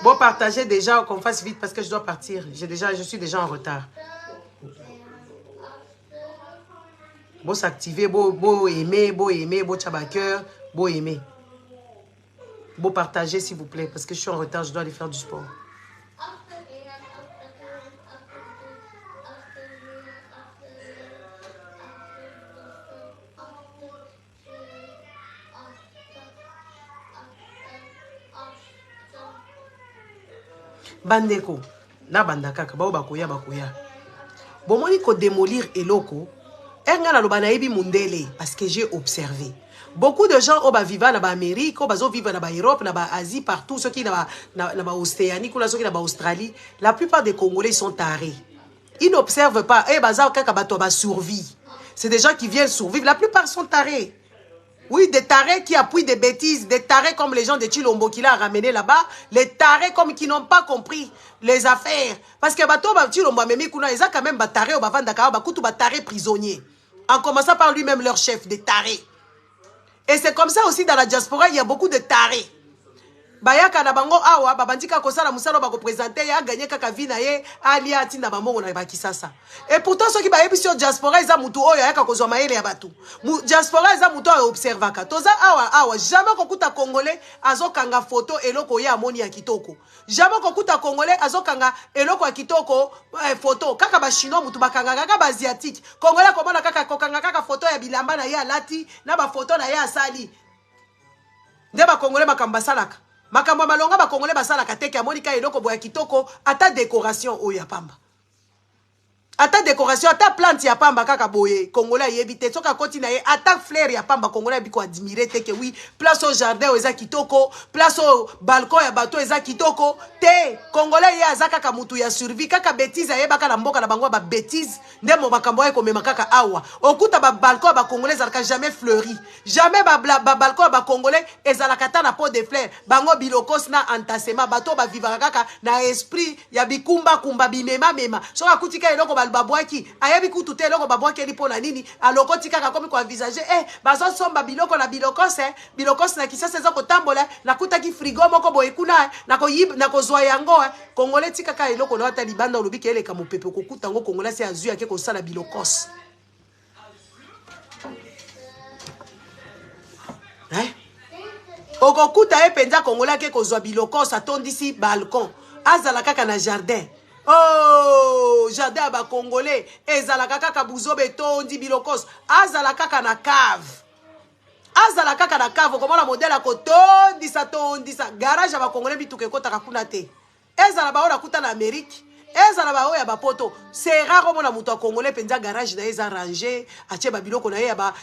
Bon, partagez déjà, qu'on fasse vite parce que je dois partir. Je suis déjà en retard. Bon, s'activer, beau aimer, beau tchabaker, beau aimer. Bon, partagez s'il vous plaît parce que je suis en retard, je dois aller faire du sport. Bandeko, na bandakaka, bao bakoya. Bon, moni ko démolir eloko, engana lo banaebi mundele, parce que j'ai observé. Beaucoup de gens au vivant na Amérique, au vivant na Europe, na Asie, partout, ceux qui na Océanie, ceux qui na Australie, la plupart des Congolais sont tarés. Ils n'observent pas. Eh, bazar kaka bato ba survie. C'est des gens qui viennent survivre. La plupart sont tarés. Oui, des tarés qui appuient des bêtises, des tarés comme les gens de Chilombo qui l'a ramené là-bas, les tarés comme qui n'ont pas compris les affaires. Parce que bato ba Chilombo memi kuna ils ont quand même ba taré au bavanda ka ba kutu ba taré prisonnier. En commençant par lui-même leur chef des tarés. Et c'est comme ça aussi dans la diaspora, il y a beaucoup de tarés. Bayaka na bango awa babandika kosala musalo bako présenter ya gagner kaka vie na ye ali ati na bamongo na bakisasa. Et pourtant ceux qui ba sur diaspora ils a mutu oyo yaka kozwa maele ya batu. Diaspora ils a mutu oyo observaka. Toza awa jamais kokuta congolais azokanga photo eloko ya amoni ya kitoko. Jamais kokuta congolais azokanga eloko ya kitoko photo kaka ba chinois mutu bakanga kaka ba asiatique. Congolais komona kaka kokanga kaka photo ya bilamba na ye alati na ba photo na ye asali. Nde ba congolais makambasalaka. Makambo malonga ba congolais basala kateke ya monika eloko boya kitoko ata décoration oya pamba. Ata décoration ata plante ya pamba kaka boye congolais yebite soka koti na ye ata fleur ya pamba congolais biko admirer teke oui place au jardin eza kitoko place au balcon ya bateau eza kitoko te congolais ye azaka kaka mutu ya survie kaka bêtise ye baka na mboka na bango ba bêtise ndemo makambo ye komema kaka awa okuta ba balcon ba congolais zalaka jamais fleuri jamais ba balcon ba congolais ezalaka ta na pot de fleurs bango bilokos na entassement bateau ba vivaka kaka na esprit ya bikumba kumba bimema mema soka kutika eloko babwaki ayebi kutu te eloko babwaki eli pona nini alokoti kaka komi ko envisager bazo somba biloko na bilokos na kisasa eza kotambola nakutaki frigo moko boye kuna na kozwa yango congolais tika kaka eloko na ata libanda olobi ke eleka mopepe kokuta ngo congolais se azui ake kosala bilokos okokuta ye penza congolais ake kozwa bilokos atondisi balcon azala kaka na jardin. Oh, jardin ba congolais ezalaka kaka buzobe tondi bilokos azala kaka na cave komona modèle tondisa garage ba congolais bituke kota kuna te ezala ba ora kuta na Amérique ezala ba oya ba poto c'est rare mona muto congolais penza garage na eza rangé atie ba biloko na ye ba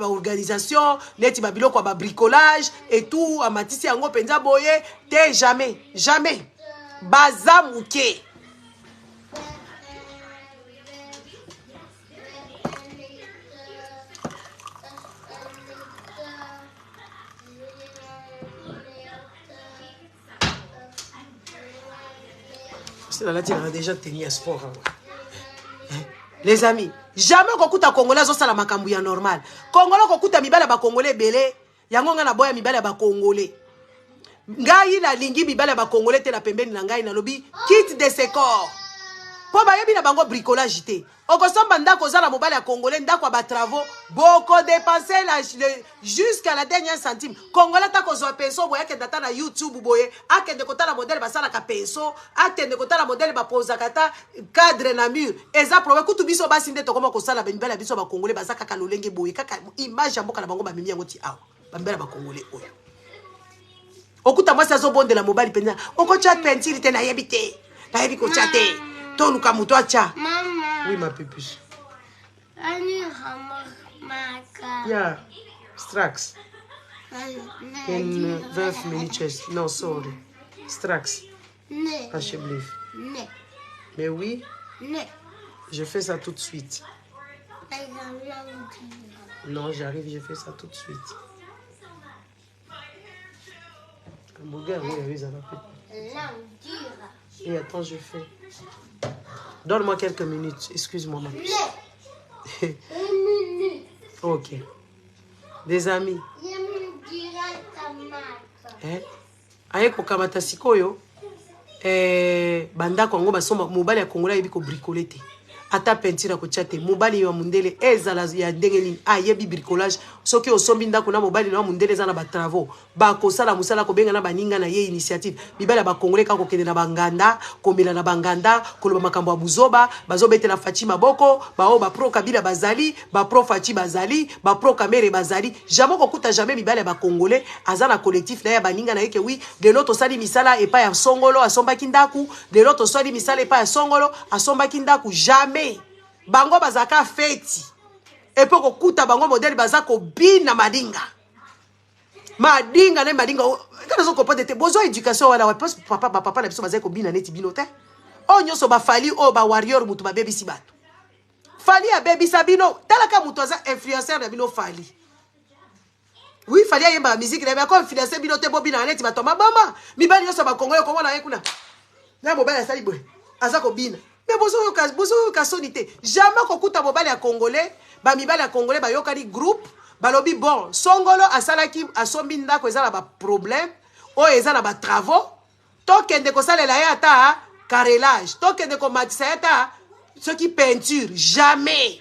organisation neti ba biloko ba bricolage et tout amatisi yango penza boye te jamais bazamuke. On a déjà tenu un sport. Les amis, jamais kokuta congolais azosala makambu ya normal. Congolais kokuta mibala ba congolais belé, yango nga na boya mibala ba congolais. Ngai la lingi mibala ba congolais te na pembeni na ngai na lobi quitte de ce corps. Po ba yebi na bango bricolage te. Okosomba ndako za na mobala ya congolais ndako ba travaux beaucoup dépenser jusqu'à la dernière centime. Congolais ta kozwa penso boya ke data na YouTube boye akende kotala modèle basala ka penso akende kotala modèle ba posa kata cadre na mur eza problème kutu biso basi nde to koma kosala ba mibala biso ba congolais basaka ka lolenge boye kaka image ya mboka na bango ba mimi yango ti awa ba mbela ba congolais oyo. Okuta mwasi azobondela mobali penza okocha peinture te na yebite na yebi ko chate tonuka muto acha. Oui ma pupuche. Yeah, Strax. In 20 minutes. Non, sorry. Strax. Hacheblif. Mais oui. Je fais ça tout de suite. Non, j'arrive, je fais ça tout de suite. Hamburger, oui, ça va faire. Et attends, je fais. Donne-moi quelques minutes. Excuse-moi, ma puce. Ok. Des amis. Hein? aye kokamata sikoyo bandako yango basomba mobali ya kongola yebi ko bricoler te ata peinture ko tiate mobali ya mundele ezala ya ndenge nini ayebi bricolage soki osombi ndako na mobali na mundele za na ba travaux ba kosala musala ko benga na baninga na ye initiative bibala ba kongole ka ko kende na banganda komela na banganda koloba makambo ya buzoba bazobetela Fatima boko ba o ba pro kabila bazali ba pro Fachi bazali ba pro kamere bazali jamais ko kuta jamais bibala ba kongole azana collectif na ya baninga na yeke oui de l'autre sali misala et pas ya songolo asomba kindaku de l'autre sali misala et pas ya songolo asomba kindaku jamais bango bazaka feti epo kokuta bango modèle bazako bina madinga ne madinga kana zo kopate te bozo éducation wala wa papa na biso bazako bina neti bino te o nyoso ba fali o ba warrior mutu ba baby si bato fali ya baby sabino talaka mutu za influenceur na bino fali oui fali ya yemba musique na ba influencer bino te bo bina neti bato mabama mibali nyoso ba kongole ko mona yekuna na mobali sali boy azako bina. Mais bozo kasonité jamais kokuta mobali ya congolais ba mibali ya congolais ba yokali groupe balobi bon songolo asalaki asombi ndako ezala ba problème o ezala ba travaux tokende ko salela ya ata carrelage tokende ko matisa ya ata ce qui peinture jamais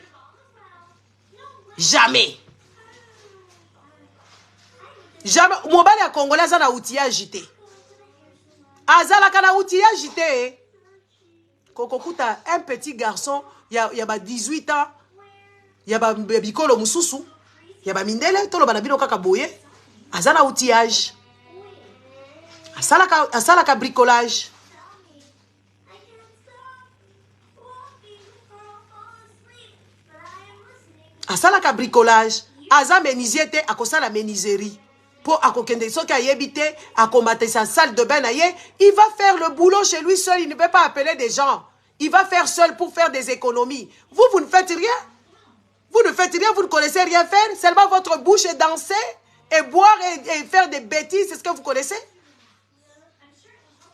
mobali ya congolais azala outillage te azala kana outillage te. Kokokuta un petit garçon ya ba 18 ans ya ba bikolo mususu ya ba mindele tolo bana bino kaka boye azana outillage asalaka bricolage aza menuisier te akosala menuiserie po akokende soki ayebi te akomate sa salle de bain na ye il va faire le boulot chez lui seul il ne peut pas appeler des gens. Il va faire seul pour faire des économies. Vous ne faites rien. Vous ne connaissez rien faire. Seulement votre bouche est danser et boire et faire des bêtises. C'est ce que vous connaissez.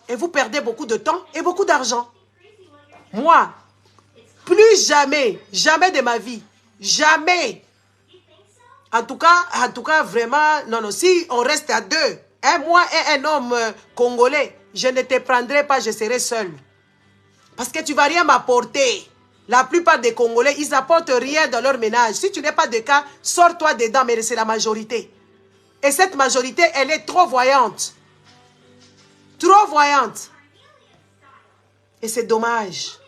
Et vous perdez beaucoup de temps et beaucoup d'argent. Moi, plus jamais de ma vie, jamais. En tout cas, vraiment, non, si on reste à deux, moi et un homme congolais, je ne te prendrai pas, je serai seul. Parce que tu ne vas rien m'apporter. La plupart des Congolais, ils n'apportent rien dans leur ménage. Si tu n'es pas de cas, sors-toi dedans, mais c'est la majorité. Et cette majorité, elle est trop voyante. Trop voyante. Et c'est dommage.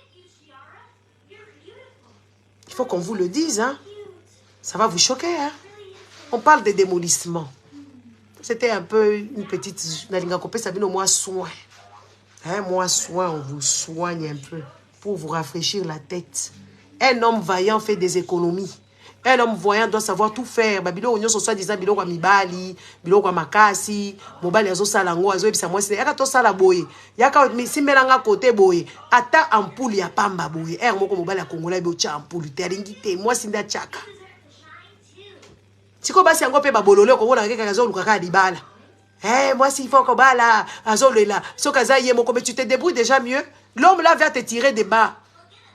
Il faut qu'on vous le dise, hein. Ça va vous choquer, hein. On parle de démolissement. C'était un peu une petite... Moi, soin. Hein, moi, soin, on vous soigne un peu pour vous rafraîchir la tête. Un homme vaillant fait des économies. Un homme voyant doit savoir tout faire. Babilo onyo so soit disant bilo kwa mibali, bilo kwa makasi, mobali azo sala ngo azo ebisa mwasi. Yaka to sala boye. Yaka simelanga côté boye. Ata ampoule ya pamba boye. Moko mobali ya Kongola be ocha ampoule te alingi te. Mwasi nda chaka. Siko basi yango pe babolole ko wona keka kazo lukaka dibala. Moi, s'il faut que là, mais tu te débrouilles déjà mieux. L'homme là va te tirer de bas.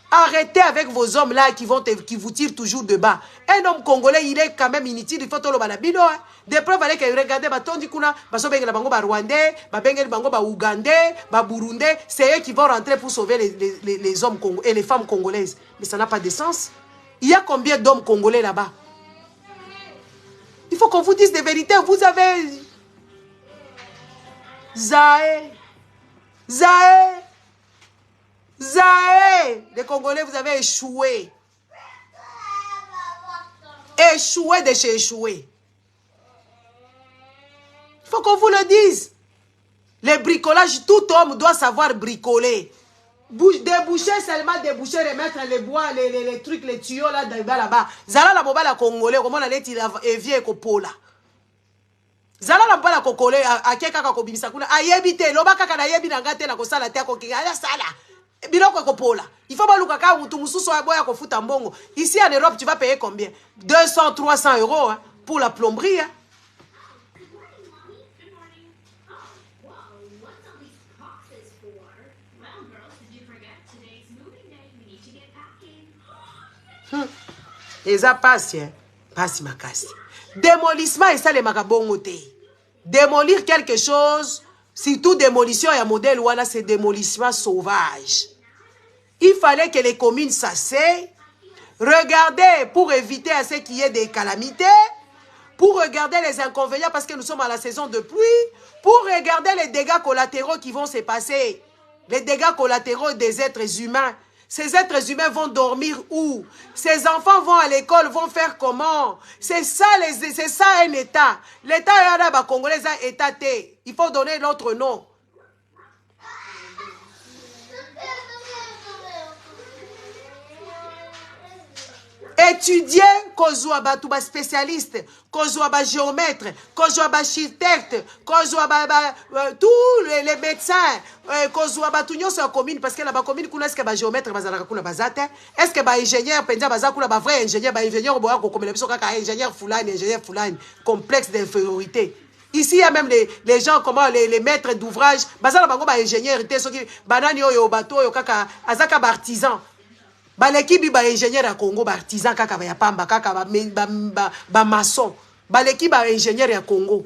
Arrêtez avec vos hommes là qui vous tirent toujours de bas. Un homme congolais, il est quand même inutile. Il faut tout le balabino. Des preuves avec que regardez, Rwandais, Ougandais, Burundais, c'est eux qui vont rentrer pour sauver les hommes et les femmes congolaises. Mais ça n'a pas de sens. Il y a combien d'hommes congolais là-bas? Il faut qu'on vous dise des vérités. Vous avez... Zaé, les Congolais, vous avez échoué. Échoué de chez échoué. Il faut qu'on vous le dise. Le bricolage, tout homme doit savoir bricoler. Déboucher seulement, déboucher, remettre les bois, les trucs, les tuyaux là-bas. Zala la boba la Congolais, comment on allait dire vieux copola. Zala la mbala kokole akeka kako bimisa kuna ayebite loba kaka na yebi na ngate na kosala te ko kinga sala biloko kopola il faut baluka ka mutu mususu aboya ko futa mbongo ici en Europe tu vas payer combien 200 300 euros hein, pour la plomberie hein. Eza passe hein passe makasi démolissement et ça les makabongo te. Démolir quelque chose Surtout démolition et modèle, voilà, c'est démolition sauvage. Il fallait que les communes s'asseyent, regarder pour éviter à ce qu'il y ait des calamités, pour regarder les inconvénients parce que nous sommes à la saison de pluie, pour regarder les dégâts collatéraux qui vont se passer, les dégâts collatéraux des êtres humains. Ces êtres humains vont dormir où? Ces enfants vont à l'école, vont faire comment? C'est ça un État. L'État est congolais, un État. Il faut donner l'autre nom. Étudier, kozwa batuba spécialiste, kozwa ba géomètre, kozwa ba architecte, kozwa tous les médecins, kozwa batunyo sur la commune parce que la commune kuna est-ce que ba géomètre bazalaka kuna bazate, est-ce que ba ingénieur penza bazakuna ba vrai ingénieur ba ingénieur boya ko komela biso kaka ingénieur fulani, complexe d'infériorité. Ici, il y a même les gens, comment les maîtres d'ouvrage, bazala bango ba ingénieur, soki banani oyo bato oyo kaka azaka ba artisan. L'équipe ba ingénieur à Congo, ba artisan kaka ba yapamba kaka ba maçon. L'équipe ba ingénieur à Congo.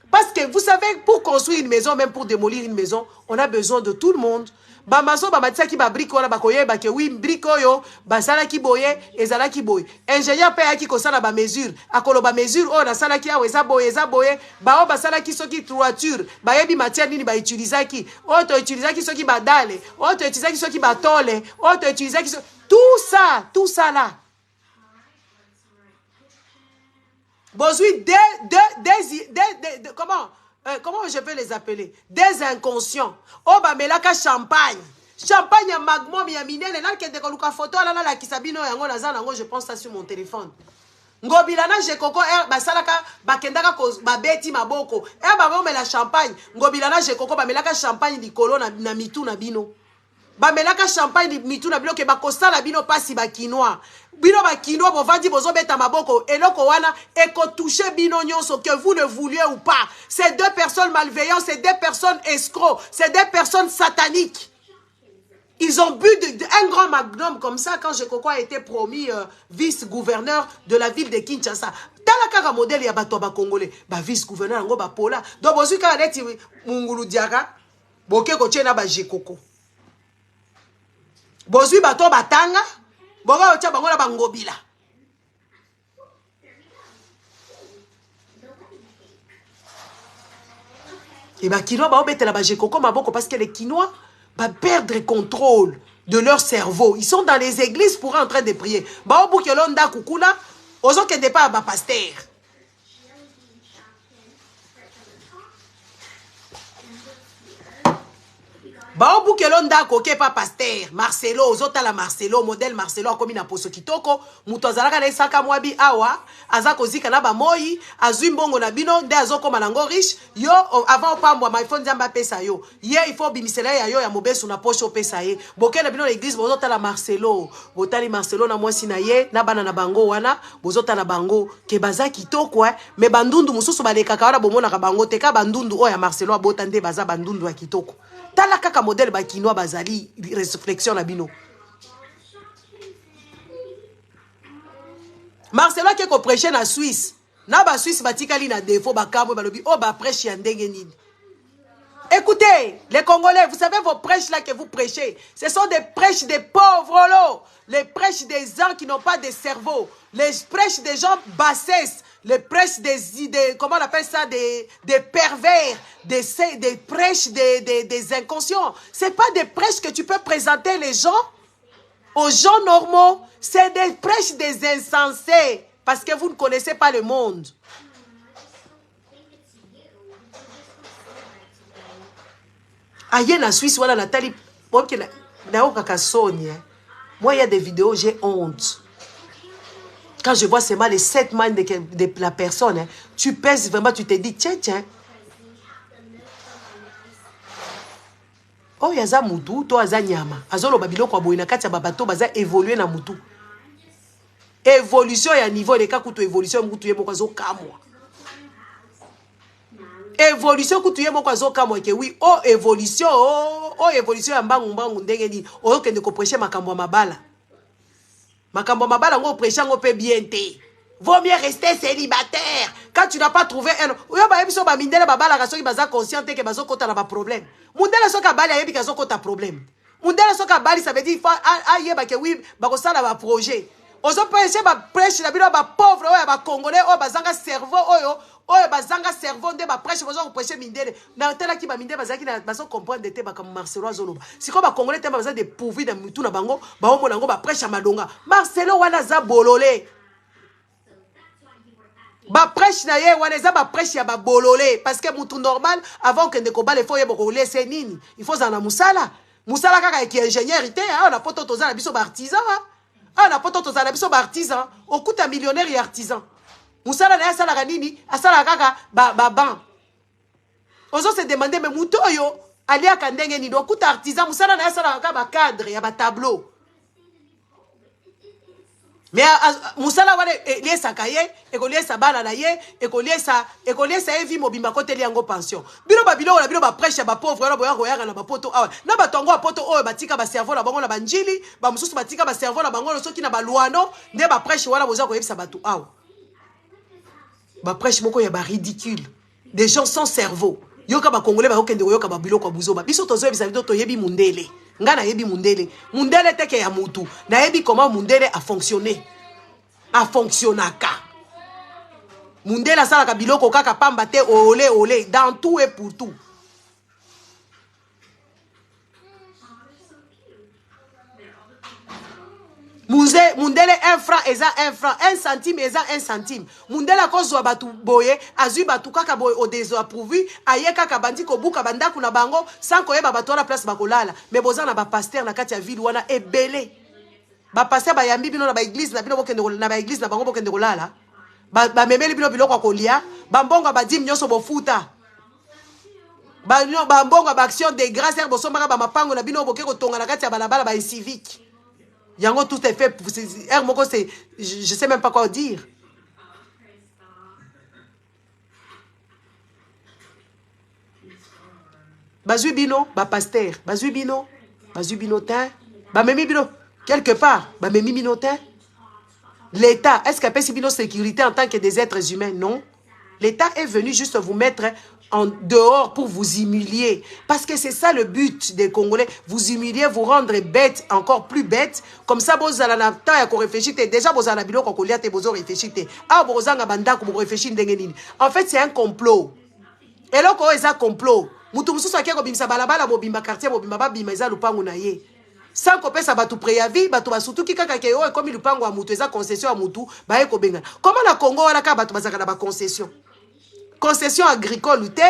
Parce que vous savez, pour construire une maison, même pour démolir une maison, on a besoin de tout le monde. Ba maçon ba matisa ki ba brique wala ba koye ba ke oui brique oyo ba sala ki boye ezala ki boye. Ingénieur pe aki ko sala ba mesure, akolo ba mesure o na sala ki awe eza boye ba o ba sala ki soki toiture, ba yebi matière nini ba utiliser ki, o to utiliser ki soki ba dale, o to utiliser ki soki ba tole, o to utiliser ki tout ça là. Besoin comment je vais les appeler? Des inconscients. Oh, bah, mais là, champagne. Champagne, magmum, yamine, là, qui est de la photo, là, qui s'abino, je pense ça sur mon téléphone. Ngobilana, j'ai coco, bah, salaka, bah, kendaka, bah, beti, ma boko. Bah, mais la champagne. Ngobilana, j'ai coco, bah, mais là, champagne, di colo, na mitu, na bino. Bah, mais là, champagne, di mitu, na bino, que bah, costa, la bino, pas si, bah, quinoa. Bino ba kino bo vandi bozo beta maboko eloko wana eko toucher bino nyonso que vous le vouliez ou pas. C'est deux personnes malveillantes, c'est deux personnes escrocs, c'est deux personnes sataniques. Ils ont bu un grand magnum comme ça quand Jekoko a été promis vice-gouverneur de la ville de Kinshasa. Dans la kaka modèle ya bato ba congolais, ba vice-gouverneur ngo ba pola. Donc bozu ka neti mungulu diaka boke ko tchena ba Jekoko. Bozu bato batanga Boga ocha bangola bangobila. Et bah Kinois ba obete la ba Jekoko maboko parce que les Kinois va perdre contrôle de leur cerveau. Ils sont dans les églises pour en train de prier. Ba obu ke londa kukula ozo ke de pas ba pasteur. Bao bukelo ndako ke pa pasteur Marcelo ozota la Marcelo modèle Marcelo akomi na poso kitoko muto azalaka na esaka mwabi awa azako zika na ba moyi azwi mbongo na bino nde azokoma nango riche yo avant opambwa ma iphone nzamba pesa yo ye il faut bimisela ya yo ya mobesu na poche pesa ye boke na bino l'église bozota la Marcelo botali Marcelo na mwasi na ye na bana na bango wana bozota na bango ke baza kitoko me bandundu mususu balekaka wana bomona ka bango te ka bandundu oya Marcelo abota nde baza bandundu ya kitoko. Tala kaka modèle ba kinois bazali réflexion na bino. Marcelo qui ko prêcher na Suisse. Na ba Suisse batikali na défaut ba kamwe balobi o ba prêche ya ndenge nini. Écoutez, les Congolais, vous savez vos prêches là que vous prêchez, ce sont des prêches des pauvres là, les prêches des gens qui n'ont pas de cerveau, les prêches des gens bassesses. Les prêches des idées, comment on appelle ça, des pervers, des prêches des inconscients. Ce n'est pas des prêches que tu peux présenter les gens, aux gens normaux. C'est des prêches des insensés, parce que vous ne connaissez pas le monde. Aïe, na Suisse, voilà, Nathalie, moi, il y a des vidéos, j'ai honte. Quand je vois seulement les 7 mains de la personne, hein, tu pèses vraiment, tu te dis, tiens. Oh, yaza mutu, to aza nyama. Azolo babilo kwa boina kati ya babato baza évoluer na mutu. Évolution ya niveau de ka kutu évolution mutu ye moko zo kamwa. Évolution kutu ye moko zo kamwa ke oui, évolution ya mbangu ndenge ni. Kende ko prêcher makambo mabala. Makambo mabala ngo prêcher ngo pe bien te. Vaut mieux rester célibataire. Quand tu n'as pas trouvé un... Oyo ba yebiso ba mindele ba bala kaso ki baza conscient que bazo kota na ba problème. Mundele soka bali ayebi kaso kota problème. Mundele soka bali ça veut dire il faut ayeba que oui ba ko sala ba projet. Ozo prêcher ba prêche na bino ba pauvre oyo ba congolais oyo bazanga cerveau oyo bazanga cerveau nde ba prêche bazo prêcher mindele. Na tela ki ba mindele bazaki na bazo comprendre te ba comme Marcelo azoloba. Siko ba congolais te ba baza dépourvu na mutu na bango ba omona ngo ba prêche madonga. Marcelo wana za bololé. Ba prêche na ye wana eza ba prêche ya ba bololé parce que mutu normal avant que ndeko bale faut yebo ko laisser nini il faut zana musala kaka ki ingénieur ité on a poto toza na biso ba artisan on a poto toza na biso ba artisan okuta millionnaire et artisan musala na sala ka nini asala kaka ba ban ozo se demander mais mutu oyo alia ka ndenge ni okuta artisan musala na sala kaka ba cadre ya ba tableau. Mais musala wale liesa kaye ekoliesa bana na ye ekoliesa evi mobimba kote liango pension bino ba prêche ba pauvre na boya royaka na ba poto awa na ba tongo poto oyo batika ba cerveau na bango na banjili ba mususu batika ba cerveau na bango soki na ba luano nde ba prêche wala boza ko yebisa batu awa ba prêche moko ya ba ridicule des gens sans cerveau yoka ba congolais ba okende yoka ba biloko buzoba biso tozo yebisa bito to yebi mundele. Nga na yebi mundele teke ya mutu na yebi comment mundele a fonctionné a fonctionnaka mundele asala ka biloko kaka pamba te olé dans tout et pour tout. Mundele 1 franc eza 1 franc 1 centime eza 1 centime mundele akozwa batu boye azui batu kaka boye au désapprouvé aye kaka bandi ko buka bandaku na bango sans koyeba batu na place bakolala mais boza na ba pasteur na kati ya ville wana ebele ba pasteur ba yambi bino na ba église na bino bokende na ba église na bango bokende kolala ba memeli bino biloko kolia ba mbongo ba dim nyoso bofuta ba mbongo ba action de grâce er bosomaka ba mapango na bino boke ko tonga na kati ya balabala ba civique. Yango tout est fait. Je sais même pas quoi dire. Bazui bino, ba pasteur. Bazui bino tin. Ba memi bino. Quelque part. Ba memi bino tin. L'État, est-ce qu'il y a pas bino sécurité en tant que des êtres humains? Non. L'État est venu juste vous mettre en dehors pour vous humilier. Parce que c'est ça le but des Congolais. Vous humilier, vous rendre bête, encore plus bête. Comme ça, vous allez na temps à réfléchir. Déjà, vous allez bilo kokolia te vous réfléchir. Ah, vous allez banda vous réfléchir ndengenini. En fait, c'est un complot. Et là, quoi, c'est un complot. Mutu musu sa keko bimsa balabala mobimba quartier mobimba ba bima eza lupangu na ye. Sans qu'on pesa batu préavis, batu basutu ki kaka ke yo comme lupangu wa mutu eza concession à mutu ba eko benga. Comment la Congo wala ka batu bazaka na ba concession? Concession agricole ou te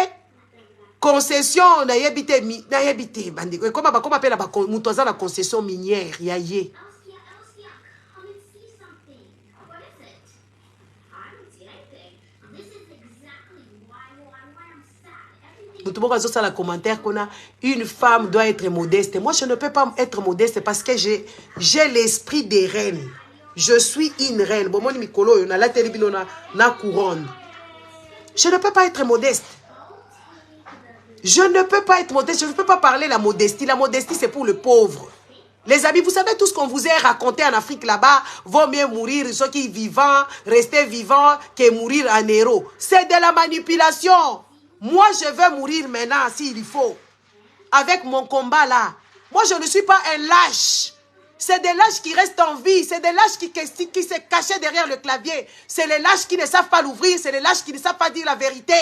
concession na yebite bandi comment appelle la mutoza la concession minière ya ye la commentaire qu'on a une femme doit être modeste. Moi je ne peux pas être modeste parce que j'ai l'esprit des reines. Je suis une reine. Bon moi mikolo na la telebino na couronne. Je ne peux pas être modeste. Je ne peux pas être modeste. Je ne peux pas parler la modestie. La modestie, c'est pour le pauvre. Les amis, vous savez tout ce qu'on vous a raconté en Afrique là-bas. Vaut mieux mourir, ceux qui vivants, rester vivants, que mourir en héros. C'est de la manipulation. Moi, je veux mourir maintenant s'il faut. Avec mon combat là. Moi, je ne suis pas un lâche. C'est des lâches qui restent en vie. C'est des lâches qui se cachaient derrière le clavier. C'est les lâches qui ne savent pas l'ouvrir. C'est les lâches qui ne savent pas dire la vérité.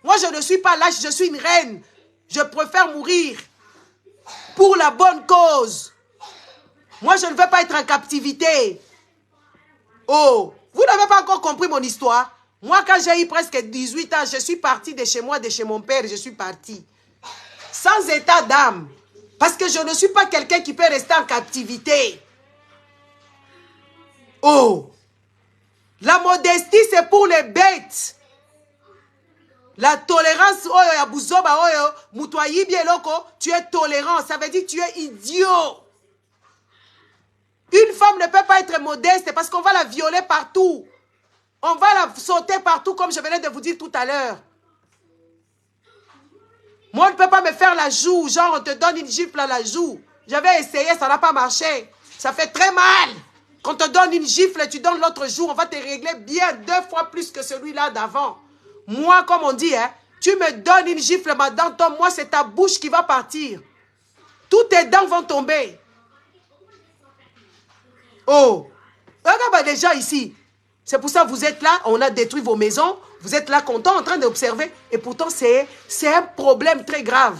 Moi, je ne suis pas lâche. Je suis une reine. Je préfère mourir pour la bonne cause. Moi, je ne veux pas être en captivité. Oh, vous n'avez pas encore compris mon histoire. Moi, quand j'ai eu presque 18 ans, je suis partie de chez moi, de chez mon père. Je suis partie. Sans état d'âme. Parce que je ne suis pas quelqu'un qui peut rester en captivité. Oh! La modestie, c'est pour les bêtes. La tolérance, oh, ya buzoba, oh, mutoyi bieloko, tu es tolérant. Ça veut dire que tu es idiot. Une femme ne peut pas être modeste parce qu'on va la violer partout. On va la sauter partout, comme je venais de vous dire tout à l'heure. Moi, on ne peut pas me faire la joue. Genre, on te donne une gifle à la joue. J'avais essayé, ça n'a pas marché. Ça fait très mal. Quand on te donne une gifle, tu donnes l'autre jour, on va te régler bien 2 fois plus que celui-là d'avant. Moi, comme on dit, hein, tu me donnes une gifle, ma dent tombe, moi, c'est ta bouche qui va partir. Toutes tes dents vont tomber. Oh, regarde les gens ici. C'est pour ça que vous êtes là, on a détruit vos maisons, vous êtes là contents, en train d'observer, et pourtant c'est un problème très grave.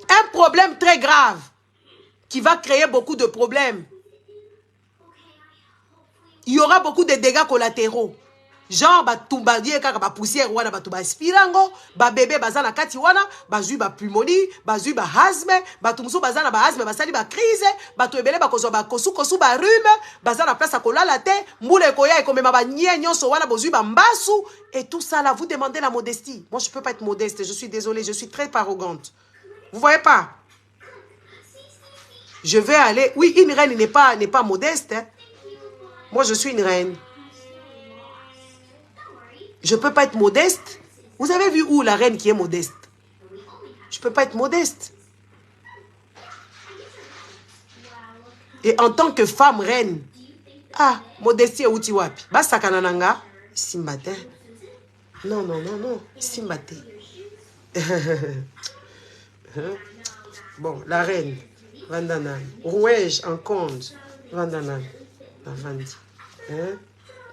Un problème très grave qui va créer beaucoup de problèmes. Il y aura beaucoup de dégâts collatéraux. Genre, poussière, spirango, bébé, bazana kati wana, bazui ba pulmonie, bazui ba asthme, batumso bazana ba asthme, basali ba crise, batuebele bakozo ba kosu ba rhume, bazana place à kolala te, moule koya et komema ba nye nyonso wana bozui ba mbasu, et tout ça là, vous demandez la modestie. Moi, je peux pas être modeste, je suis désolée, je suis très arrogante. Vous voyez pas? Je vais aller, oui, une reine n'est pas modeste, hein. Moi, je suis une reine. Je ne peux pas être modeste. Vous avez vu où la reine qui est modeste? Je ne peux pas être modeste. Et en tant que femme reine, modestie outi wapi. Basta kanananga, simbate. Non, simbate. Bon, la reine, Vandanan. Rouège en compte, Vandanan. Vandi.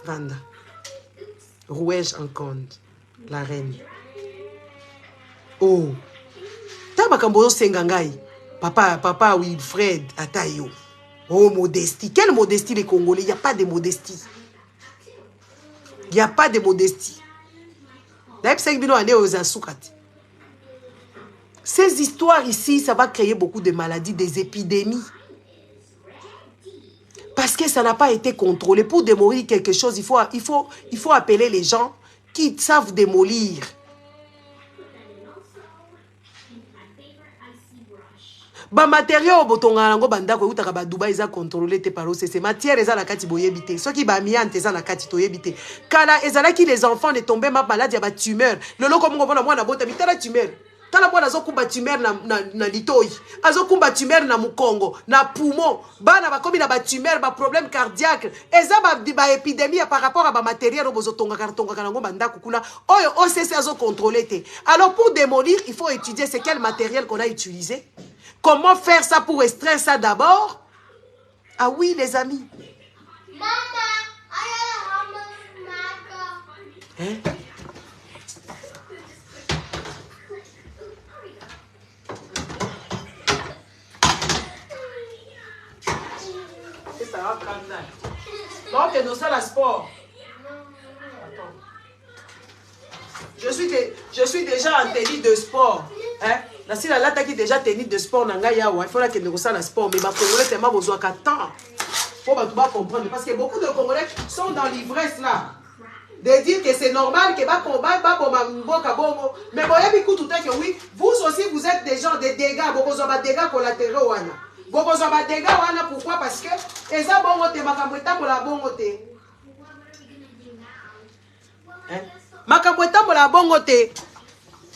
Vanda. Rouège en compte, la reine. Oh, Tabakambozo Sengangai, papa Wilfred Atayo. Oh, modestie. Quelle modestie les Congolais? Il n'y a pas de modestie. Il n'y a pas de modestie. Ces histoires ici, ça va créer beaucoup de maladies, des épidémies. Parce que ça n'a pas été contrôlé. Pour démolir quelque chose, il faut appeler les gens qui savent démolir. Ba matériaux botonga nango bandako utaka ba Dubai za contrôlé te par OCC. Matière eza na kati boyebité. Ceux qui ba miante eza na kati toyebité. Kala ezala ki les enfants ne tombaient ma malade ya ba tumeur. Le loko mongo bona mwana bota bitala tumeur. Tala bwana azokumba tumeur na litoi. Azokumba tumeur na mukongo, na poumon. Bana bakomi na ba tumeur, ba problème cardiaque. Eza ba épidémie par rapport à ba matériel obozotonga kartonga kanango bandako kuna. Oyo OCC azo contrôler te. Alors pour démolir, il faut étudier c'est quel matériel qu'on a utilisé. Comment faire ça pour extraire ça d'abord? Ah oui, les amis. Hein? Non, tu es dans ça, la sport. Je suis déjà en tenue de sport. Hein? La si la lata qui déjà tenue de sport, il faut que nous la sport. Mais ma Congolais, c'est ma besoin qu'à temps. Il faut comprendre. Parce que beaucoup de Congolais sont dans l'ivresse là. De dire que c'est normal que va combattre, mais tout que oui, vous aussi vous êtes des gens de dégâts, vous avez des dégâts collatéraux. Pourquoi? Parce que eza bongo te makambo etambola bongo te. Makambo etambola bongo te.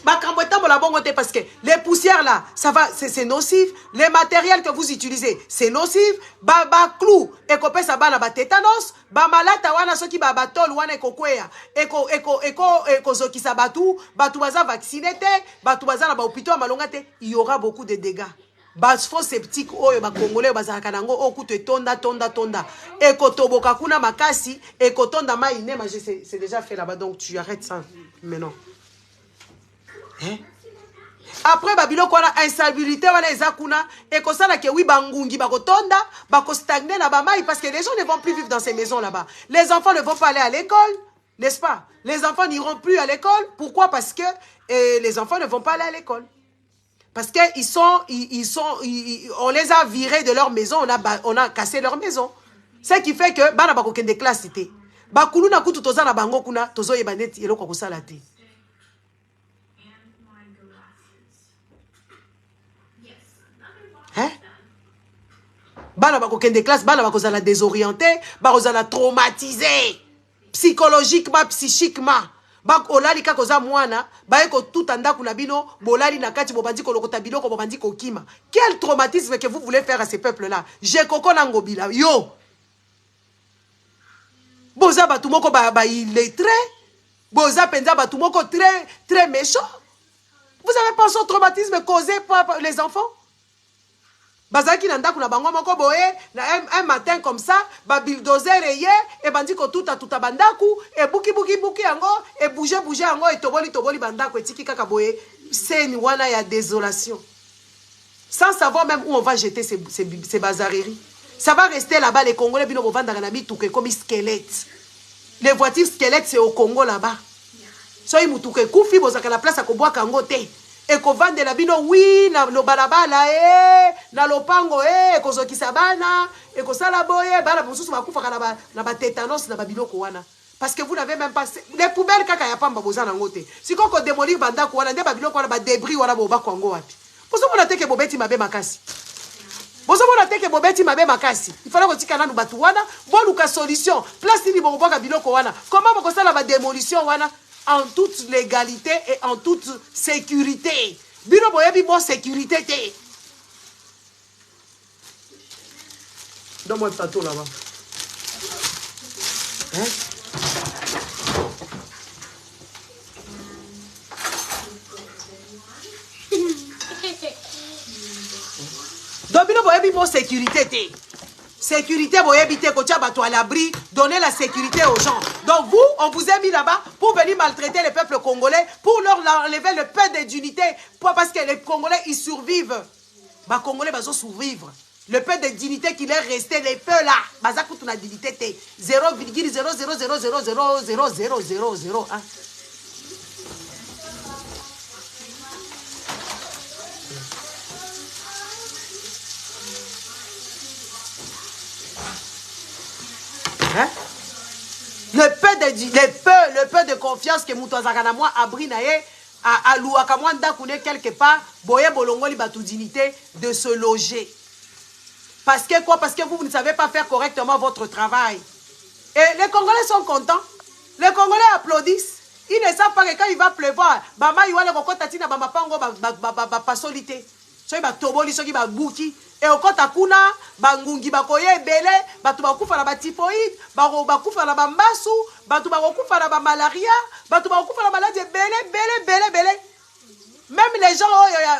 Makambo etambola bongo te parce que les poussières là, ça va, c'est nocif. Les matériels que vous utilisez, c'est nocif. Ba clou, ekope sa bana ba tétanos, ba malata wana soki ba batol wana ekokwea. Eko zokisa batu baza vacciné te, batu baza na ba hôpital malonga te, il y aura beaucoup de dégâts. Bas faux sceptique oyo ba congolais bazaka nango okuto tonda eko toboka kuna makasi eko tonda maine mais c'est déjà fait là-bas donc tu arrêtes ça maintenant. Hein? Après babilo kwa na instabilité wana ezakuna eko sala ke wi bangungi bako tonda bako stagner na ba mai parce que les gens ne vont plus vivre dans ces maisons là-bas. Les enfants ne vont pas aller à l'école, n'est-ce pas? Les enfants n'iront plus à l'école. Pourquoi? Parce que les enfants ne vont pas aller à l'école. Parce que on les a virés de leur maison, on a cassé leur maison. Ce qui fait que bana bako kende classe cité. Bakulu na kutu toza na bango kuna tozo yebanet eloko kosala te. Hein? Bana bako kende classe, bana bako zala désorienté, bako zala traumatisé psychologiquement, psychiquement. Bak olali kaka oza mwana, baye ko tout anda kuna bino, bolali na kati bobandi ko lokota biloko bobandi ko kima. Quel traumatisme que vous voulez faire à ces peuples-là? J'ai koko nangobila. Yo! Boza batumoko ba illettré. Boza penza batumoko très méchant. Vous avez pensé au traumatisme causé par les enfants? Bazaki nanda kuna bango moko boye un matin comme ça ba bulldozer eye e bandi ko tuta bandaku e buki yango e bouger yango e toboli bandaku etiki kaka boye scène wana ya désolation sans savoir même où on va jeter ces bazareries. Ça va rester là-bas. Les Congolais bino bovanda na mituke comme squelette. Les voitures squelettes c'est au Congo là-bas. So imutuke kufi bozaka la place à koboa kango te. Et ko vande la bino oui na lo balabala na lopango ko kisabana et ko sala boye bala mususu bakufa na ba tétanos na ba biloko wana parce que vous n'avez même pas les poubelles kaka ya pamba bozana ngote siko ko démolir banda ko wana nde ba biloko wana ba débris wana bo ba kwango wapi poso mona teke bobeti mabe makasi bozo mona teke bobeti mabe makasi il fallait ko tika nanu batu wana boluka solution place ni bo boka biloko wana comment boko sala ba démolition wana en toute légalité et en toute sécurité. Bino boyebi bon sécurité te. Donne-moi le plateau là-bas. Hein? Donc bino boyebi bon sécurité te. Sécurité, vous évitez à l'abri, donner la sécurité aux gens. Donc vous, on vous a mis là-bas pour venir maltraiter les peuples congolais, pour leur enlever le peu de dignité, parce que les Congolais, ils survivent. Les Congolais, ils survivre. Le peu de dignité qui leur restait, les peu là, ça coûte une dignité 0,00000000001. Hein? Le peu de confiance que Moutouazakana moi a bris à Louakamwanda Kouné quelque part, Boye Bolongoli Batou dignité de se loger. Parce que quoi? Parce que vous ne savez pas faire correctement votre travail. Et les Congolais sont contents. Les Congolais applaudissent. Ils ne savent pas que quand il va pleuvoir, Bama Iwale Kokotatina Bama Pango Pasolité. So ba toboli soki ba buki et okota kuna bangungi bakoye ebele batu bakufa na ba typhoïde bakufa na ba mbasu batu bakufa na ba malaria batu bakufa na maladie belé. Même les gens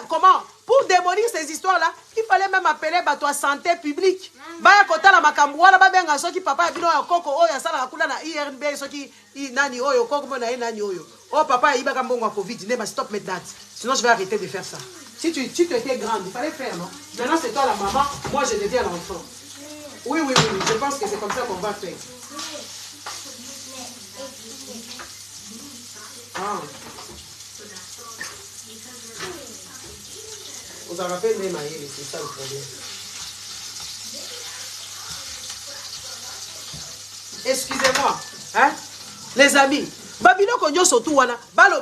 comment pour démolir ces histoires là il fallait même appeler batu à santé publique ba kota na makambo wana ba benga soki papa bino ya koko oyo asala kuna na IRNB soki nani oyo koko mona nani oyo oh papa iba kambongo covid ne ba stop mettre date sinon je vais arrêter de faire ça. Si tu étais grande, il fallait faire, non? Maintenant, c'est toi la maman, moi je deviens l'enfant. Oui, je pense que c'est comme ça qu'on va faire. Ah. Vous avez rappelé même Maïli, c'est ça le problème. Excusez-moi, hein? Les amis. Babino konyo sotu wana balo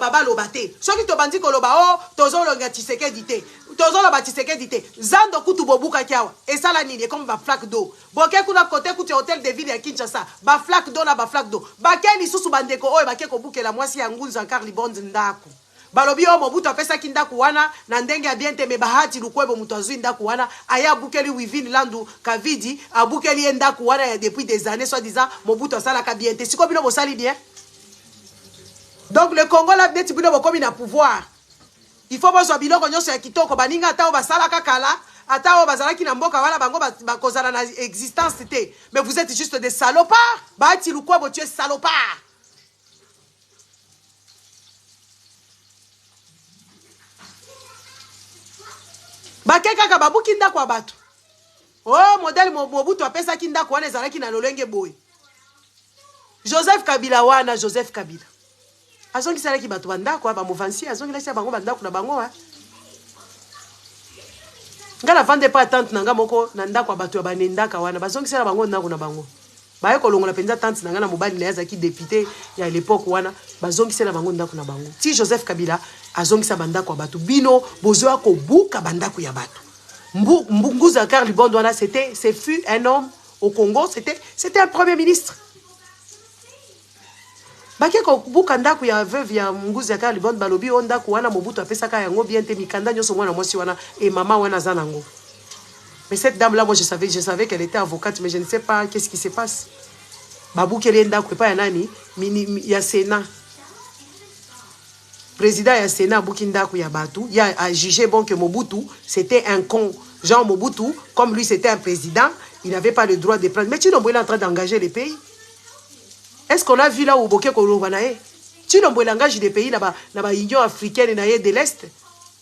te soki to bandi ko loba o tozo longa Tshisekedi te tozo loba Tshisekedi te zando kutu bobuka kiawa et ça la nini comme ba flaque d'eau boke kuna côté kuti hôtel de ville ya Kinshasa ba flaque d'eau na ba flaque d'eau bakeli susu bandeko oyo bake ko bukela mwasi ya ngunza Karli Bond ndaku balobi o Mobutu apesa kindaku wana na ndenge ya bien te me bahati lukwebo mutu azui ndaku wana aya bukeli Wivine Landu Kavidi abukeli ndaku wana ya depuis des années soit disant Mobutu asala ka bien te siko bino bosali bien. Donc le Congo là net bino bokomi na pouvoir. Il faut bozo biloko nyonso ya kitoko baninga ata o basala kakala ata o bazalaki na mboka wana bango bakozala na existence te. Mais vous êtes juste des salopards. Baati lukwebo tu es salopard. Bakeka ka babuki ndako ya bato. Oh modèle Mobutu apesa ki ndako wana ezalaki na lolenge boy. Joseph Kabila wana Joseph Kabila. Azongi sala ki bato bandako ba movansi azongi la bango bandako na bango ha. Ngala vande pa tante nanga moko na ndako bato ya banendaka wana bazongi sala bango ndako na bango. Baye kolongola penza tante nanga na mobali na yazaki député ya l'époque wana bazongi sala bango ndako na bango. Ti Joseph Kabila azongi sa bandako bato bino bozoa ko buka bandako ya bato. Mbunguza Karli Bond wana c'est fut un homme au Congo, c'était un premier ministre. Bake ko buka ndako ya veuve ya Nguzi Akala Libonde balobi onda ko wana Mobutu apesaka yango bien te mikanda nyoso mwana mwasi wana et maman wana zanango. Mais cette dame là moi je savais qu'elle était avocate mais je ne sais pas qu'est-ce qui se passe. Babu kele ndako pa ya nani ya Sénat. Président ya Sénat buki ndako ya batu, il a jugé bon que Mobutu c'était un con. Jean Mobutu comme lui c'était un président, il n'avait pas le droit de prendre. Mais tu n'es pas en train d'engager les pays. Est-ce qu'on a vu là où Boké Kolobanae? Tu n'as pas l'engagé des pays là-bas, là-bas, Union africaine et de l'Est.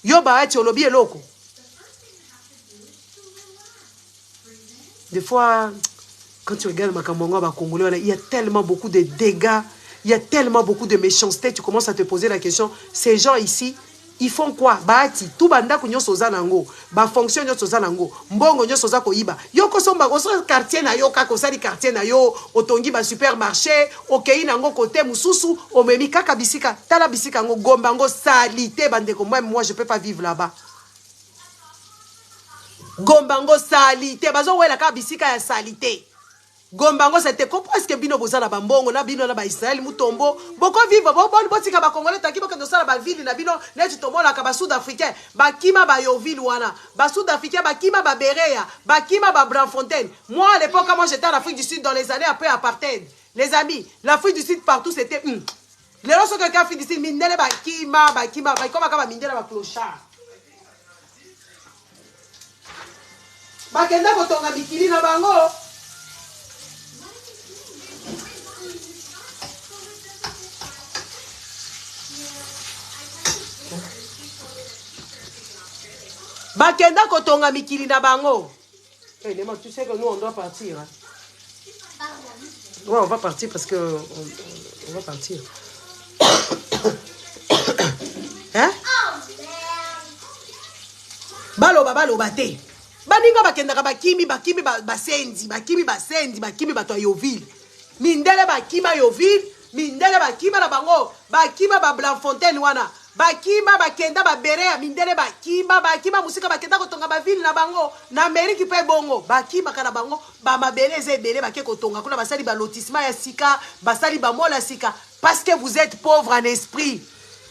Yoba, tu lobby et loco. Des fois, quand tu regardes Makamanga, Congolais, il y a tellement beaucoup de dégâts, il y a tellement beaucoup de méchanceté. Tu commences à te poser la question, ces gens ici, ils font quoi? Bahati, tout banda kunyo soza nango, ba fonction nyo soza nango, mbongo nyo soza ko iba. Yo ko somba ko quartier na yo ka ko sali quartier na yo, otongi ba supermarché, okei nango côté mususu, omemi kaka bisika, tala bisika ngo gomba ngo salité bande ko moi je peux pas vivre là-bas. Gombango salité, bazo wela ka bisika ya salité. Gombango c'était comment est-ce que bino bozala bambongo na bino na ba Israël mutombo boko vivre bon botika ba congolais taki boko ndosala ba ville na bino na tutombo la ka ba sud africain ba kima ba Yoville wana ba sud africain ba kima ba Berea ba kima ba Braamfontein. Moi à l'époque quand moi j'étais en Afrique du Sud dans les années après apartheid, les amis, l'Afrique du Sud partout c'était les gens qui ont fait du Sud mindele ba kima comme ba mindele ba clochard. Ba kenda ko tonga bikili na bango. Bakenda kotonga mikili na bango. Eh, Néma, tu sais que nous on doit partir. Hein? Ouais, on va partir parce que on va partir. Hein? Baloba te. Baninga bakenda bakimi basenzi bato Yoville. Mindele bakima Yoville, mindele bakima na bango, bakima ba Braamfontein wana. Bakima bakenda ba Berea mindele bakima musika bakenda kotonga ba ville na bango na Amérique pe bongo bakima kana bango ba mabele zebele bake kotonga kuna basali ba lotissement ya sika basali ba mola sika parce que vous êtes pauvre en esprit,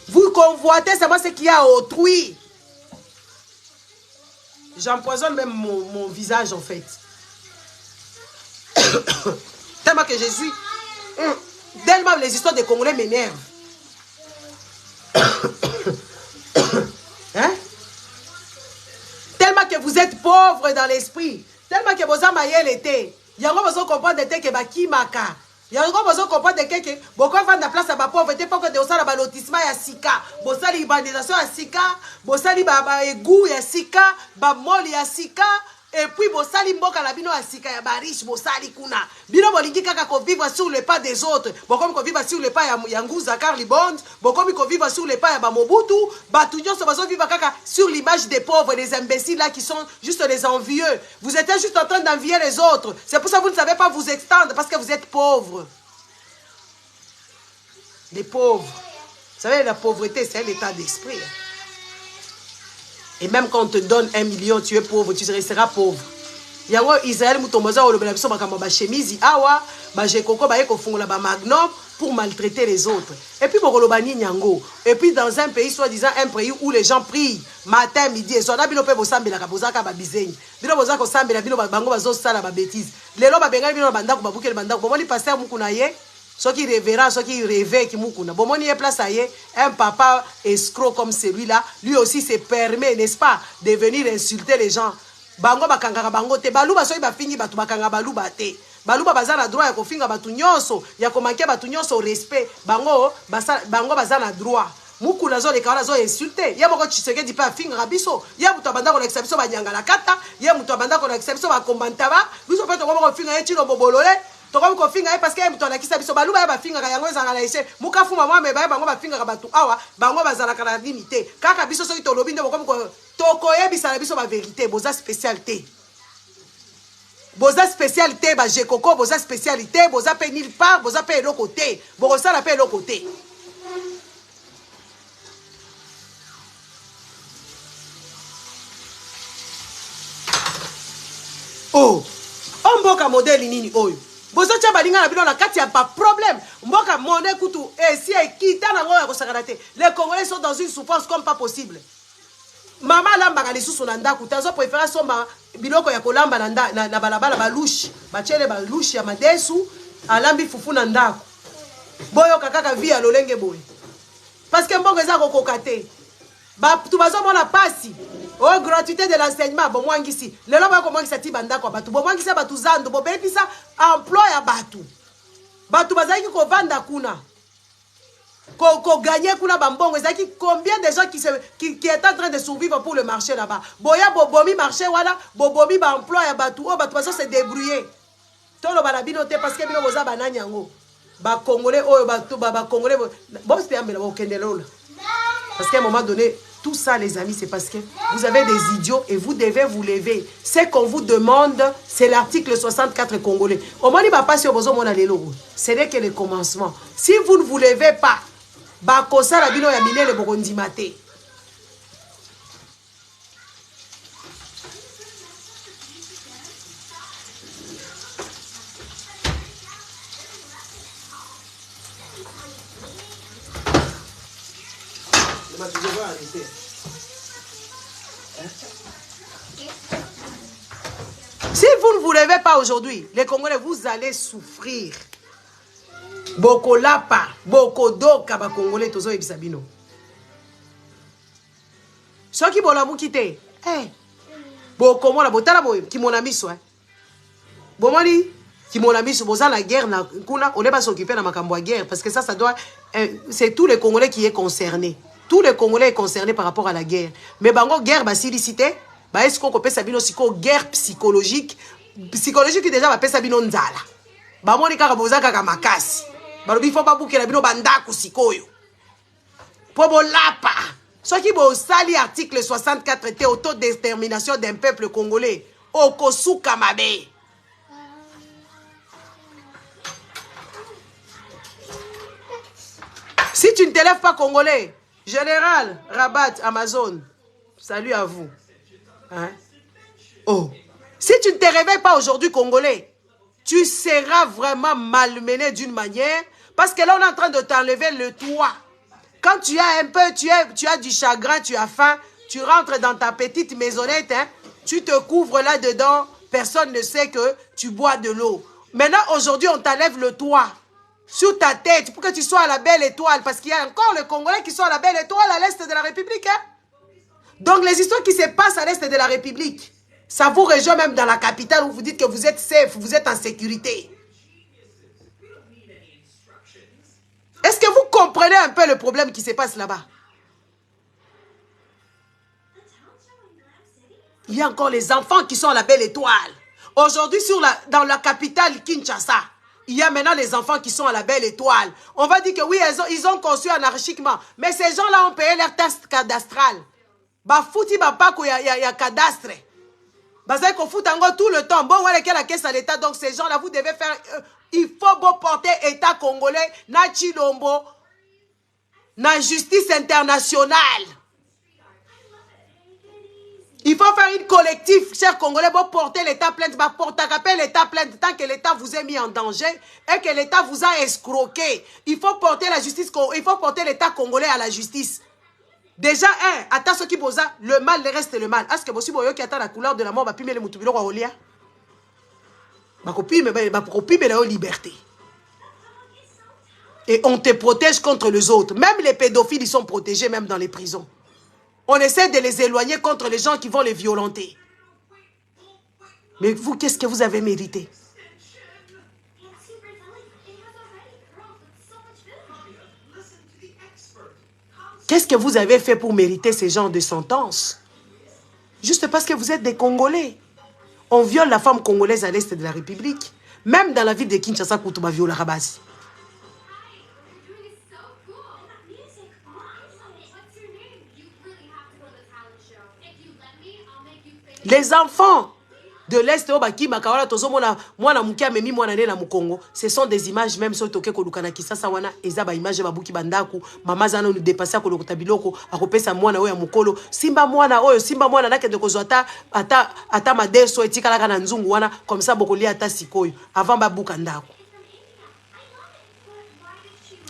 vous convoitez seulement ce qu'il y a autrui. J'empoisonne même mon visage en fait. Tellement que je suis tellement les histoires des Congolais m'énervent. Hein? Tellement que vous êtes pauvres dans l'esprit, tellement que vos amayel étaient. Yango vous comprendre que bakimaka. Yango vous comprendre que beaucoup vont de place à ba pauvreté pour que de osala ba lotissement ya sika, bosali urbanisation ya sika, bosali ba égout ya sika, ba mall ya sika. Et puis bosali mboka la bino asika ya bariche bosali kuna bino bolingi kaka ko vivre sur le pas des autres bokomi ko vivre sur le pas ya Nguzi Akala Libonde bokomi ko vivre sur le pas ya ba Mobutu batu nyonso bazo vivre kaka sur l'image des pauvres, des imbéciles là qui sont juste des envieux. Vous êtes juste en train d'envier les autres, c'est pour ça que vous ne savez pas vous extendre parce que vous êtes pauvres. Les pauvres, vous savez la pauvreté c'est un état d'esprit. Et même quand on te donne 1 million, tu es pauvre, tu resteras pauvre. Yango Israël mutomboza olobela biso makamba ba chemise awa, ba jekoko ba eko fungola ba magnum pour maltraiter les autres. Et puis bokolobani nyango. Et puis dans un pays soi-disant un pays où les gens prient matin, midi et soir, na bino pe bosambela ka bozaka ba bizengi. Bino bozaka sambela bino bango bazo sala ba bêtise. Lelo ba bengali bino bandako babukele bandako. Bomoni pasteur mukuna ye. Ceux qui révérend, ceux qui rêvaient, qui moukuna. Bon, mon y est place à un papa escroc comme celui-là, lui aussi se permet, n'est-ce pas, de venir insulter les gens. Bango bakangaka bango te, baluba soy ba fingi batu bakanga baluba te. Baluba bazana droit ya kofinga batu nyonso, ya komanke batu nyonso respect. Bango bazana droit. Mukuna zo le kawala zo insulter. Ya moko Tshisekedi pa finga biso. Ya mutu abanda ko l'exception ba nyanga la kata, ya mutu abanda ko l'exception ba kombantaba. Biso pe to ko finga ye chino bobolole. Tokomi ko finga parce que mutu anakisa biso baluba ya ba finga ka yango ezanga la ese. Muka fuma mwa me ba bango ba finga ka batu awa, bango bazala kana limité. Kaka biso soki to lobi nde bokomi ko tokoyebisa na biso ba vérité, boza spécialité. Boza spécialité ba jekoko, boza spécialité, boza pe nulle part, boza pe l'autre côté. Boza la pe l'autre côté. Oh, on mboka modèle nini oyo. Bozo tia balinga na bino na kati ya pas problème. Mboka monnaie kutu et si ekita na ngoya ko sakarate. Les Congolais sont dans une souffrance comme pas possible. Mama lamba ka lisusu na ndako tazo préférer somba biloko ya kolamba na balabala balushi. Bachele balushi ya madesu alambi fufu na ndako. Boyo kaka via lolenge boye. Parce que mbongo eza kokoka te. Ba tu bazo mona pasi. Oh, gratuité de l'enseignement, bon moi ici. Le loba ko mwangisa ti banda ko batu. Bon mwangisa batu zando, bon bepisa emploi ya batu. Batu bazaki ko vanda kuna. Ko gagner kuna bambongo, ezaki combien de gens qui est en train de survivre pour le marché là-bas. Boya bobomi marché wala, bobomi ba emploi ya batu. Oh batu bazo se débrouiller. Tolo balabino te parce que bino boza bananya ngo. Ba congolais oh batu ba congolais bon c'est ambela bo kendelola. Parce qu'à un moment donné, tout ça, les amis, c'est parce que vous avez des idiots et vous devez vous lever. Ce qu'on vous demande, c'est l'article 64 congolais. Ce n'est que le commencement. Si vous ne vous levez pas, si vous ne vous levez pas aujourd'hui, les Congolais, vous allez souffrir. Boko lapa, boko doka ba Congolais tozo ebisabino. Soki bolamu kite, boko mona botala boye ki mona miso bomoni ki mona miso boza la guerre na kuna on est pas s'occuper na makambo ya guerre parce que ça doit c'est tous les Congolais qui est concerné. Tous les Congolais sont concernés par rapport à la guerre. Mais bango guerre basilicité, ba est-ce qu'on peut sabino siko guerre psychologique déjà ba pesa bino nzala. Ba moni kaka boza kaka makasi. Ba lobi faut pas bouquer la bino bandako sikoyo. Po bolapa. Soki bo sali article 64 te autodétermination d'un peuple congolais. Okosuka mabe. Si tu ne te lèves pas congolais, Général, Rabat, Amazon, salut à vous. Hein? Oh, si tu ne te réveilles pas aujourd'hui, Congolais, tu seras vraiment malmené d'une manière, parce que là, on est en train de t'enlever le toit. Quand tu as un peu, tu as du chagrin, tu as faim, tu rentres dans ta petite maisonnette, hein, tu te couvres là-dedans, personne ne sait que tu bois de l'eau. Maintenant, aujourd'hui, on t'enlève le toit sur ta tête pour que tu sois à la belle étoile. Parce qu'il y a encore les Congolais qui sont à la belle étoile à l'est de la République. Hein? Donc les histoires qui se passent à l'est de la République, ça vous rejoint même dans la capitale où vous dites que vous êtes safe, vous êtes en sécurité. Est-ce que vous comprenez un peu le problème qui se passe là-bas? Il y a encore les enfants qui sont à la belle étoile. Aujourd'hui, dans la capitale Kinshasa, il y a maintenant les enfants qui sont à la belle étoile. On va dire que oui, ils ont conçu anarchiquement. Mais ces gens-là ont payé leur taxe cadastrale. Bah, fouti, bah, pas qu'il y a cadastre. Bah, ça, qu'on fout encore tout le temps. Bon, voilà, quelle la caisse à l'État. Donc, ces gens-là, vous devez faire. Il faut beau porter État congolais, na Chilombo, na justice internationale. Il faut faire une collective, chers Congolais, pour porter l'État plainte, pour porter l'État plainte tant que l'État vous a mis en danger et que l'État vous a escroqué. Il faut porter la justice, il faut porter l'État congolais à la justice. Déjà, attends ce qui posa, le mal reste le mal. Est-ce que vous savez qui attend la couleur de la mort, va pimer les moutoubilos à Olia? Va pimer la liberté. Et on te protège contre les autres. Même les pédophiles, ils sont protégés même dans les prisons. On essaie de les éloigner contre les gens qui vont les violenter. Mais vous, qu'est-ce que vous avez mérité? Qu'est-ce que vous avez fait pour mériter ce genre de sentence? Juste parce que vous êtes des Congolais. On viole la femme congolaise à l'est de la République. Même dans la ville de Kinshasa, Koutouba viole la Rabasi. Les enfants de l'Est, ce sont des images même sur toke kolukana kisasa wana eza ba image babuki bandaku mama zana nous dépasser ko lokota biloko akopesa mwana oyo ya mukolo simba mwana nake de kozota ata madeso etikala kana nzungu wana comme ça bokolia ata sikoyo avant babuka ndako.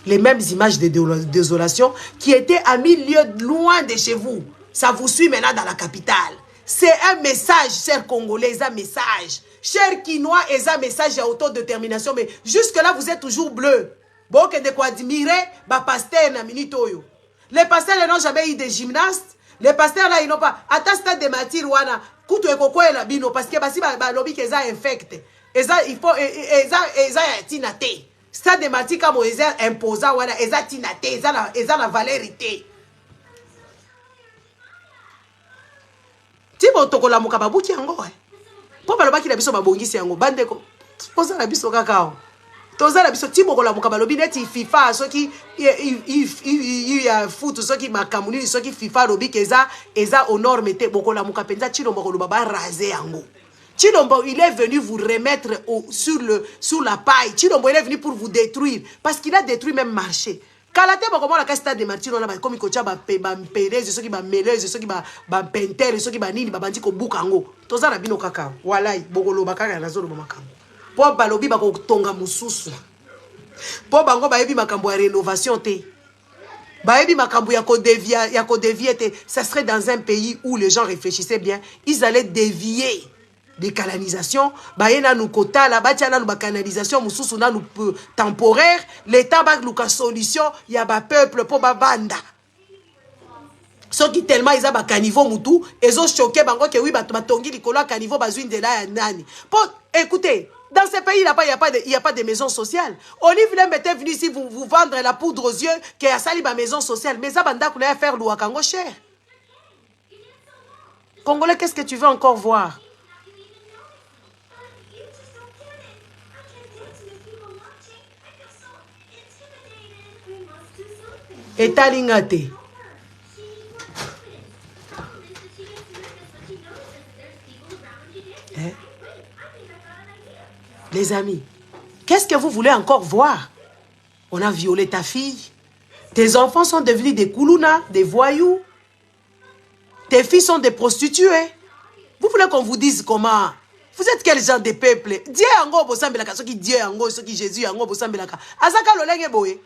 Les mêmes images de désolation qui étaient à 1000 lieues loin de chez vous, ça vous suit maintenant dans la capitale. C'est un message, chers Congolais, un message. Chers Quinois, et un message à autodétermination. Mais jusque-là, vous êtes toujours bleus. Bon, que de quoi admirer, bah, pasteur, na minitoyo. Les pasteurs n'ont jamais eu de gymnastes. Les pasteurs là, ils n'ont pas. À ta stade de matière, wana, kutu ekoko et la bino, parce que si bah, lobby qu'ils ont infecté. Il faut, ils ont tinate. Stade de matière, comme ils ont imposant, wana, ils ont tinate, ils ont la valérité. Tibo tokola mukababuki yango po balobaki na biso babongisi yango bandeko poza na biso kakao toza na biso tibo kola mukabalobi neti FIFA soki ya foot soki makamuni soki FIFA lobi keza eza aux normes te bokola mukapenza chilombo koloba ba raser yango. Chilombo il est venu vous remettre sur la paille. Chilombo il est venu pour vous détruire parce qu'il a détruit même marché. Kalate ba komona ka stade de Martin on a ba komi kocha ba mpeleze soki ba meleuse soki ba pentere soki ba nini ba bandi ko buka ngo toza na bino kaka walai bokolo bakaka na zolo makambo po balobi ba ko tonga mususu po bango ba yebi makambo ya rénovation te ba yebi makambo ya ko dévier te. Ça serait dans un pays où les gens réfléchissaient bien, ils allaient dévier des canalisations, baena nous kota la batiana nous canalisation mususu na nous temporaire, l'état ba luka solution ya ba peuple po ba banda. So qui tellement ils a ba caniveau mutu, ils ont choqué bango que oui ba tongi likolo caniveau bazui ndela ya nani. Po écoutez, dans ce pays là il y a pas de maison sociale. Olive Lem était venu ici vous vendre la poudre aux yeux que a sali ba maison sociale, mais ça banda koula faire louakango cher. Congolais, qu'est-ce que tu veux encore voir? Et talingate. Les amis, qu'est-ce que vous voulez encore voir? On a violé ta fille. Tes enfants sont devenus des koulouna, des voyous. Tes filles sont des prostituées. Vous voulez qu'on vous dise comment? Vous êtes quel genre de peuple? Dieu ango bosambelaka, ce qui Dieu ango, ce qui Jésus ango bosambelaka. Azaka lolenge boye.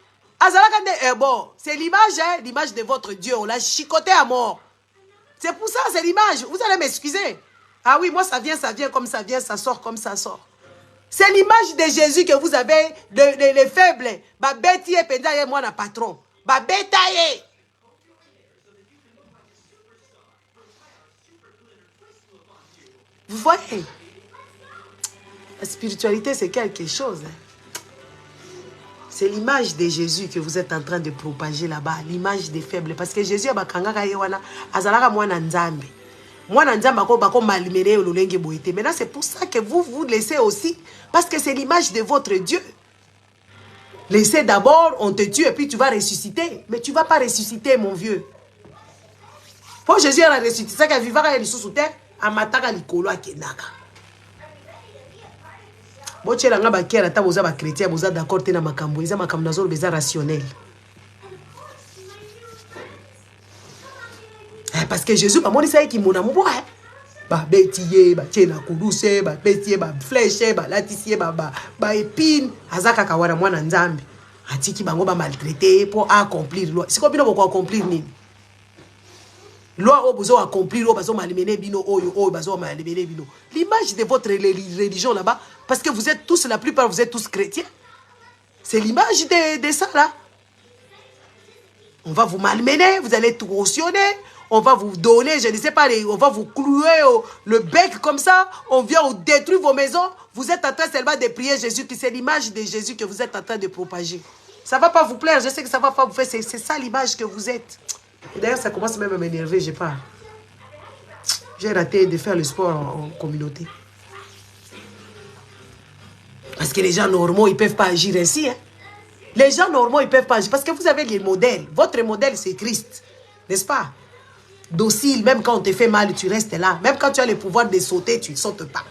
Bon, c'est l'image, hein, l'image de votre Dieu. On l'a chicoté à mort. C'est pour ça, c'est l'image. Vous allez m'excuser. Ah oui, moi, ça vient comme ça vient, ça sort comme ça sort. C'est l'image de Jésus que vous avez, les faibles. Ba bêtier, pendaye, moi, na patron. Ba bétaye. Vous voyez? La spiritualité, c'est quelque chose, hein. C'est l'image de Jésus que vous êtes en train de propager là-bas. L'image des faibles. Parce que Jésus, maintenant c'est pour ça que vous vous laissez aussi. Parce que c'est l'image de votre Dieu. Laissez d'abord, on te tue et puis tu vas ressusciter. Mais tu ne vas pas ressusciter, mon vieux. Pour Jésus, il a ressuscité. Ça qu'il vivra sous terre. Amataka likolo akenaka. Parce que Jésus m'a dit ça qui mon amour ba bétier ba tena kuduse ba bétier ba flèche ba latissier ba épine azaka kawara mwana nzambe atiki bango ba maltraiter pour accomplir loi. C'est quoi bino pour accomplir nini? Loi au besoin accomplir au besoin malimene bino oyo besoin malimene bino. L'image de votre religion là-bas, parce que vous êtes tous, la plupart vous êtes tous chrétiens. C'est l'image de ça là. On va vous malmener, vous allez tout cautionner, on va vous donner, je ne sais pas, on va vous clouer le bec comme ça, on vient vous détruire vos maisons. Vous êtes en train seulement de prier Jésus, qui c'est l'image de Jésus que vous êtes en train de propager. Ça ne va pas vous plaire, je sais que ça ne va pas vous faire, c'est ça l'image que vous êtes. D'ailleurs, ça commence même à m'énerver, je pars. J'ai raté de faire le sport en communauté. Parce que les gens normaux, ils ne peuvent pas agir ainsi. Hein? Les gens normaux, ils ne peuvent pas agir. Parce que vous avez les modèles. Votre modèle, c'est Christ. N'est-ce pas? Docile, même quand on te fait mal, tu restes là. Même quand tu as le pouvoir de sauter, tu ne sautes pas.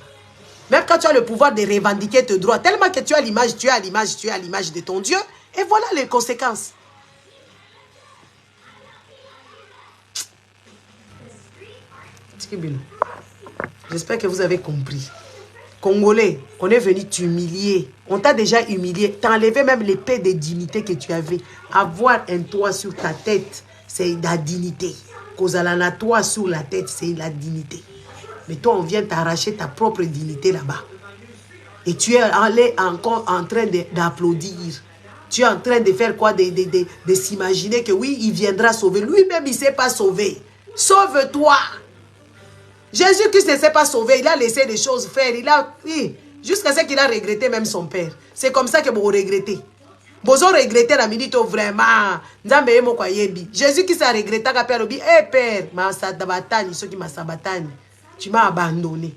Même quand tu as le pouvoir de revendiquer tes droits, tellement que tu as l'image, tu as l'image, tu as l'image de ton Dieu. Et voilà les conséquences. J'espère que vous avez compris. Congolais, on est venu t'humilier. On t'a déjà humilié. T'as enlevé même l'épée de dignité que tu avais. Avoir un toit sur ta tête, c'est la dignité. Kozalana toit sur la tête, c'est la dignité. Mais toi, on vient t'arracher ta propre dignité là-bas. Et tu es allé encore en train d'applaudir. Tu es en train de faire quoi? De s'imaginer que oui, il viendra sauver. Lui-même, il ne s'est pas sauvé. Sauve-toi. Jésus-Christ ne s'est pas sauvé. Il a laissé des choses faire. Oui, jusqu'à ce qu'il a regretté même son père. C'est comme ça que vous regrettez. Vous regrettez la minute vraiment. Jésus-Christ a regretté. Eh père, tu m'as abandonné.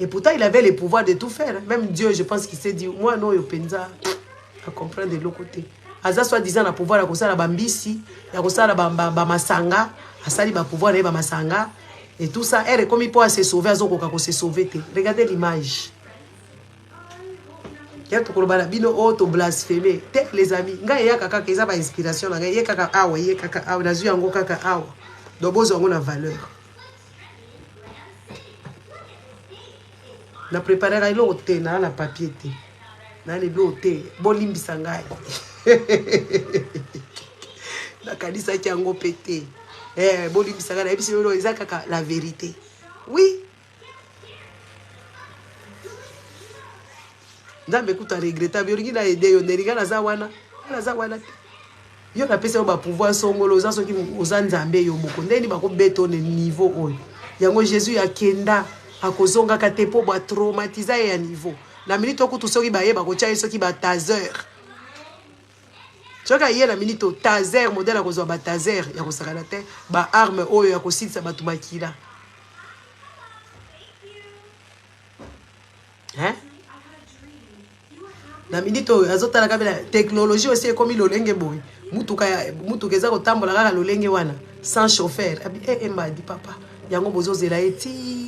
Et pourtant, il avait le pouvoir de tout faire. Même Dieu, je pense qu'il s'est dit, moi, non, je pensa à comprendre de l'autre côté. Aza soit disant le pouvoir de la bambisi, de la masanga, asali ba pouvoir de masanga, et tout ça, elle est comme il peut se sauver, à se sauver. Regardez l'image. Il y a tout le monde qui a blasphémé. Les amis, il y a quelqu'un qui a une inspiration, il y a quelqu'un qui a une valeur. Na préparé le thé na la papier thé na le thé bolimbisa ngai na kanisa ki yango pété bolimbisa ngai na biso lo ezaka la vérité. Oui, nzambe kuta regretta biolingi na aider yo neringa na za wana yo na pesa ba pouvoir songolo za soki oza nzambe yo boko ndeni bako beto ne niveau oyo yango Jésus akenda akozonga katepo ba traumatiser ya niveau na minute okutu soki ba yeba ko tia soki ba taser soka ye na minute taser modèle akozwa ba taser ya kosakana te ba arme oyo ya kosilisa batu makila na minute oyo azotala kabela technologie aussi comme lolenge boy mutuka eza kotambola kaka lolenge wana sans chauffeur abi madi papa yango bozozela eti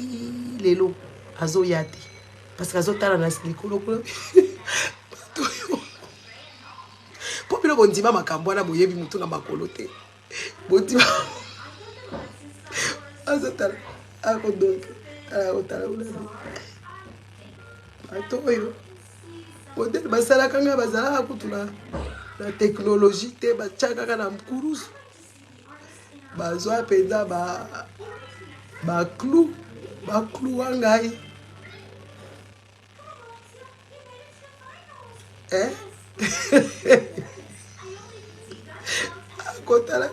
lelo azo yate parce que azotala na likolo kolo popilo bondima makambo na boyebi mutu na makolo te bondima azotala ako donc otala ula atoyo modèle basala kanga bazala kutula la technologie te bachaka kana mkurusu bazwa penda ba clou wangai kotala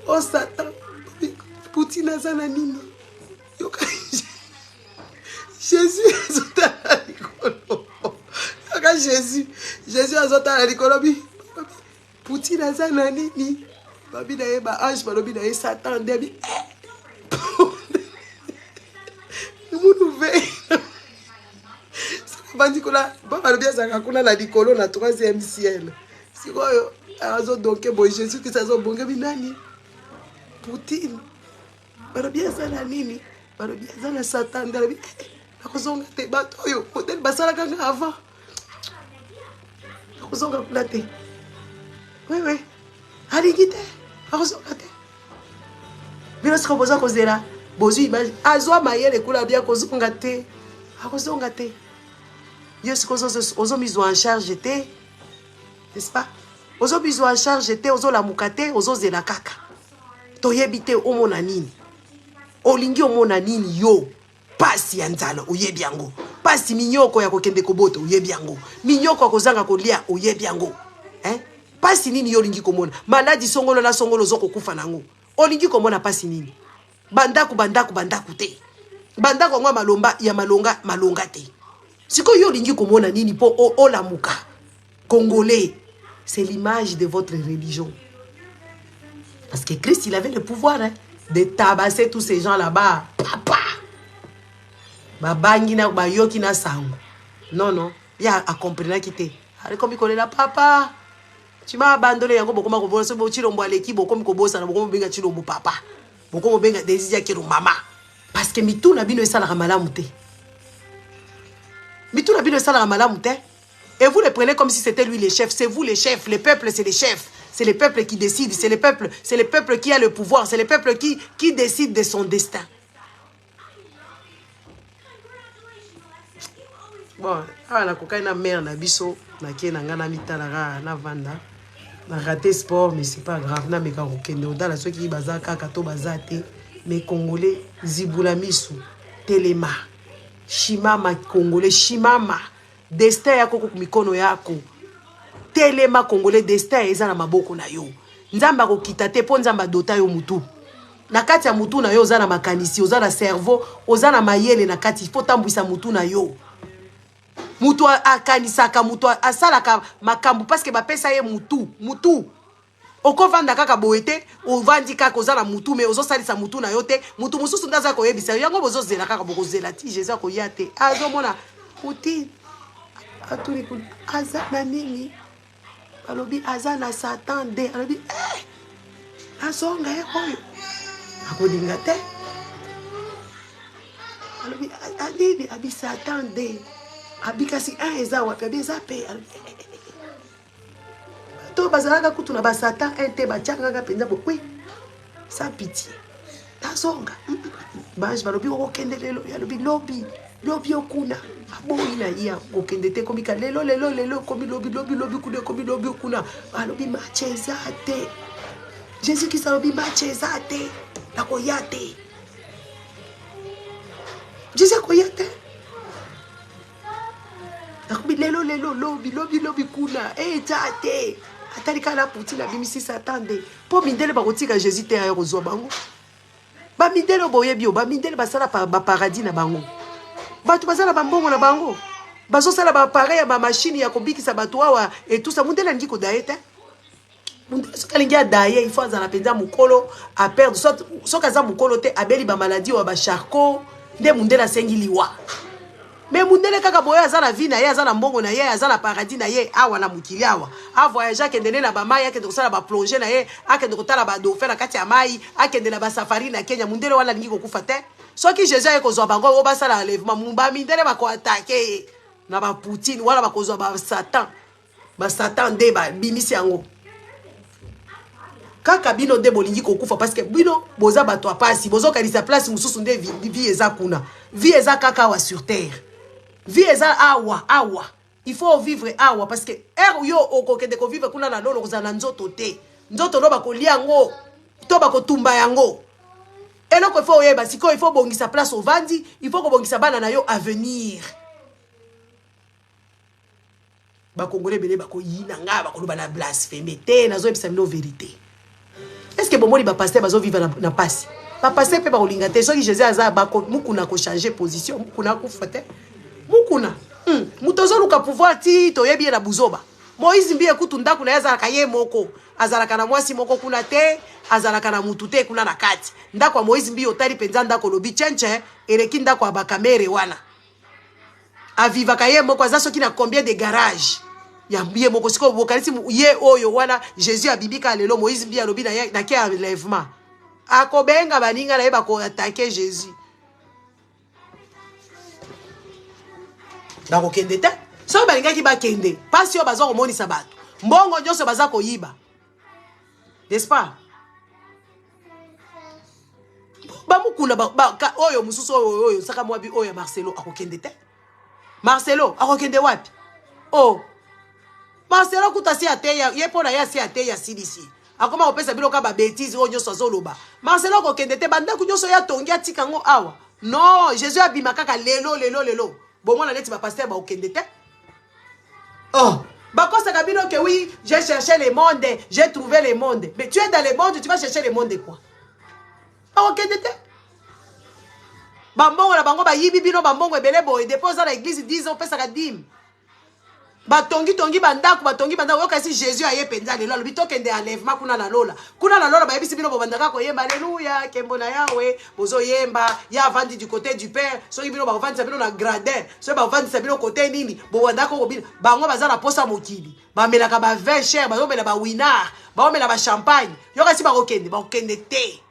o Satan Poutine azana nini yoka Jésus azotala likolo yoka Jésus azotala likolo bi Poutine azana nini babi na ye ba ange balobi na ye Satan debi munu ve bandi kula ba balobi azaka kuna na likolo na 3e ciel sikoyo azo donke bo Jésus qui sazo bonge binani Poutine balobi azana nini balobi azana Satan debi nakozonga te bato yo modèle basala kanga avant nakozonga kula te oui aligite nakozonga te bino siko boza kozela bozu image azwa mayele kula bia kozonga te akozonga te yo siko ozo miso en charge te n'est-ce pas ozo miso en charge te ozo la mukate ozo zela kaka toyebi te omona nini olingi omona nini yo pasi ya nzala oyebi yango pasi minyoko ya kokende koboto oyebi yango minyoko ya kozanga kolia oyebi yango pasi nini yo lingi komona maladi songolo na songolo zoko kufa nango olingi komona pasi nini bandaku te bandako ngwa malomba ya malonga te siko yo lingi komona nini po olamuka congolais c'est l'image de votre religion parce que Christ il avait le pouvoir de tabasser tous ces gens là-bas papa babangi na bayoki na sango non ya a comprendre kité ale comme kolela papa tu m'as abandonné yango bokoma ko boso chilombo aleki bokomi ko bosa na bokomi benga chilombo papa bokomi benga desija kero mama Parce que mitou na bino esala malamu te. Mitou na bino esala malamu te. Et vous le prenez comme si c'était lui le chef. C'est vous les chefs. Le peuple, c'est les chefs. C'est le peuple qui décide. C'est le peuple qui a le pouvoir. C'est le peuple qui décide de son destin. Bon, na kokai na mère na biso, na kie na ngana mitala na vanda. Na raté sport, mais c'est pas grave. Na meka kokende odala ceux qui baza kaka to bazate. Mais Congolais, Zibula Misu, Telema, Shimama Congolais, Shimama, destin yako kumikono yako. Telema Congolais, destin eza na maboko na yo. Nzamba ko kitate po nzamba dota yo mutu. Na kati ya mutu na yo oza na makanisi, oza na cerveau, oza na mayele na kati, il faut tambwisa mutu na yo. Mutu akanisaka, mutu asalaka makambu parce que bapesa ye mutu. Oko vanda kaka boete, o vandi kaka ozala mutu, mais ozo salisa mutu na yote, mutu mususu ndaza ko yebisa, yango bozo zela kaka boko zela ti, Jésus ko yate. Azo mona, muti, aturi kun, aza na nini? Alobi, aza na Satan de, alobi, azonga oyo. Ako dinga te. Alobi, adini, abi Satan de. Abi kasi, eza wapi, abi eza pe, alobi, to bazalaka kutu na ba Satan ente ba tchanga penza bo oui sans pitié tazonga banj balobi okende lelo ya lobi okuna aboyi na ya okende te komika lelo komi lobi kuna komi lobi okuna balobi macheza te Jésus qui salobi macheza te la koyate Jésus koyate akobi lelo lobi kuna tate atalika la pouti la bimisi s'attendait pour mindele ba kotika Jésus te ayo zo bango ba mindele boye bio ba mindele basala ba paradis na bango batu basala ba mbongo na bango bazo sala ba pareil ba machine ya kobikisa batu awa et tout ça mundele ngi ko daete mundele so kalingi daye il faut azala penza mukolo a perdre so kaza mukolo te abeli ba maladie wa ba charcot nde mundele asengi liwa. Mais mundele kaka boye azala vie na ye azala mbongo na ye azala paradis na ye awa na mukili awa a voyager akendele na ba mai akende kosala ba plonger na ye akende kotala ba dauphin na kati ya mai akende na ba safari na Kenya mundele wala lingi kokufa te soki Jésus aye kozwa bango o basala enlèvement mumba mindele ba ko attaquer na ba Poutine wala ba kozwa ba Satan de ba bimisi yango kaka bino de bolingi kokufa parce que bino boza bato apasi bozo kalisa place mususu nde vie eza kuna vie eza kaka wa sur terre. Vie eza awa. Il faut vivre awa parce que yo okokende ko vivre kuna na lolo kozana nzoto te. Nzoto no bakolia yango, to bakotumba yango. Eloko il faut yeba siko il faut bongisa place au vandi, il faut ko bongisa bana na yo à venir. Ba Congolais belé bako yina nga bakoloba na blasphème te nazo ebisa mino vérité. Est-ce que bomoli ba pasteur bazo vivre na passe? Ba pasteur pe ba olinga te soki Jésus aza bako mukuna ko changer position, mukuna ko fate. Mukuna mutozo luka pouvoir ti to yebi na buzoba Moïse mbi ekutu ndaku na yazalaka ye moko azalaka na mwasi moko kuna te azalaka na mutu te kuna na kati ndako Moïse mbi otali penza ndako lobi chenche eleki ndako abakamere wana avivaka ye moko aza soki na combien de garage ya mbiye moko siko bokalisi ye oyo wana Jésus abibika lelo Moïse mbi alobi na ke enlèvement akobenga baninga na ye bako attaquer Jésus. Dako kende te so balinga ki ba kende pasi yo bazo komonisa bato mbongo nyonso baza koyiba n'est-ce pas bamukuna oyo mususu oyo saka mwabi oyo Marcelo akokende te Marcelo akokende wapi oh Marcelo kutasi ateya ye pona ya si ateya sidisi akoma opesa biloka ba bêtise oyo nyonso azoloba Marcelo akokende te banda ku nyonso ya tongi atika ngo awa non Jésus abima kaka lelo bon moi la lettre va passer au Kendete. Oh, bah quand ça cabine que oui, j'ai cherché le monde, j'ai trouvé le monde. Mais tu es dans le monde, tu vas chercher le monde de quoi? Bah au Kendete. Bambongo la bango ba yibi bino bambongo ebele boy dépose à l'église 10 ans fait ça dim. Ba tongi bandako okasi Jésus aye penza lelo alobi tokende enlèvement kuna na lola ba yebisi bino bobandaka ko yemba alléluia kembo na yawe bozo yemba ya vandi du côté du père soki bino ba vandi bino na gradin so ba vandi bino côté nini bobandaka ko bino bango bazala posa mokili ba melaka ba vin cher ba mela ba winard ba mela ba champagne yokasi ba okende te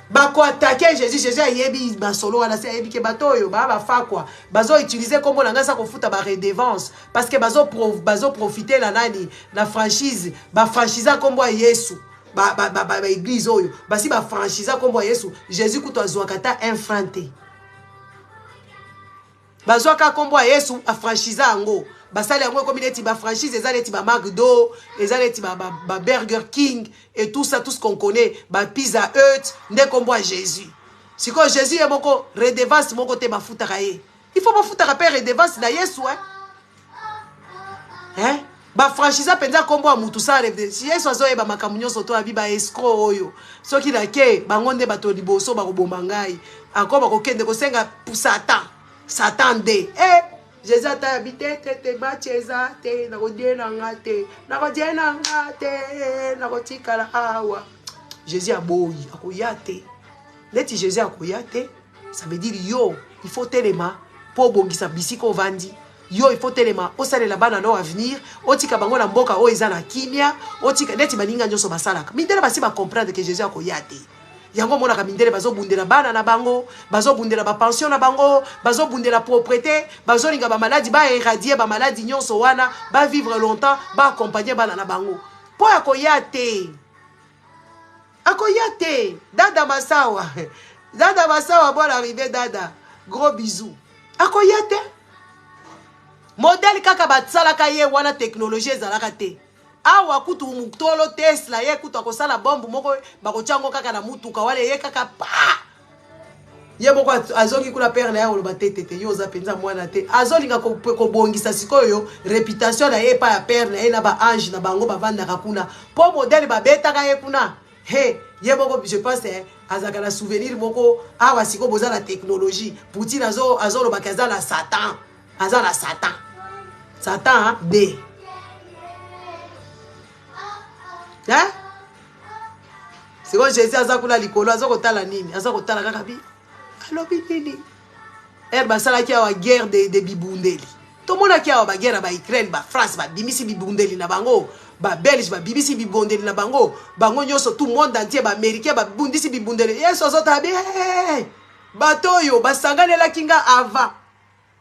Bako attaquer Jésus, Jésus a yebi basolo wana se yebi ke batoyo ba fa quoi. Bazo utiliser comme on ngasa ko futa ba redevance parce que bazo profiter la nani la franchise, ba franchisa kombo Yesu. Ba église oyo. Ba si ba franchisa kombo Yesu, Jésus kuto azwakata infranté. Bazo ka kombo Yesu a franchisa ngo. Basali yango comme il ba franchise ezaleti ba McDo, ezaleti ba Burger King et tout ça, tout ce qu'on connaît, ba Pizza Hut, nde kombo Jésus. Si ko Jésus est moko redevance moko te ba futa kaye. Il faut ba futa ka pe redevance na Yesu hein. Ba franchise penza kombo mutu sa revde. Si Yesu azo ba makamunyo soto abi ba escroc oyo. Soki na ke bangonde bato liboso ba ko bomba ngai. Encore ba ko kende ko senga pour Satan. Satan de. Jésus a habité, te bacheza, te nagodena ngate, nagodena ngate, nagotikala awa. Jésus a boy, akoyate. Leti Jésus akoyate, ça veut dire yo, il faut telema pour bongisa bisiko vandi. Yo, il faut telema, o sale la bana no avenir, o tika bango na mboka o ezana kimia, o tika leti baninga nyoso basalaka. Mindela basi ba comprendre que Jésus akoyate. Yango mona kamindele bazo bundela bana na bango, bazo bundela ba pension na bango, bazo bundela propriété, bazo linga ba maladie ba éradier ba maladie nyonso wana, ba vivre longtemps, ba accompagner bana na bango. Po akoyate. Akoyate. Dada Masawa. Dada Masawa bon arrivé dada. Gros bisous. Akoyate. Modèle kaka batsala kaye wana technologie ezalaka te. Awa kutu mutolo Tesla ye kutu akosala bombe moko bakochango kaka na mutuka wale ye kaka pa ye moko azongi kula père na ya oloba tete yo za penza mwana te azolinga ko bongisa sikoyo réputation na ye pa ya père na ye na ba ange na bango bavanda kuna po modèle ba beta ka ye kuna he ye moko je pense azaka na souvenir moko awa siko boza la technologie Poutine azo loba kaza la Satan azala Satan Satan de hein? C'est quand Jésus a zakula likolo azakotala nini azakotala kaka bi alobi nini basala ki awa guerre de bibundeli to mona ki awa ba guerre ba Ukraine ba France ba bimisi bibundeli na bango ba Belge ba bibisi bibundeli na bango bango nyoso tout monde entier ba américain ba bundisi bibundeli yeso azota bi batoyo basanganela kinga avant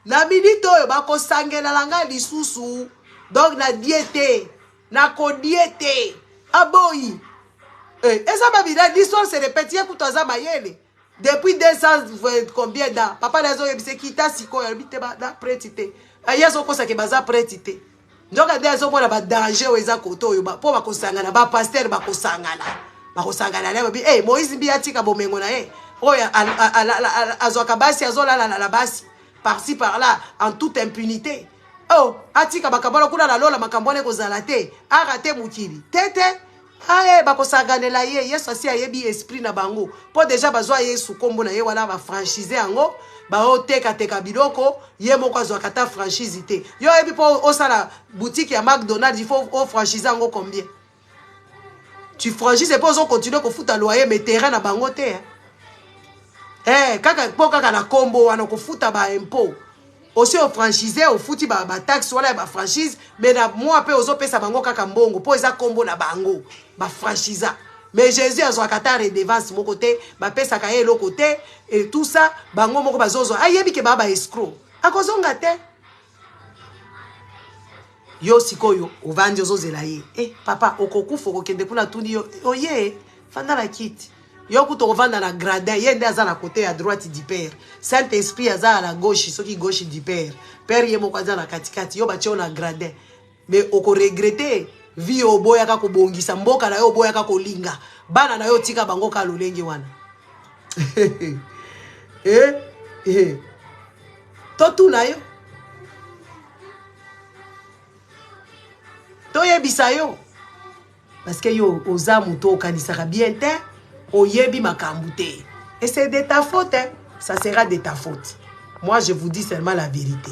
na minute oyo bakosangela langa lisusu donc na diete na kodiete aboyi esa babila l'histoire se répète écoute aza mayele depuis 200 combien d'ans papa nazo yebise kita siko ya bite ba da prétité yeso kosa ke baza prétité ndoka de azo mona ba danger eza koto yo ba po bakosangana ba pasteur bakosangana lebo bi Moïse bi atika bomengo na oya azwaka basi azolala na basi par-ci par-là en toute impunité. Oh, atika bakabala kuna la lola makambone kozala te, arate mukili. Tete, bakosanganela ye, Yesu asi ayebi esprit na bango. Po déjà bazwa Yesu kombo na ye wana ba franchise yango, ba oteka teka biloko, ye moko azwa kata franchise te. Yo ebi po osala boutique ya McDonald's, il faut franchise yango combien? Tu franchises et puis on continue ko futa loyer mais terrain na bango te. Kaka na kombo wana ko futa ba impôt. Aussi au franchisé au futi ba taxe wala ba franchise mais na moi pe ozo pesa bango kaka mbongo po eza kombo na bango ba franchisa. Mais Jésus a kata redevance mon côté ba pesa ka ye lo côté et tout ça bango moko bazozo ayebi ke baba escroc. Akozonga te. Yo sikoyo ovandi ozozela ye. Papa okokufa okende kuna tuni yo oye fanda la kiti. Yo kuto kovanda na gradin yende aza na côté à droite du père. Saint-Esprit aza à la gauche soki gauche du père. Père yemo aza na katikati yo batio na gradin. Mais oko regretter vie oboya ka ko bongisa mboka na yo oboya ka ko linga. Bana na yo tika bango ka lolenge wana. Totu na yo. Toyebisa yo. Parce que yo oza muto kanisaka bien te. Oyebi makambute. Et c'est de ta faute, hein? Ça sera de ta faute. Moi, je vous dis seulement la vérité.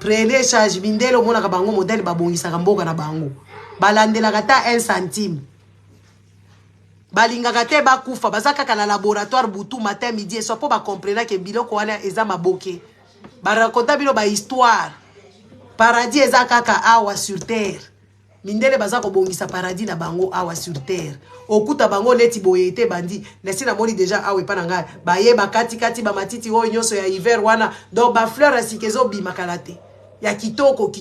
Prenez charge. Mindelo mona kabango modèle babongisa kamboka na bango. Balandela kata 1 centime. Balinga kate bakufa. Bazaka kala laboratoire butu matin midi et soir pour ba comprendre que biloko wana eza maboke. Ba raconta bilo ba histoire. Paradis eza kaka awa sur terre. mindele baza ko bongisa paradis na bango awa sur terre okuta bango neti boyete bandi nesi na moni déjà awe pa na ngai baye bakati kati ba matiti oyo nyonso ya hiver wana donc ba fleur asikezo bimakala te ya kitoko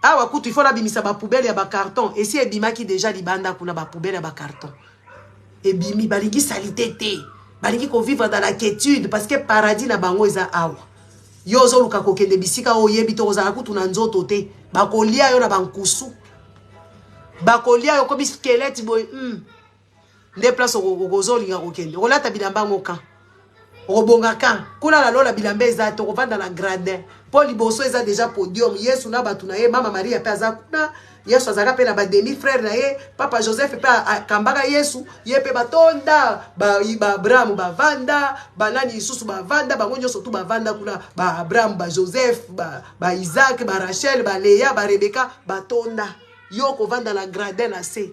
awa kutu il faut la bimisa ba poubelle ya ba carton et si ebimaki déjà libanda kuna ba poubelle ya ba carton ebimi balingi salité te balingi ko vivre dans la quiétude parce que paradis na bango eza awa yo zo luka kokende bisika o yebi to kozala kutu na nzoto te bakolia yo na bankusu bakolia yo kobi squelette boy nde place okozolinga kokende okolata bilamba ngoka okobonga kan kuna la lola bilamba eza to kovanda na gradin po liboso eza déjà podium yesu na batu na ye mama maria pe aza kuna yesu azaka pe na ba demi frère na ye papa joseph pe akambaka yesu ye pe batonda ba abraham bavanda banani isusu bavanda bango nyonso tu bavanda kuna ba abraham ba joseph ba isaac ba rachel ba leya ba rebeka batonda yo kovanda na gradin na se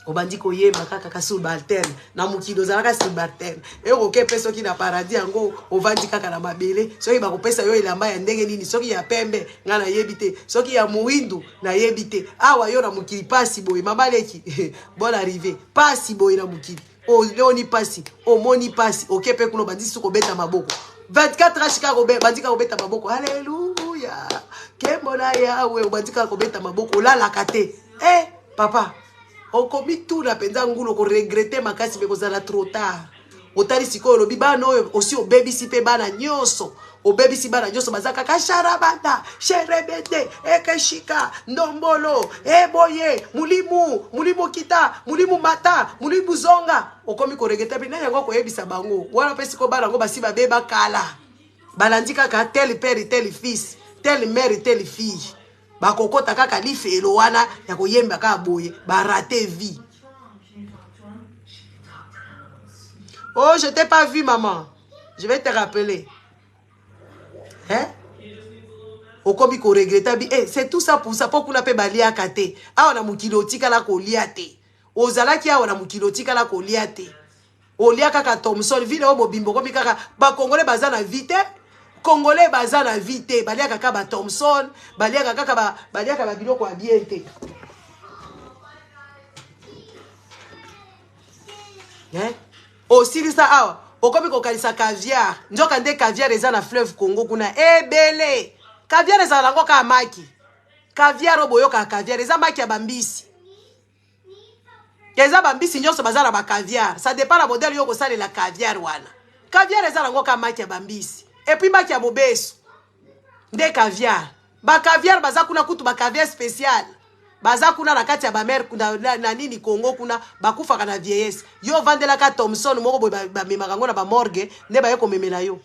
obandi koyeba kaka kasi subalterne na mukilo zalaka subalterne oke pe soki na paradis yango ovandi kaka na mabele soki bakopesa yo elamba ya ndenge nini soki ya pembe nga na yebi te soki ya muindu na yebi te awa yo na mukili pasi boye mama leki bon arrivé pasi boye na mukili o leoni pasi o moni pasi oke pe kuno bandi su kobeta maboko 24 ans Chicago bandika kobeta maboko haleluya kemona yawe bandika kobeta maboko la lakate papa okomi tout na penza ngulu ko regretter makasi be kozala trop tard otali sikoyo lobi bana oyo aussi obebisi pe bana nyonso obebisi bana nyonso bazaka kasharabanda sherebede ekeshika ndombolo eboye mulimu kita mulimu mata mulimu zonga okomi ko regretter pe na yango ko yebisa bango wana pe siko bana ngo basi babeba kala balandika ka tel père tel fils tel mère tel fille bakokota kaka lifelo wana ya koyemba ka boye ba rater vie. Oh, je t'ai pas vu maman. Je vais te rappeler. Hein? Okobi ko regretta bi c'est tout ça pour ça pour kuna pe balia kate. Ah na mukilotika la koliate. Ozala ki a na mukilotika la koliate. Olia kaka Thomson vile o mobimbo komi kaka ba congolais bazana vite. Congolais baza na vite baliaka kaka ba Thomson baliaka kaka baliaka ba biloko ya bien te osili sa awa okomi kokalisa caviar njoka nde caviar eza na fleuve Congo kuna ebele caviar eza nango ka maki caviar oboyoka caviar eza maki ya bambisi eza bambisi nyonso baza na ba caviar ça dépend la modèle yo kosalela caviar wana caviar eza nango ka maki ya bambisi et puis baki ya mobeso nde caviar ba caviar baza kuna kutu ba caviar spécial baza kuna na kati ya ba mer na nini Congo kuna bakufaka na vieillesse yo vandela ka Thomson moko boy ba memaka ngona ba morgue nde ba yeko memela yo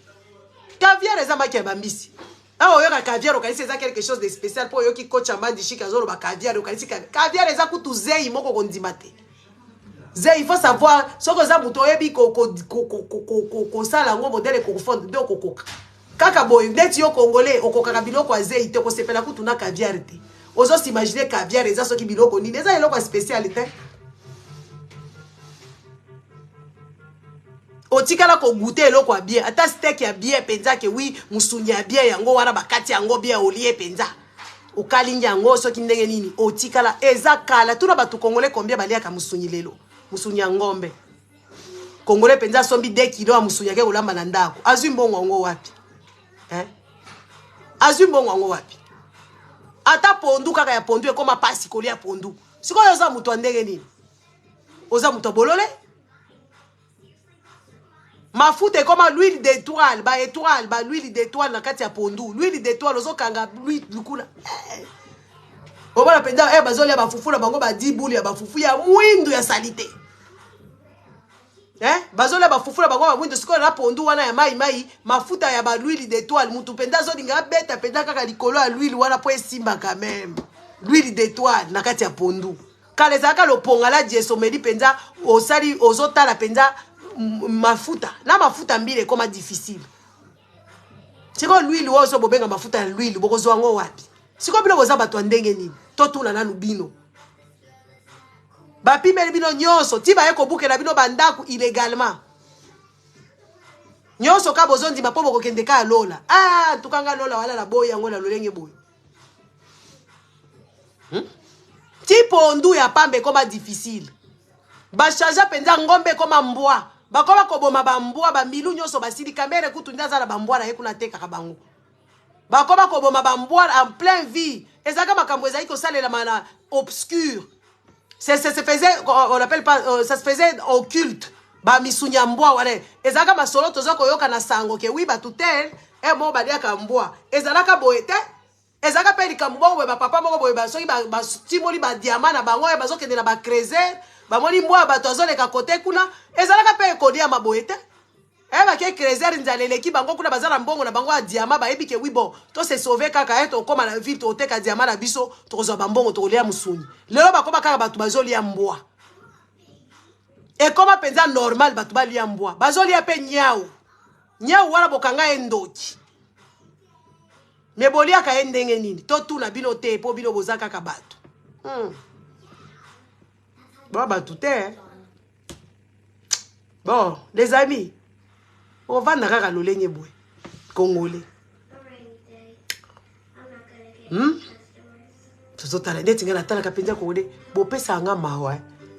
caviar eza baki ya bambisi awo yo ka caviar okanisi eza quelque chose de spécial po yo ki coach amandi shika zolo ba caviar okanisi caviar eza kutu zei moko kondimate zei il faut savoir soko za muto yebi ko sala ngo modèle ko fond de ko kaka boy ndeti yo congolais okokaka biloko ya zei te ko sepela kutu na caviar te ozo s'imaginer caviar eza soki biloko nini eza eloko spécialité otikala ko goûter eloko ya bien ata steak ya bien penza ke oui musuni ya bien yango wana bakati yango bien olie penza okalingi yango soki ndenge nini otikala eza kala tuna batu congolais combien baliaka musuni lelo musuni ya ngombe congolais penza sombi 2 kilo ya musuni yake kolamba na ndako azwi mbongo yango wapi azwi mbongo yango wapi ata pondu kaka ya pondu ekoma pasi kolia pondu sikoyo oza mutu andenge nini oza mutu bolole mafuta ekoma l'huile d'étoile ba étoile ba l'huile d'étoile na kati ya pondu l'huile d'étoile ozo kanga l'huile lukuna obana penda bazolia ba fufu na bango ba 10 boule ya ba fufu ya mwindu ya salite bazolia ba fufu na bango ba mwindu sikoyo na pondu wana ya mai mafuta ya ba l'huile d'étoile mutu penda zolinga beta penda kaka likolo ya l'huile wana po esimba quand même l'huile d'étoile na kati ya pondu kale zaka loponga la diesomeli penza osali ozotala penza mafuta na mafuta mbile koma difficile siko l'huile ozo bobenga mafuta ya l'huile bokozo wango wapi siko bino boza bato ndenge nini totuna nanu bino bapimeli bino nyonso ti baye kobukela bino bandaku illégalement Nyoso ka bozondi ma po bokende ka lola. Ah, tukanga lola wala la boy yango la lolenge boy. Tipo ndu ya pambe koma difficile. Ba changer penza ngombe koma mbwa. Ba koma koboma ba mbwa ba milu nyoso basili kamere kutu ndaza na ba mbwa na yekuna teka ka bango. Ba koma koboma ba mbwa en plein vie. Ezaka makambo ezaki ko salela mana obscur. Ça se faisait, on appelle pas, ça se faisait occulte. Ba misunya mbwa wane. Ezaka masolo tozo koyoka na sango ke oui ba tutel e mo ba dia ka mbwa. Ezalaka boete. Ezaka pe likambo ba papa moko boye ba soki ba timoli ba diamant na bango e bazo kende na ba creuser. Ba moni mbwa ba tozo le ka côté kuna. Ezalaka pe kodia maboete. E ba ke creuser nzalele ki bango kuna bazala mbongo na bango a diamant ba ebi ke oui bon. To se sauver kaka e to koma na ville to te ka diamant na biso to zo ba mbongo to lia musuni. Lelo ba koma kaka batu bazo lia mbwa. Et comment penza normal batu ba lia mbwa. Bazo lia pe nyau. Nyau wana bokanga endoki. Me bolia ka endenge nini. To tu na bino te po bino bozaka ka batu. Bon batu te. Bon, les amis. On va na kaka lolenge boy. Congolais.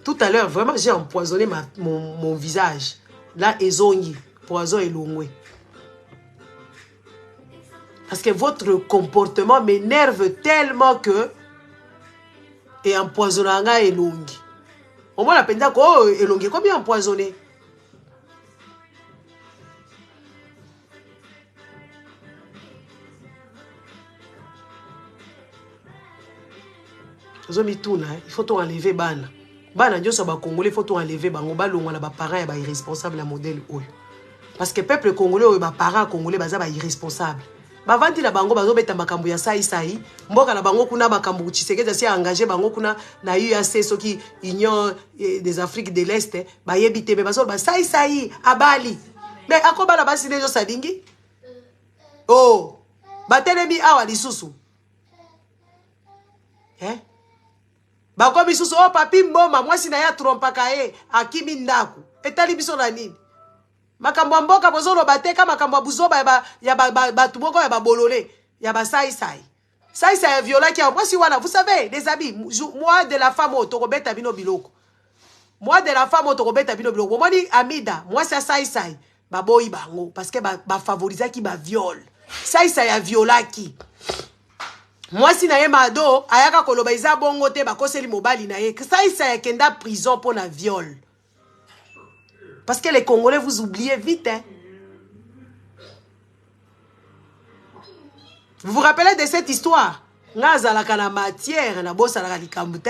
Tout à l'heure, vraiment, j'ai empoisonné mon visage. Là, ezongi, poison et longwe. Parce que votre comportement m'énerve tellement que et empoisonnanga et longi. Au moins, la peine d'ako et longi, combien empoisonné? Il faut tout enlever bana. Bana nyoso ba congolais, il faut tout enlever bango balongwa na ba parents ya ba irresponsable na modèle oyo. Parce que peuple congolais oyo ba parents congolais baza ba irresponsable. Ba vandi na bango bazo beta makambo ya sai mboka na bango kuna makambo Tshisekedi si engagé bango kuna na UAC soki Union des Afriques de l'Est ba yebite be bazo ba sai abali. Mais akoba na basi nezo sadingi? Oh, batelemi awa lisusu. Bako bisusu o papi mboma mwasi na ya trompaka akimi ndaku etali biso na nini makambo mboka bozolo bateka makambo buzoba ya batu boko ya bololé ya ba sai ya viola ki mwasi wana vous savez les amis moi de la femme otokobeta bino biloko moi de la femme otokobeta bino biloko moni Amida mwasi ya sai ba boyi bango parce que ba favoriser ki ba viol sai ya viola ki moi si na ye mado ayaka koloba iza bongo te bakoseli mobali na ye ça ya kenda prison pour la viol parce que les Congolais vous oubliez vite hein. Vous vous rappelez de cette histoire ngaza la kana matière na bossa la likamute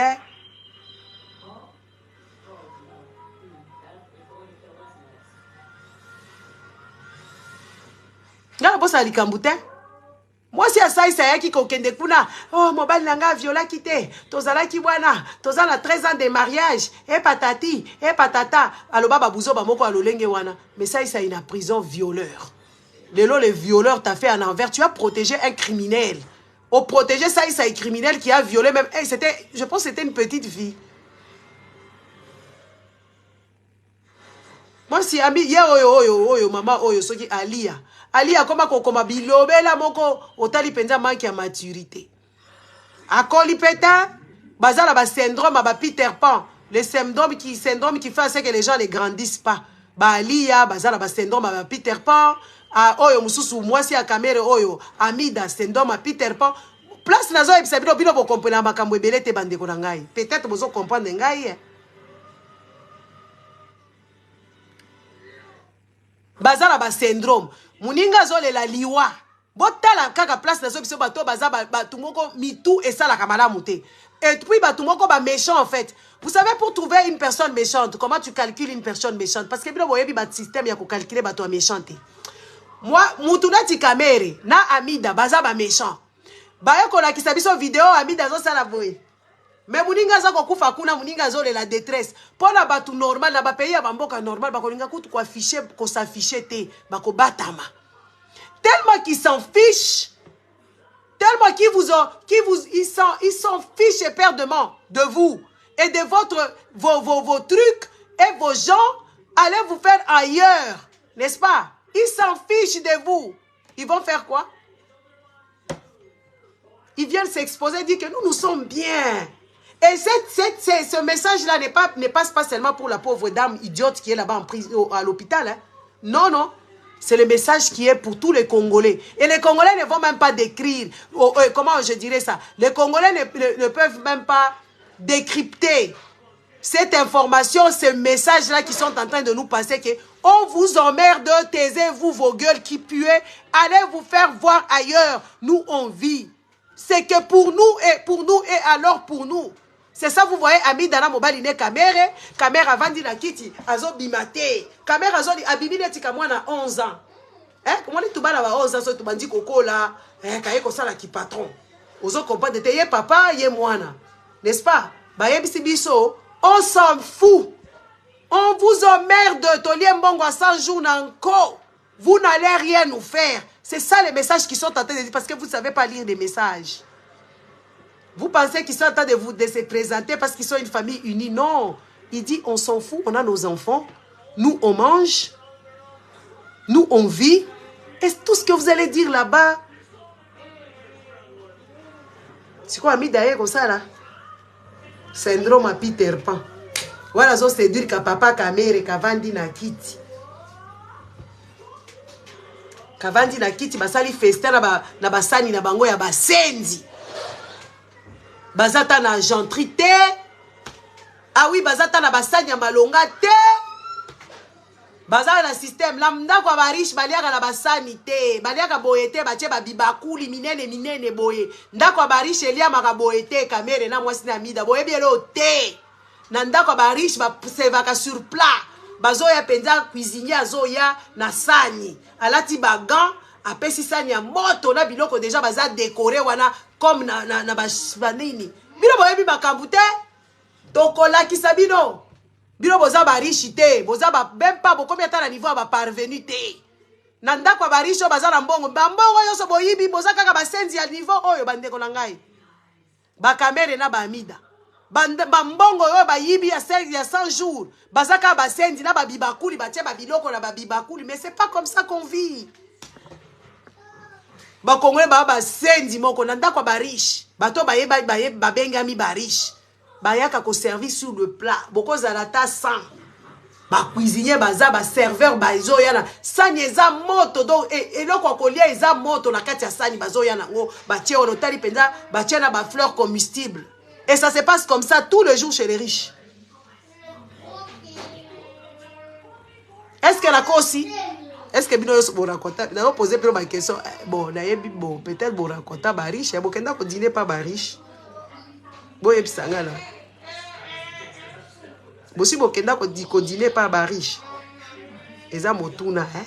na bossa likamute. Moi, si ça y qui kokende kuna, oh, mobile nanga viola kite, tozala ki wana, tozala 13 ans de mariage, et patati, et patata, aloba babuzo bamoko alolenge wana, mais ça y a prison violeur. Le violeur t'a fait en envers, tu as protégé un criminel. Au protéger ça y a un criminel qui a violé même, hey, c'était, je pense que c'était une petite fille. Moi, si ami, oyo, maman, oyo, soki Alia koma kokoma bilobela moko otali penza manque ya maturité. Akoli peta bazala ba syndrome ba Peter Pan, le syndrome qui fait que les gens ne grandissent pas. Ba Alia bazala ba syndrome ba Peter Pan, a oyo mususu mwasi ya kamere oyo Amida syndrome ba Peter Pan. Place nazo ebisa bino bo comprendre makambo ebele te bandeko na ngai. Peut-être bozo comprendre ngai. Bazala ba syndrome muninga zole la liwa botala kaka place na so biso bato baza batu moko mitou et ça la kamala monter et puis batu moko ba méchant en fait. Vous savez pour trouver une personne méchante comment tu calcules une personne méchante parce que bino boyebi ba système ya ko calculer bato méchante. Moi mutuna ti kamere na Amida baza ba méchant ba yoko la kisabiso vidéo Amida zo sala boye. Mais muninga za kokufa kuna muninga zole la détresse pour la batu normal na ba pays ya bamboka normal ba kolinga kutu ko afficher ko s'afficher te ba ko batama tellement qu'ils s'en fichent tellement ils s'en fichent éperdument de vous et de vos trucs et vos gens allez vous faire ailleurs n'est-ce pas Ils s'en fichent de vous. Ils vont faire quoi? Ils viennent s'exposer, dire que nous sommes bien. Et ce message-là ne passe pas seulement pour la pauvre dame idiote qui est là-bas en prison, à l'hôpital. Hein. Non, non. C'est le message qui est pour tous les Congolais. Et les Congolais ne vont même pas décrire. Comment je dirais ça? Les Congolais ne peuvent même pas décrypter cette information, ce message-là qui sont en train de nous passer que on vous emmerde, taisez-vous vos gueules qui puent, allez vous faire voir ailleurs. Nous, on vit. C'est que pour nous et alors pour nous. C'est ça, vous voyez, Ami Dana Mobali ne Kamere, Kamere avandi na kiti, azo bimate, Kamere azo abimi ne tika mwana 11 ans. Hein, comment les toubana va 11 ans, so tubandi koko là, kaye ko sala ki patron. Ozo comprendre te ye papa, ye mwana. N'est-ce pas? Ba yebisi biso, on s'en fout. On vous emmerde, Tolié Mbongo à 100 jours encore. Vous n'allez rien nous faire. C'est ça les messages qui sont en train de dire, parce que vous ne savez pas lire des messages. Vous pensez qu'ils sont en train de se présenter parce qu'ils sont une famille unie. Non. Il dit, on s'en fout, on a nos enfants. Nous, on mange. Nous, on vit. Et tout ce que vous allez dire là-bas, c'est quoi, ami d'ailleurs comme ça là? Syndrome à Peter Pan. Voilà, ça c'est dire que papa Kamere Kavandi na kiti. Kavandi na kiti basali festa na basani na bango ya basenzi. Bazata na argenterie te. Ah oui, bazata na basani ya malonga te. Bazala na système la mndako ba riche baliaka na basani te. Baliaka boyete bache ba bibakuli minene boye. Ndako ba riche elia maka boyete Kamere na mwasi na mida boye bielo te. Na ndako ba riche ba sevaka sur plat. Bazoya penza cuisinier azoya na sani. Alati bagan apesi sani ya moto na biloko déjà baza décoré wana comme na banini. Bino boyebi makambu te. Tokola kisabino. Bino boza ba riche te. Boza ba même pas bokomi ata na niveau ba parvenu te. Na ndako ba riche baza na mbongo. Ba mbongo yoso boyibi boza kaka ba senzi ya niveau oyo bandeko na ngai. Ba Kamere na ba Amida. Bambongo yo ba yibi ya 100 jours. Bazaka ba sendi na ba bibakuli ba tie ba biloko na ba bibakuli, mais c'est pas comme ça qu'on vit. Ba Congolais ba sendi moko na ndako ba riche. Bato ba bengami ba riche. Ba yaka ko service sur le plat. Boko zalata 100. Ba cuisinier baza ba serveur ba zo yana sani eza moto donc eloko kolia eza moto na kati ya sani bazo yana ngo ba tie ono tali penza ba tie na ba fleurs comestibles. Et ça se passe comme ça tous les jours chez les riches. Est-ce que la aussi? Est-ce que bino bon raconta? Nous avons posé plusieurs questions. Bon, bon, peut-être bon raconta ba riche. Bon, kenda ko dîner pas ba riche. Bon, et puis ça là. Bon, si bon kenda ko dîner pas ba riche. Eza motuna, hein?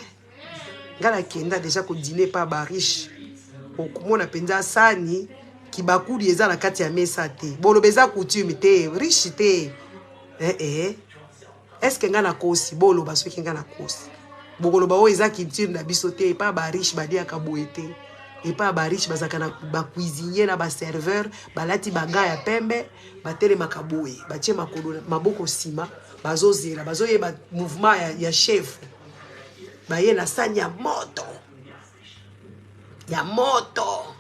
Ngala kenda déjà ko dîner pas ba riche. Okumona penza sani. Ki bakuli eza na kati ya mesa te. Bolo beza coutume te, riche te. Est-ce que nga na kosi bolo ba soki nga na kosi. Bokolo ba o eza culture na biso te, pa ba riche ba dia ka boete. Et pas ba riche bazaka na ba cuisinier na ba serveur, ba lati baga ya pembe, ba tele makaboye, ba tie makolo maboko sima, bazo zela, bazo ye ba mouvement ya chef. Ba ye na sani ya moto. Ya moto.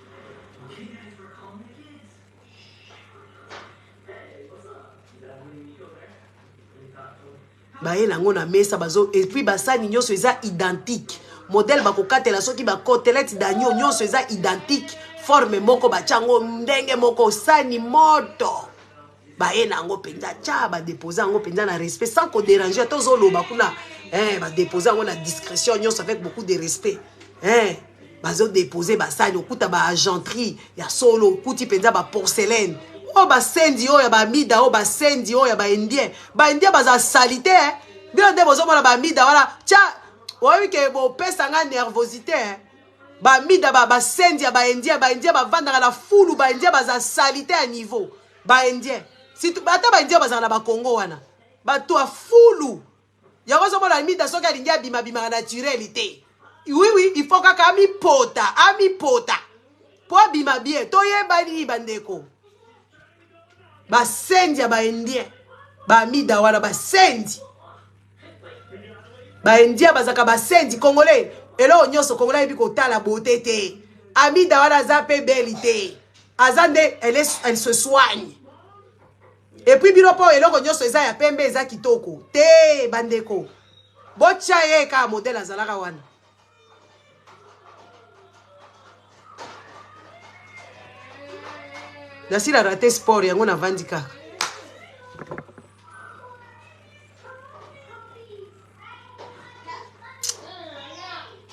Baye nango na mesa bazo et puis basani nyonso eza identique. Modèle bakokatela soki ba côtelette d'agneau nyonso eza identique. Forme moko bachango ndenge moko sani moto. Baye nango penza cha ba déposer ngo penza na respect sans ko déranger tozo loba kuna ba déposer ngo na discrétion nyonso avec beaucoup de respect. Bazo déposer basani okuta ba argenterie ya solo kuti penza ba porcelaine. Oh ba sendi oh ya ba mida oh ba sendi oh ya ba indien baza salite bien de bozo mona ba mida voilà tia oyi ke bo pesa nga nervosité ba mida ba sendi ya ba indien ba vanda na fulu ba indien baza salite à niveau ba indien si tu bata ba indien baza na ba Congo wana ba to fulu ya bozo mona mida soka lingia bima naturalité oui il faut kaka ami pota po bima bien to yeba ni bandeko. Basendi ya ba indien ba mida wana basendi Ba India bazaka ba sendi congolais. Et là on nyonso congolais bi ko ta la beauté te. Amida wana zape belité. Azande elle se soigne. Et puis bilopo eloko nyonso eza ya pembe eza kitoko. Te bandeko. Bocha ye ka modèle azalaka wana. Nasi la raté sport yango na vandika.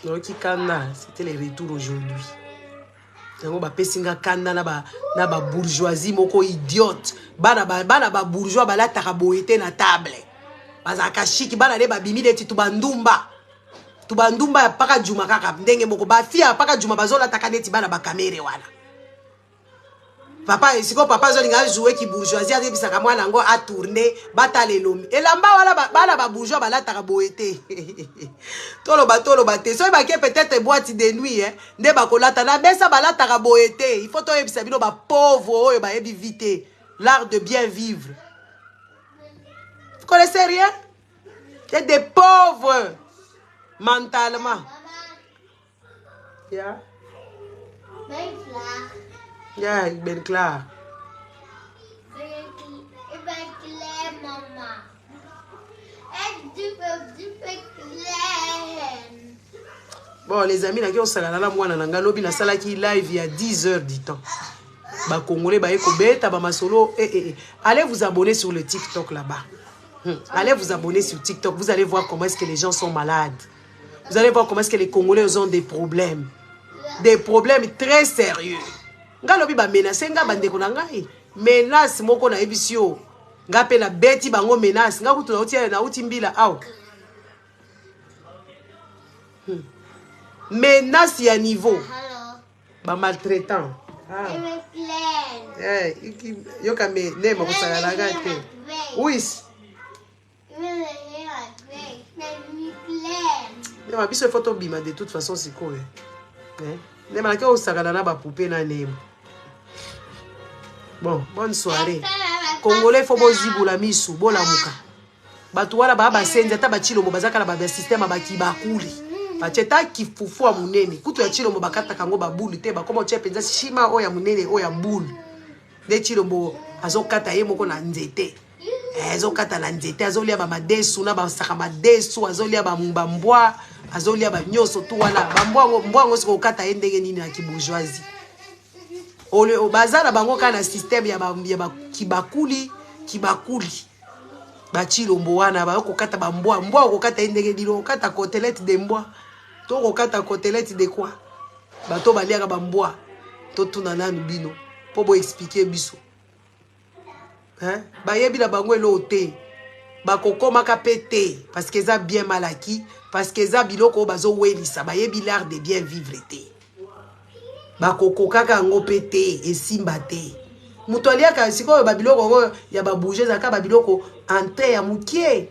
Donc Kanda, c'était les retours aujourd'hui. Yango ba pesinga Kanda na ba bourgeoisie moko idiote. Bana ba bourgeois ba la taraboete na table. Bazaka chiki bana de ba bimi de tubandumba. Tubandumba ya paka juma kaka ndenge moko ba fia paka juma bazola takaneti bana ba kamere wana. Papa, siko papa zo linga jouer ki bourgeoisie a bisaka mwana ngo a tourner bata le lomi. Elamba wala bana ba bourgeois ba la taraboete. Tolo ba te. So ba ke peut-être boîte de nuit hein. Nde ba kolata na besa ba la taraboete. Il faut to yebisa bino ba pauvre oyo ba yebi vite. L'art de bien vivre. Vous connaissez rien? C'est des pauvres mentalement. Yeah. Ja, ik ben klaar. Ik ben klaar, mama. Ik ben klaar. Bon, les amis, on s'est là, moi, on a lobby na sala qui live il y a 10 heures du temps. Ba Congolais, ba eko beta, ba masolo. Allez vous abonner sur le TikTok là-bas. Allez vous abonner sur TikTok. Vous allez voir comment est-ce que les gens sont malades. Vous allez voir comment est-ce que les Congolais ont des problèmes. Des problèmes très sérieux. Nga lobi ba menace nga bandeko na ngai menace moko na ebisio nga pe na beti bango menace nga kutu na uti mbila aw menace ya niveau ba maltraitant yo ka me ne ma kusala la gate oui ne ma biso photo bima de toute façon c'est quoi ne ma ka osakana na ba poupée na nemo. Bon, bonne soirée. Congolais faut bozibula misu, bola muka. Batu wala ba senza ta bachilo mo bazaka la ba système ba kibakuli. Ba cheta kifufu a munene. Kutu ya chilo mo bakata kango ba bulu te ba komo chepenza shima o ya munene o ya bulu. De chilo mo azokata ye moko na nzete. Azokata na nzete azolia ba madesu na ba saka madesu azolia ba mbambwa azolia ba nyoso tu wala ba mbwango siko kata ye ndenge nini na kibourgeoisie. Ole bazala bango kana système ya ba kibakuli ba chilombo wana ba kokata ba mbwa kokata ndenge dilo kata côtelette de mbwa to kokata côtelette de quoi bato baliaka ba mbwa to tuna nanu bino po bo expliquer biso hein ba yebi na bango elo te ba kokoma ka pété parce que ça bien malaki parce que ça biloko bazo welisa ba yebi l'art de bien vivre te bakoko kaka ngo pété et simba te muto aliaka siko babiloko ya ba bouger zaka babiloko ante ya mukie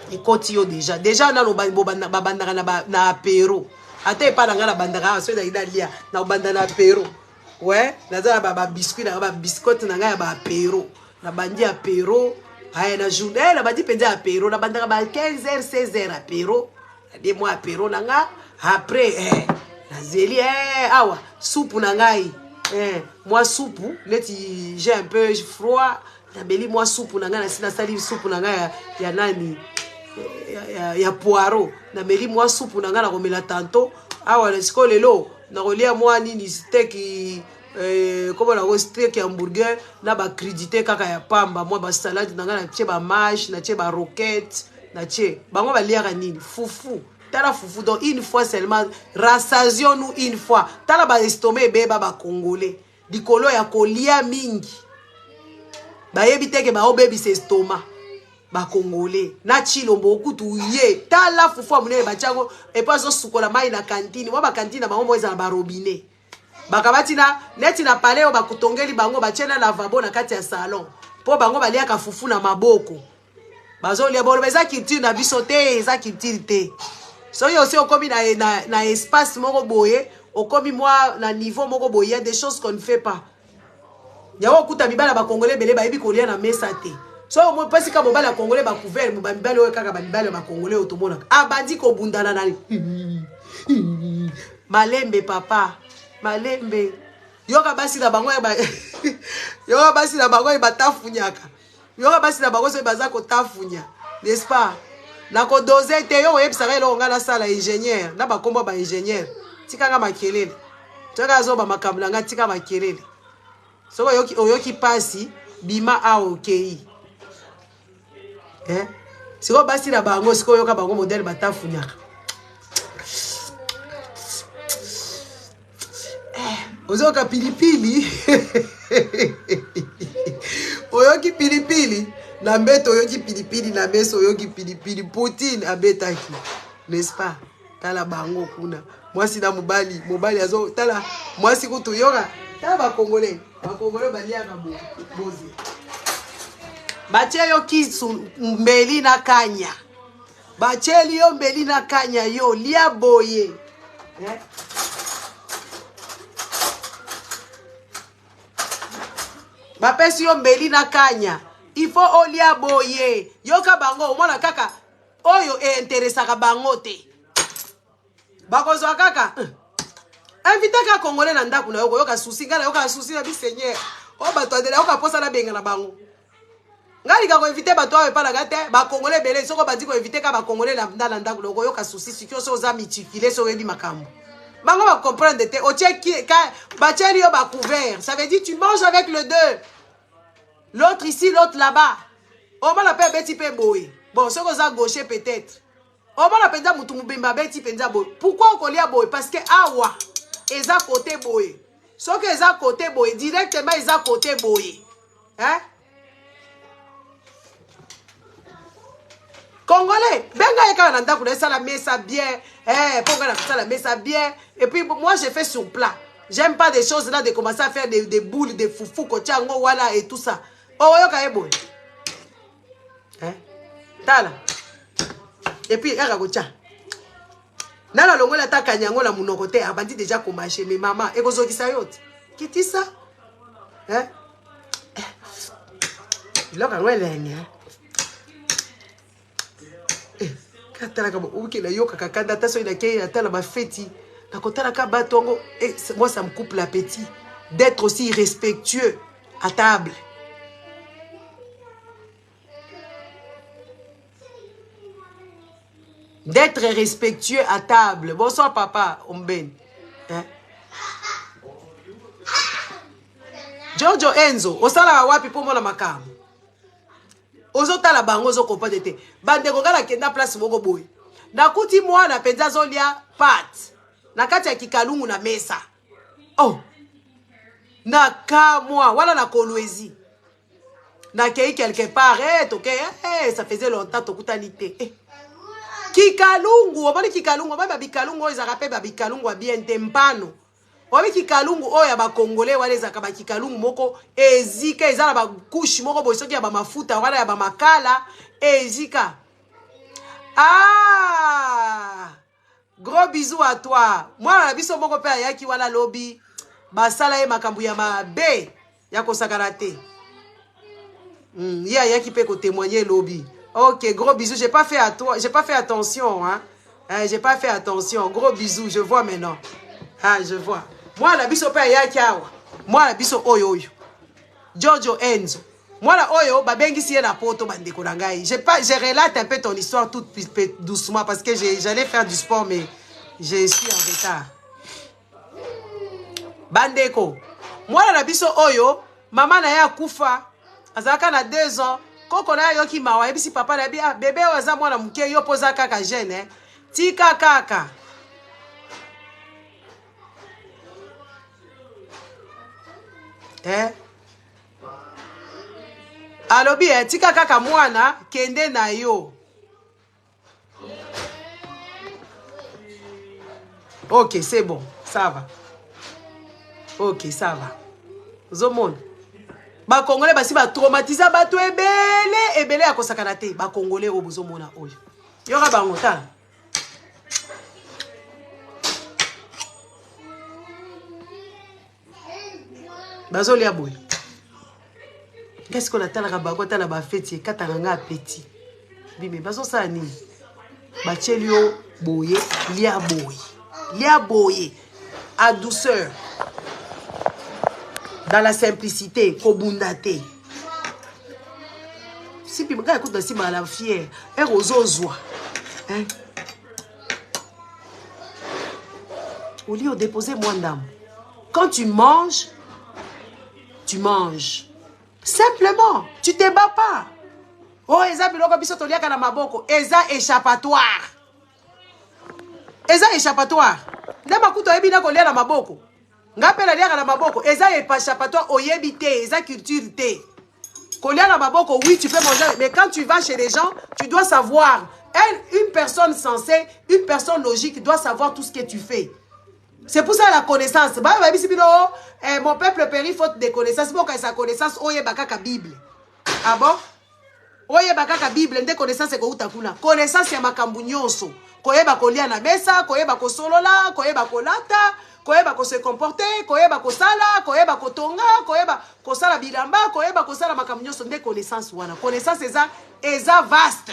et kotio déjà na lo babandaka na apéro ate pa na ngala bandaka so da idalia na bandana apéro ouais naza ba biscuit na ba biscotte na ngaya ba apéro na bandi apéro aya na journée na bandi penza apéro na bandaka ba 15h 16h apéro des mois apéro na nga après Zeli awa soupe na ngai moi soupe leti j'ai un peu froid na beli moi soupe na ngai na sina sali soupe na ngai ya nani ya poireau na beli moi soupe na ngai na komela tanto awa na siko lelo na kolia moi nini steak comment la steak hamburger na ba crédité kaka ya pamba moi ba salade na ngai na tie ba mash na tie ba roquette na tie bango ba liaka nini fufu tala fufu donc une fois seulement rassasions-nous une fois tala ba estomac beba ba congolais dikolo ya kolia mingi ba yebiteke ba obebi se estomac ba congolais na chilombo kutu ye tala fufu amune ba chango et pas sukola mai na cantine wa ba cantine ba ngombo eza ba robinet bakabati na neti na paleo ba kutongeli bango ba chena lavabo na kati ya salon po bango balia ka fufu na maboko bazo lia bolo beza culture na biso te eza culture te. So yo aussi okomi na espace moko boye, okomi moi na niveau moko boye, il y a des choses qu'on ne fait pas. Yawo kuta bibala ba congolais belé ba yebi kolia na mesa te. So moi parce que mobile à congolais ba couvert mobile o kaka ba mibale ba congolais otomona abandi ko bundana nani malembe papa malembe yoka basi na bango ba yoka basi na bango ba tafunyaka yoka basi na bango so baza ko tafunya n'est-ce pas na ko doser te yo yebisaka elo ngana sala ingénieur na ba kombo ba ingénieur tikanga makelele toka zo ba makambo nga tika makelele so oyoki pasi bima a okei siko basi na bango siko yoka bango modèle batafunyaka ozoka pilipili oyoki pilipili na mbeto oyoki pilipili na meso oyoki pilipili Poutine abetaki n'est-ce pas tala bango kuna mwasi na mobali azo tala mwasi kutu yoka tala bakongole baliaka bozi batie yo kisu mbeli na kanya bacheli yo mbeli na kanya yo lia boye bapesi yo mbeli na kanya il faut olia boye yoka bango omona kaka oyo interesaka bango te bakozwa kaka invite ka congolais na ndako na yoko yoka susi ngala yoka susi na biseigneur o bato adela yoka posa na benga na bango ngali ka ko invite bato awe pala gate ba congolais belé soko badi ko invite ka ba congolais na ndako loko yoka susi sikyo so za mitikile so yebi makambo bango ba comprendre te o check ka ba cheli yo ba couvert ça veut dire tu manges avec le deux l'autre ici l'autre là-bas o mala pe beti pe boy bon soko za gaucher peut-être o mala penza mutu mubimba beti penza boy pourquoi on lia boy parce que awa eza côté boy soko eza côté boy directement eza côté boy hein Congolais, benga yeka na ndako na sala mesa bien, ponga na sala mesa bien et puis moi j'ai fait sur plat. J'aime pas des choses là de commencer à faire des boules, des foufou kochango voilà et tout ça. Oh yoka ebo. Hein? Tala. Et puis era gocha. Nala longola ta kanyango la munoko te abandi déjà komache mais maman ekozokisa yote. Kiti ça? Hein? Loka ngwelenge. Moi ça me coupe l'appétit d'être aussi respectueux à table. D'être respectueux à table. Bonsoir papa Omben. Hein? Giorgio Enzo osala wapi po mona makamu ozotala bango ozokomprendre te bandeko ngala kenda place moko boye nakuti mwana penza zolia pat na kati ya kikalungu na mesa oh na kamwa wala na kolwezi na kei quelque part ça faisait longtemps tokutani te kikalungu obali kikalungu ba bikalungu oyo ezaka pe ba bikalungu bien tempano obi kikalungu oyo ya ba congolais wale ezaka ba kikalungu moko ezika ezala ba couche moko boy soki ya ba mafuta wala ya ba makala ezika gros bisous à toi moi na biso moko pe ayaki wala lobby basala ye makambu ya mabe ya kosakana te ya ayaki pe ko témoigner lobby. OK, gros bisous, j'ai pas fait attention hein. J'ai pas fait attention. Gros bisous, je vois maintenant. Je vois. Moi la biso pa ya kiawa. Moi la biso oyo. Giorgio Enzo. Moi la oyo babengisi na poto bandeko na ngai. Je relate un peu ton histoire tout doucement parce que j'allais faire du sport mais je suis en retard. Bandeko. Moi la biso oyo, maman na ya kufa. Azaka na 2 ans. Koko na yoki mawa ebisi papa na bi bébé oza mwana muke yo poza kaka jeune tika kaka alobi tika kaka mwana kende na yo. OK, c'est bon, ça va. OK, ça va. Zomon. Ba congolais basi ba traumatiser bato ebele ya kosakana te ba congolais o bozomona oyo. Yoka bango ta. Bazolia boy. Qu'est-ce qu'on attend là bas quand on a ba fête katanga petit. Bimé bazo ça ni. Ba chelio boye, lia boye. Lia boye à douceur. Dans la simplicité, kobundate. Si puis regarde écoute si la fière, un roseau zoa. Hein? Au lieu de déposer moins d'âme. Quand tu manges, tu manges. Simplement, tu te bats pas. Oh, eza biloko biso toliaka na maboko, eza échappatoire. Eza échappatoire. Na makuto ebina kolia na maboko. Ngapela liaka na maboko, eza échappatoire oyebi te, eza culture te. Kolia na maboko, oui, tu peux manger, mais quand tu vas chez les gens, tu dois savoir. Une personne sensée, une personne logique doit savoir tout ce que tu fais. C'est pour ça la connaissance. Mon peuple périt faute de connaissance. C'est pourquoi sa connaissance, oye bakaka Bible. Ah bon? Oye bakaka Bible, nde connaissance ko utakuna. Connaissance ya makambu nyonso. Koyeba kolia na mesa, koyeba ko solola, koyeba kolata, koyeba ko se comporter, koyeba ko sala, koyeba ko tonga, koyeba ko sala bilamba, koyeba ko sala makambu nyonso nde connaissance wana. Connaissance eza vaste.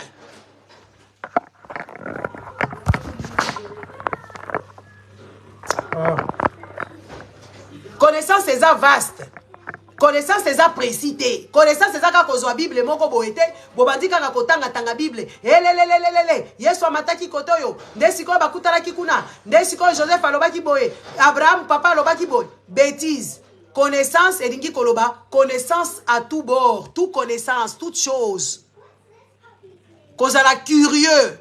Connaissance c'est vaste. Connaissance c'est précité. Connaissance c'est quand kozwa Bible moko boete, bobandi kaka kotanga tanga Bible. Elelelelele, Yesu amataki kotoyo. Ndesiko bakutala kikuna. Ndesiko Joseph alobaki boye. Abraham papa alobaki boye. Bêtise. Connaissance elingi koloba, connaissance à tout bord, toute connaissance, toute chose. Kozala curieux.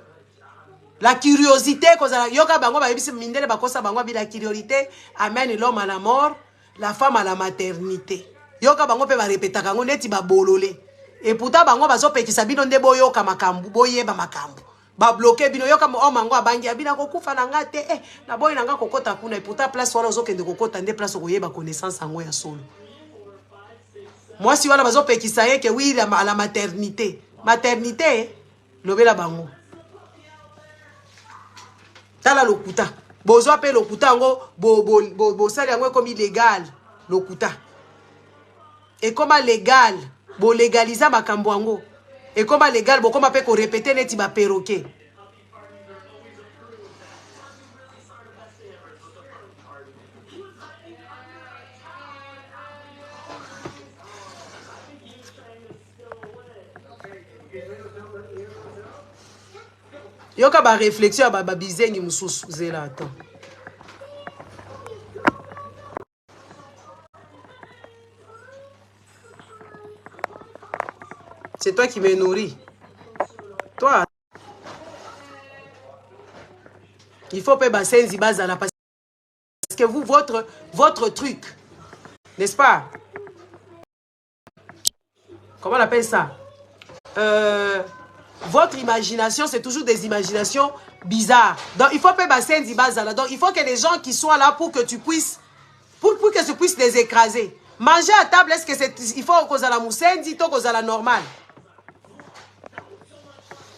La curiosité, yoka bango ba yebisi mindele bakosa bango bi la curiosité amène l'homme à la mort, la femme à la maternité. Yoka bango pe ba répéta kango neti ba bololé. Et pourtant bango bazo pekisa bino nde boyoka makambu, boyeba makambu. Ba bloquer bino yoka mo mango abangi abina kokufa na ngate na boy na nga kokota kuna et pourtant place wala zo kende kokota nde place koyeba connaissance ango ya solo. Moi si wala bazo pekisa ye que oui à la maternité. Maternité lobela bango. Tala lokuta. Bozo pe lokuta ngo bo sali yango comme illégal lokuta. Et comme légal, bo légaliser makambo yango. Et comme légal bo comme pe ko répéter neti ba perroquet. Yoka ba réflexion ba bizengi mususu zela attends. C'est toi qui me nourris. Toi. Il faut pas basenzi bazala parce que vous votre truc. N'est-ce pas? Comment on appelle ça? Votre imagination, c'est toujours des imaginations bizarres. Donc, il faut pas basenzi bazala. Donc, il faut que les gens qui soient là pour que tu puisses pour que tu puisses les écraser. Manger à table, est-ce que c'est il faut cause à la moussendi, cause à la normale.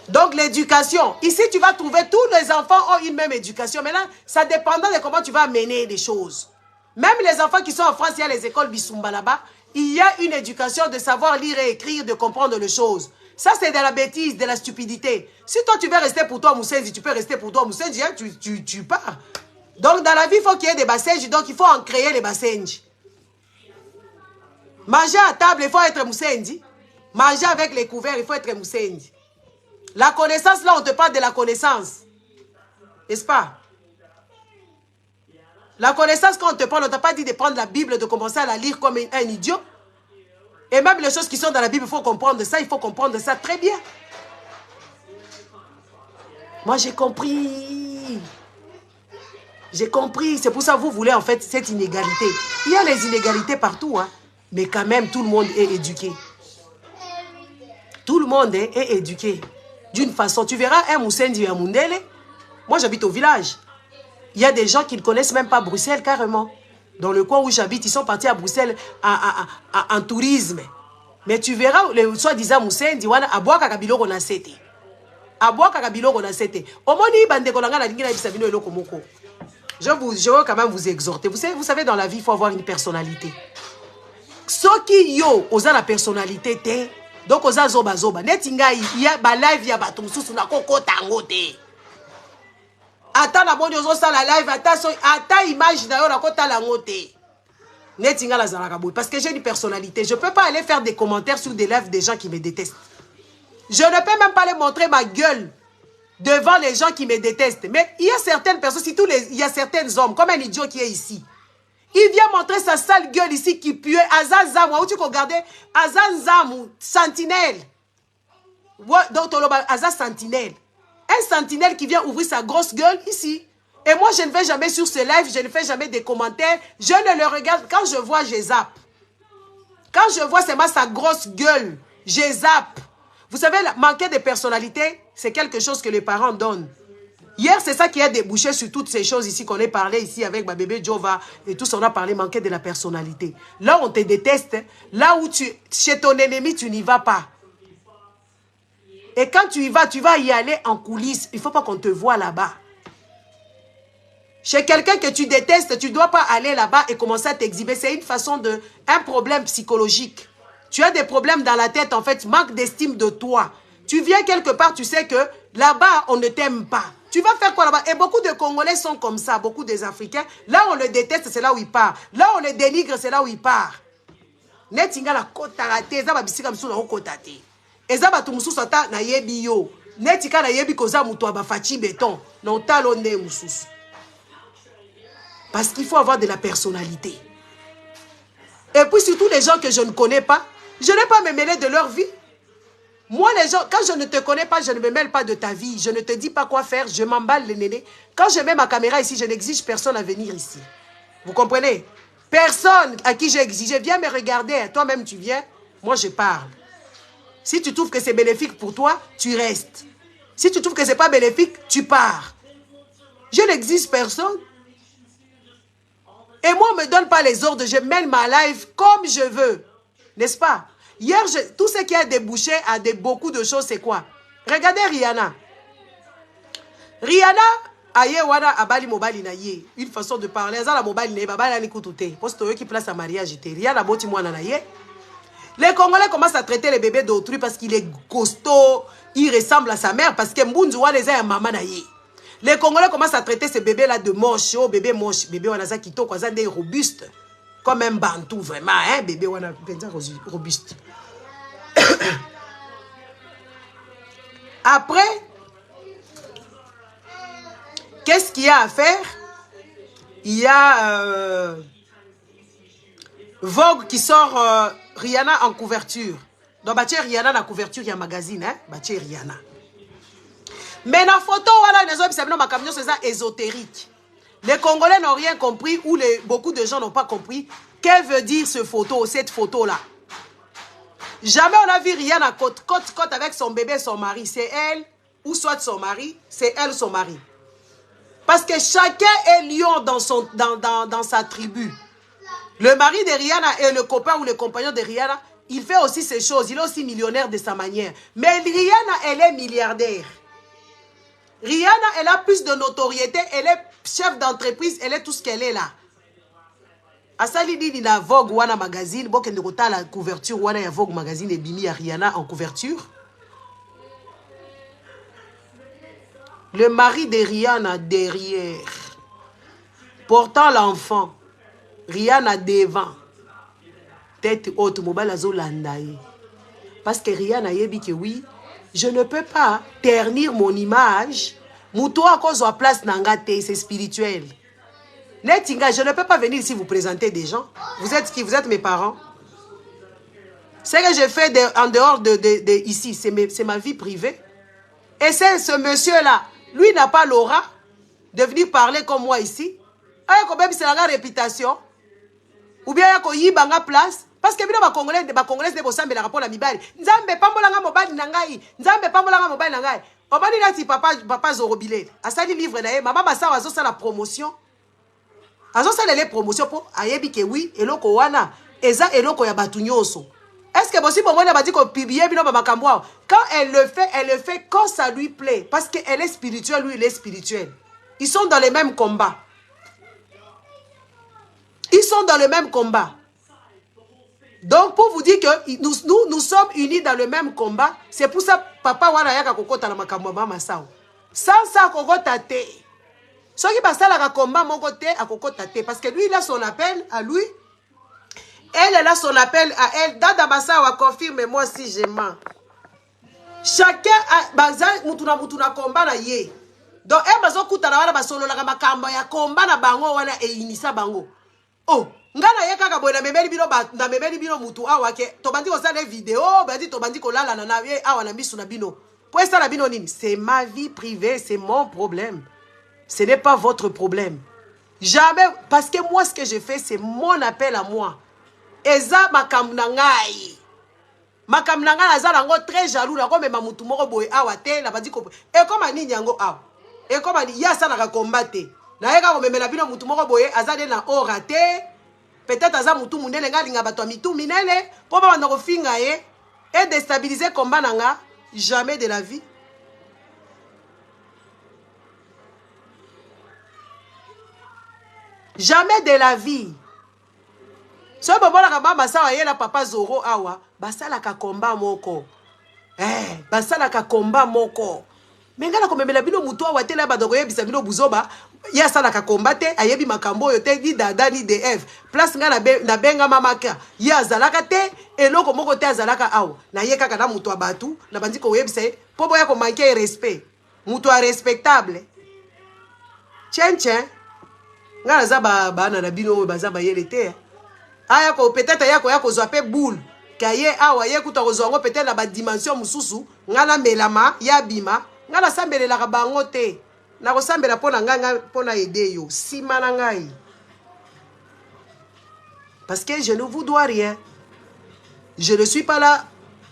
Donc, l'éducation. Ici, tu vas trouver tous les enfants ont une même éducation. Maintenant, ça dépendant de comment tu vas mener les choses. Même les enfants qui sont en France, il y a les écoles Bissoumba là-bas. Il y a une éducation de savoir lire et écrire, de comprendre les choses. Ça, c'est de la bêtise, de la stupidité. Si toi, tu veux rester pour toi, Moussenzi, tu peux rester pour toi, Moussenzi, hein, tu pars. Donc, dans la vie, il faut qu'il y ait des bassenji. Donc, il faut en créer les bassenji. Manger à table, il faut être Moussenzi. Manger avec les couverts, il faut être Moussenzi. La connaissance, là, on te parle de la connaissance. N'est-ce pas? La connaissance, quand on te parle, on ne t'a pas dit de prendre la Bible, de commencer à la lire comme un idiot. Et même les choses qui sont dans la Bible, il faut comprendre ça. Il faut comprendre ça très bien. Moi, j'ai compris. J'ai compris. C'est pour ça que vous voulez, en fait, cette inégalité. Il y a les inégalités partout, hein. Mais quand même, tout le monde est éduqué. Tout le monde est éduqué. D'une façon, tu verras un Moussendi à Mundele. Moi, j'habite au village. Il y a des gens qui ne connaissent même pas Bruxelles, carrément. Dans le coin où j'habite, ils sont partis à Bruxelles en tourisme. Mais tu verras, le soi-disant Moussendi, à boire kakabilo qu'on a cété. À boire kakabilo qu'on a cété. Au moins, je veux quand même vous exhorter. Vous savez, dans la vie, il faut avoir une personnalité. Soki yo, oza la personnalité te. Donc oza zoba zoba. Netinga il y a ba live ya batum susu na koko tango te. Ata na boni ozo sa la live ata image na yo na kota la ngote. Netinga la zalaka boy parce que j'ai une personnalité. Je peux pas aller faire des commentaires sur des lives des gens qui me détestent. Je ne peux même pas aller montrer ma gueule devant les gens qui me détestent. Mais il y a certaines personnes, surtout il y a certains hommes, comme un idiot qui est ici. Il vient montrer sa sale gueule ici qui pue. Azanzamou, où tu peux regarder Azanzamou, sentinelle. Donc, Azaz sentinelle. Un sentinelle qui vient ouvrir sa grosse gueule ici. Et moi, je ne vais jamais sur ce live, je ne fais jamais des commentaires. Je ne le regarde. Quand je vois, je zappe. Quand je vois seulement sa grosse gueule, je zappe. Vous savez, manquer de personnalité, c'est quelque chose que les parents donnent. Hier, c'est ça qui a débouché sur toutes ces choses ici qu'on a parlé ici avec ma bébé Jova et tout ça, on a parlé, manquer de la personnalité. Là, on te déteste. Là où chez ton ennemi, tu n'y vas pas. Et quand tu vas y aller en coulisses. Il ne faut pas qu'on te voie là-bas. Chez quelqu'un que tu détestes, tu ne dois pas aller là-bas et commencer à t'exhiber. C'est une façon un problème psychologique. Tu as des problèmes dans la tête, en fait, manque d'estime de toi. Tu viens quelque part, tu sais que là-bas, on ne t'aime pas. Tu vas faire quoi là-bas? Et beaucoup de Congolais sont comme ça, beaucoup des Africains. Là, on le déteste, c'est là où il part. Là, on le dénigre, c'est là où il part. Netinga la kota rate, eza ba bisika msu na okota te. Eza ba tumusu sata na yebi yo. Netika na yebi koza muto ba fachi béton. Na otalo ne mususu. Parce qu'il faut avoir de la personnalité. Et puis surtout les gens que je ne connais pas, je n'ai pas à me mêler de leur vie. Moi, les gens, quand je ne te connais pas, je ne me mêle pas de ta vie. Je ne te dis pas quoi faire, je m'emballe les nénés. Quand je mets ma caméra ici, je n'exige personne à venir ici. Vous comprenez? Personne à qui j'ai exigé, viens me regarder. Toi-même, tu viens, moi, je parle. Si tu trouves que c'est bénéfique pour toi, tu restes. Si tu trouves que ce n'est pas bénéfique, tu pars. Je n'exige personne. Et moi, on ne me donne pas les ordres, je mène ma life comme je veux. N'est-ce pas? Hier, tout ce qui a débouché à beaucoup de choses, c'est quoi? Regardez Rihanna. Rihanna, aye wana abali mobali na ye. Une façon de parler. Azala mobali na ye, babali ani kutute. Parce que qui place à mariage, Rihanna boti mwana na ye. Les Congolais commencent à traiter les bébés d'autrui parce qu'il est costaud, il ressemble à sa mère, parce que Mbunzu wana eza ya mama na ye. Les Congolais commencent à traiter ces bébés-là de moche. Oh, bébé moche. Bébé wana kito kwa zande robuste. Comme un bantou, vraiment. Hein? Bébé wana robuste. Après, qu'est-ce qu'il y a à faire? Il y a Vogue qui sort Rihanna en couverture. Donc, bah, Rihanna en couverture, il y a un magazine. Hein? Bah, Rihanna. Mais dans la photo, c'est ésotérique. Les Congolais n'ont rien compris ou beaucoup de gens n'ont pas compris. Qu'elle veut dire cette photo-là? Jamais on a vu Rihanna côte avec son bébé, son mari. C'est elle ou soit son mari, c'est elle son mari. Parce que chacun est lion dans sa tribu. Le mari de Rihanna et le copain ou le compagnon de Rihanna, il fait aussi ces choses. Il est aussi millionnaire de sa manière. Mais Rihanna, elle est milliardaire. Rihanna, elle a plus de notoriété, elle est chef d'entreprise, elle est tout ce qu'elle est là. Asali dit la Vogue Wana magazine, bon qu'elle ne la couverture Wana ya Vogue magazine et Bimi à Rihanna en couverture. Le mari de Rihanna derrière, portant l'enfant, Rihanna devant, tête haute, mobile azolandaye. Parce que Rihanna yebi que oui, je ne peux pas ternir mon image. Mouto à cause de la place nangate, c'est spirituel. Netinga, je ne peux pas venir ici vous présenter des gens. Vous êtes qui? Vous êtes mes parents. Ce que je fais en dehors de ici, c'est ma vie privée. Et c'est ce monsieur-là, lui n'a pas l'aura de venir parler comme moi ici. Il y a même la réputation. Ou bien il y a une place. Parce que les Congolais ne sont pas rapport à Mibali. Nzambe pambolanga mobali nangai. Nzambe pambolanga mobali nangai. Obani nati papa Zorobile. Asali livre na maman basa wazo sa la promotion. Azo sa les promotions pour ayebi ke oui eloko wana eza eloko ya batu nyonso. Est-ce que possible pour moi na badi ko publier bino ba makambo? Quand elle le fait quand ça lui plaît parce qu'elle est spirituelle, lui il est spirituel. Ils sont dans les mêmes combats. Ils sont dans le même combat. Donc, pour vous dire que nous sommes unis dans le même combat, c'est pour ça papa wana yaka kokota na makambo ba masao. Sans ça kokota te. Ce qui passe là combat mon côté à kokota te parce que lui il a son appel à lui. Elle a son appel à elle. Dada Massawa confirme moi si je mens. Chacun a bazan mutuna combat na ye. Donc elle bazo kutana wana basolo la makambo ya combat na bango wana e inisa bango. Oh, ngana ye kaka boy na memeli bino mutu awa ke to bandi ko sa des vidéos, bandi to bandi ko lala na ye awa na bisu na bino. Pour ça la bino nini, c'est ma vie privée, c'est mon problème. Ce n'est pas votre problème. Jamais parce que moi ce que je fais c'est mon appel à moi. Eza makamnangai. Makamnanga aza nango très jaloux na ko mema mutu moko boy awa te na bandi ko. E comme ani nyango awa. Et comme il y a ça dans le combat, na yeka ko memela bino mutu moko boye azade na oraté peut-être aza mutu munene nga linga bato mitu minene po ba na ko finga ye et déstabiliser combat nanga jamais de la vie. Jamais de la vie. So bobola ka mama sawa ye la papa Zoro awa basala ka combat moko. Basala ka combat moko. Mengana komemela bino mutu awa tela badoko yebisa bino buzoba ya sala ka kombate ayebi makambo yo te di dada ni DF place nga na benga mamaka ya zalaka te eloko moko te azalaka awa na ye kaka na mutu abatu na bandi ko yebisa pobo ya ko manquer respect mutu a respectable chen nga na za bana na bino baza ba yele te aya ko peut-être ya ko zwa pe boule kaye awa ye kuta ko zongo peut-être na ba dimension mususu nga na melama ya bima ngana sambela ka bango te na ko sambela pona nganga pona aider yo sima na ngai parce que je ne vous dois rien, je ne suis pas là,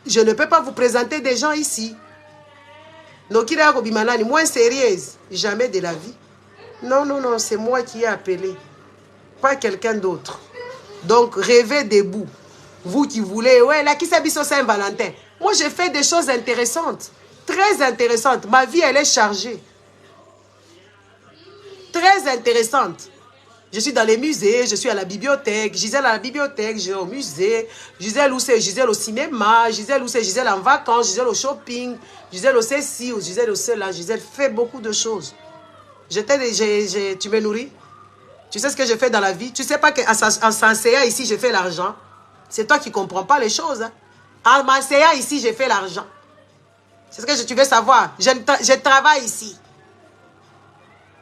je ne peux pas vous présenter des gens ici. Donc il a ko bimanani moins sérieuse jamais de la vie. Non, c'est moi qui ai appelé, pas quelqu'un d'autre. Donc rêvez debout, vous qui voulez ouais là qui s'habille Saint-Valentin. Moi j'ai fait des choses intéressantes. Très intéressante. Ma vie, elle est chargée. Très intéressante. Je suis dans les musées, je suis à la bibliothèque. Gisèle à la bibliothèque, je suis au musée. Gisèle où c'est Gisèle au cinéma. Gisèle où c'est Gisèle en vacances. Gisèle au shopping. Gisèle au ceci, ou Gisèle au cela. Gisèle fait beaucoup de choses. Tu me nourris? Tu sais ce que je fais dans la vie? Tu sais pas qu'en s'enseignant ici, je fais l'argent. C'est toi qui ne comprends pas les choses. Hein? En m'enseignant ici, je fais l'argent. C'est ce que tu veux savoir. Je travaille ici.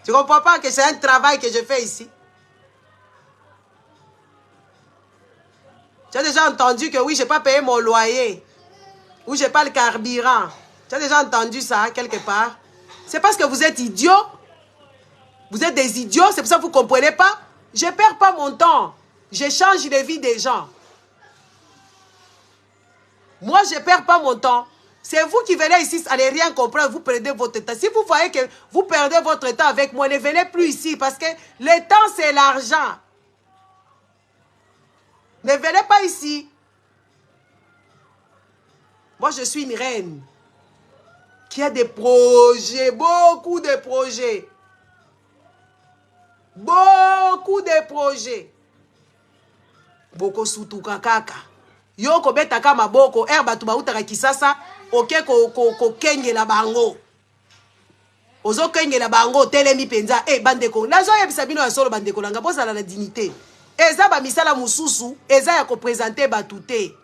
Tu ne comprends pas que c'est un travail que je fais ici? Tu as déjà entendu que oui, je n'ai pas payé mon loyer. Ou je n'ai pas le carburant. Tu as déjà entendu ça quelque part? C'est parce que vous êtes idiots. Vous êtes des idiots. C'est pour ça que vous ne comprenez pas. Je ne perds pas mon temps. Je change les vies des gens. Moi, je ne perds pas mon temps. C'est vous qui venez ici à ne rien comprendre, vous perdez votre temps. Si vous voyez que vous perdez votre temps avec moi, ne venez plus ici parce que le temps, c'est l'argent. Ne venez pas ici. Moi, je suis une reine qui a des projets, beaucoup de projets. Beaucoup de projets. Boko sutuka kaka. Yo ko betaka maboko, batu bautaka kisasa. Ok ko kengela bango ozo kengela bango telemi penza bandeko nazo yebisa bino ya solo bandeko langa bozala na dignité eza ba misala mususu eza ya ko présenter batu te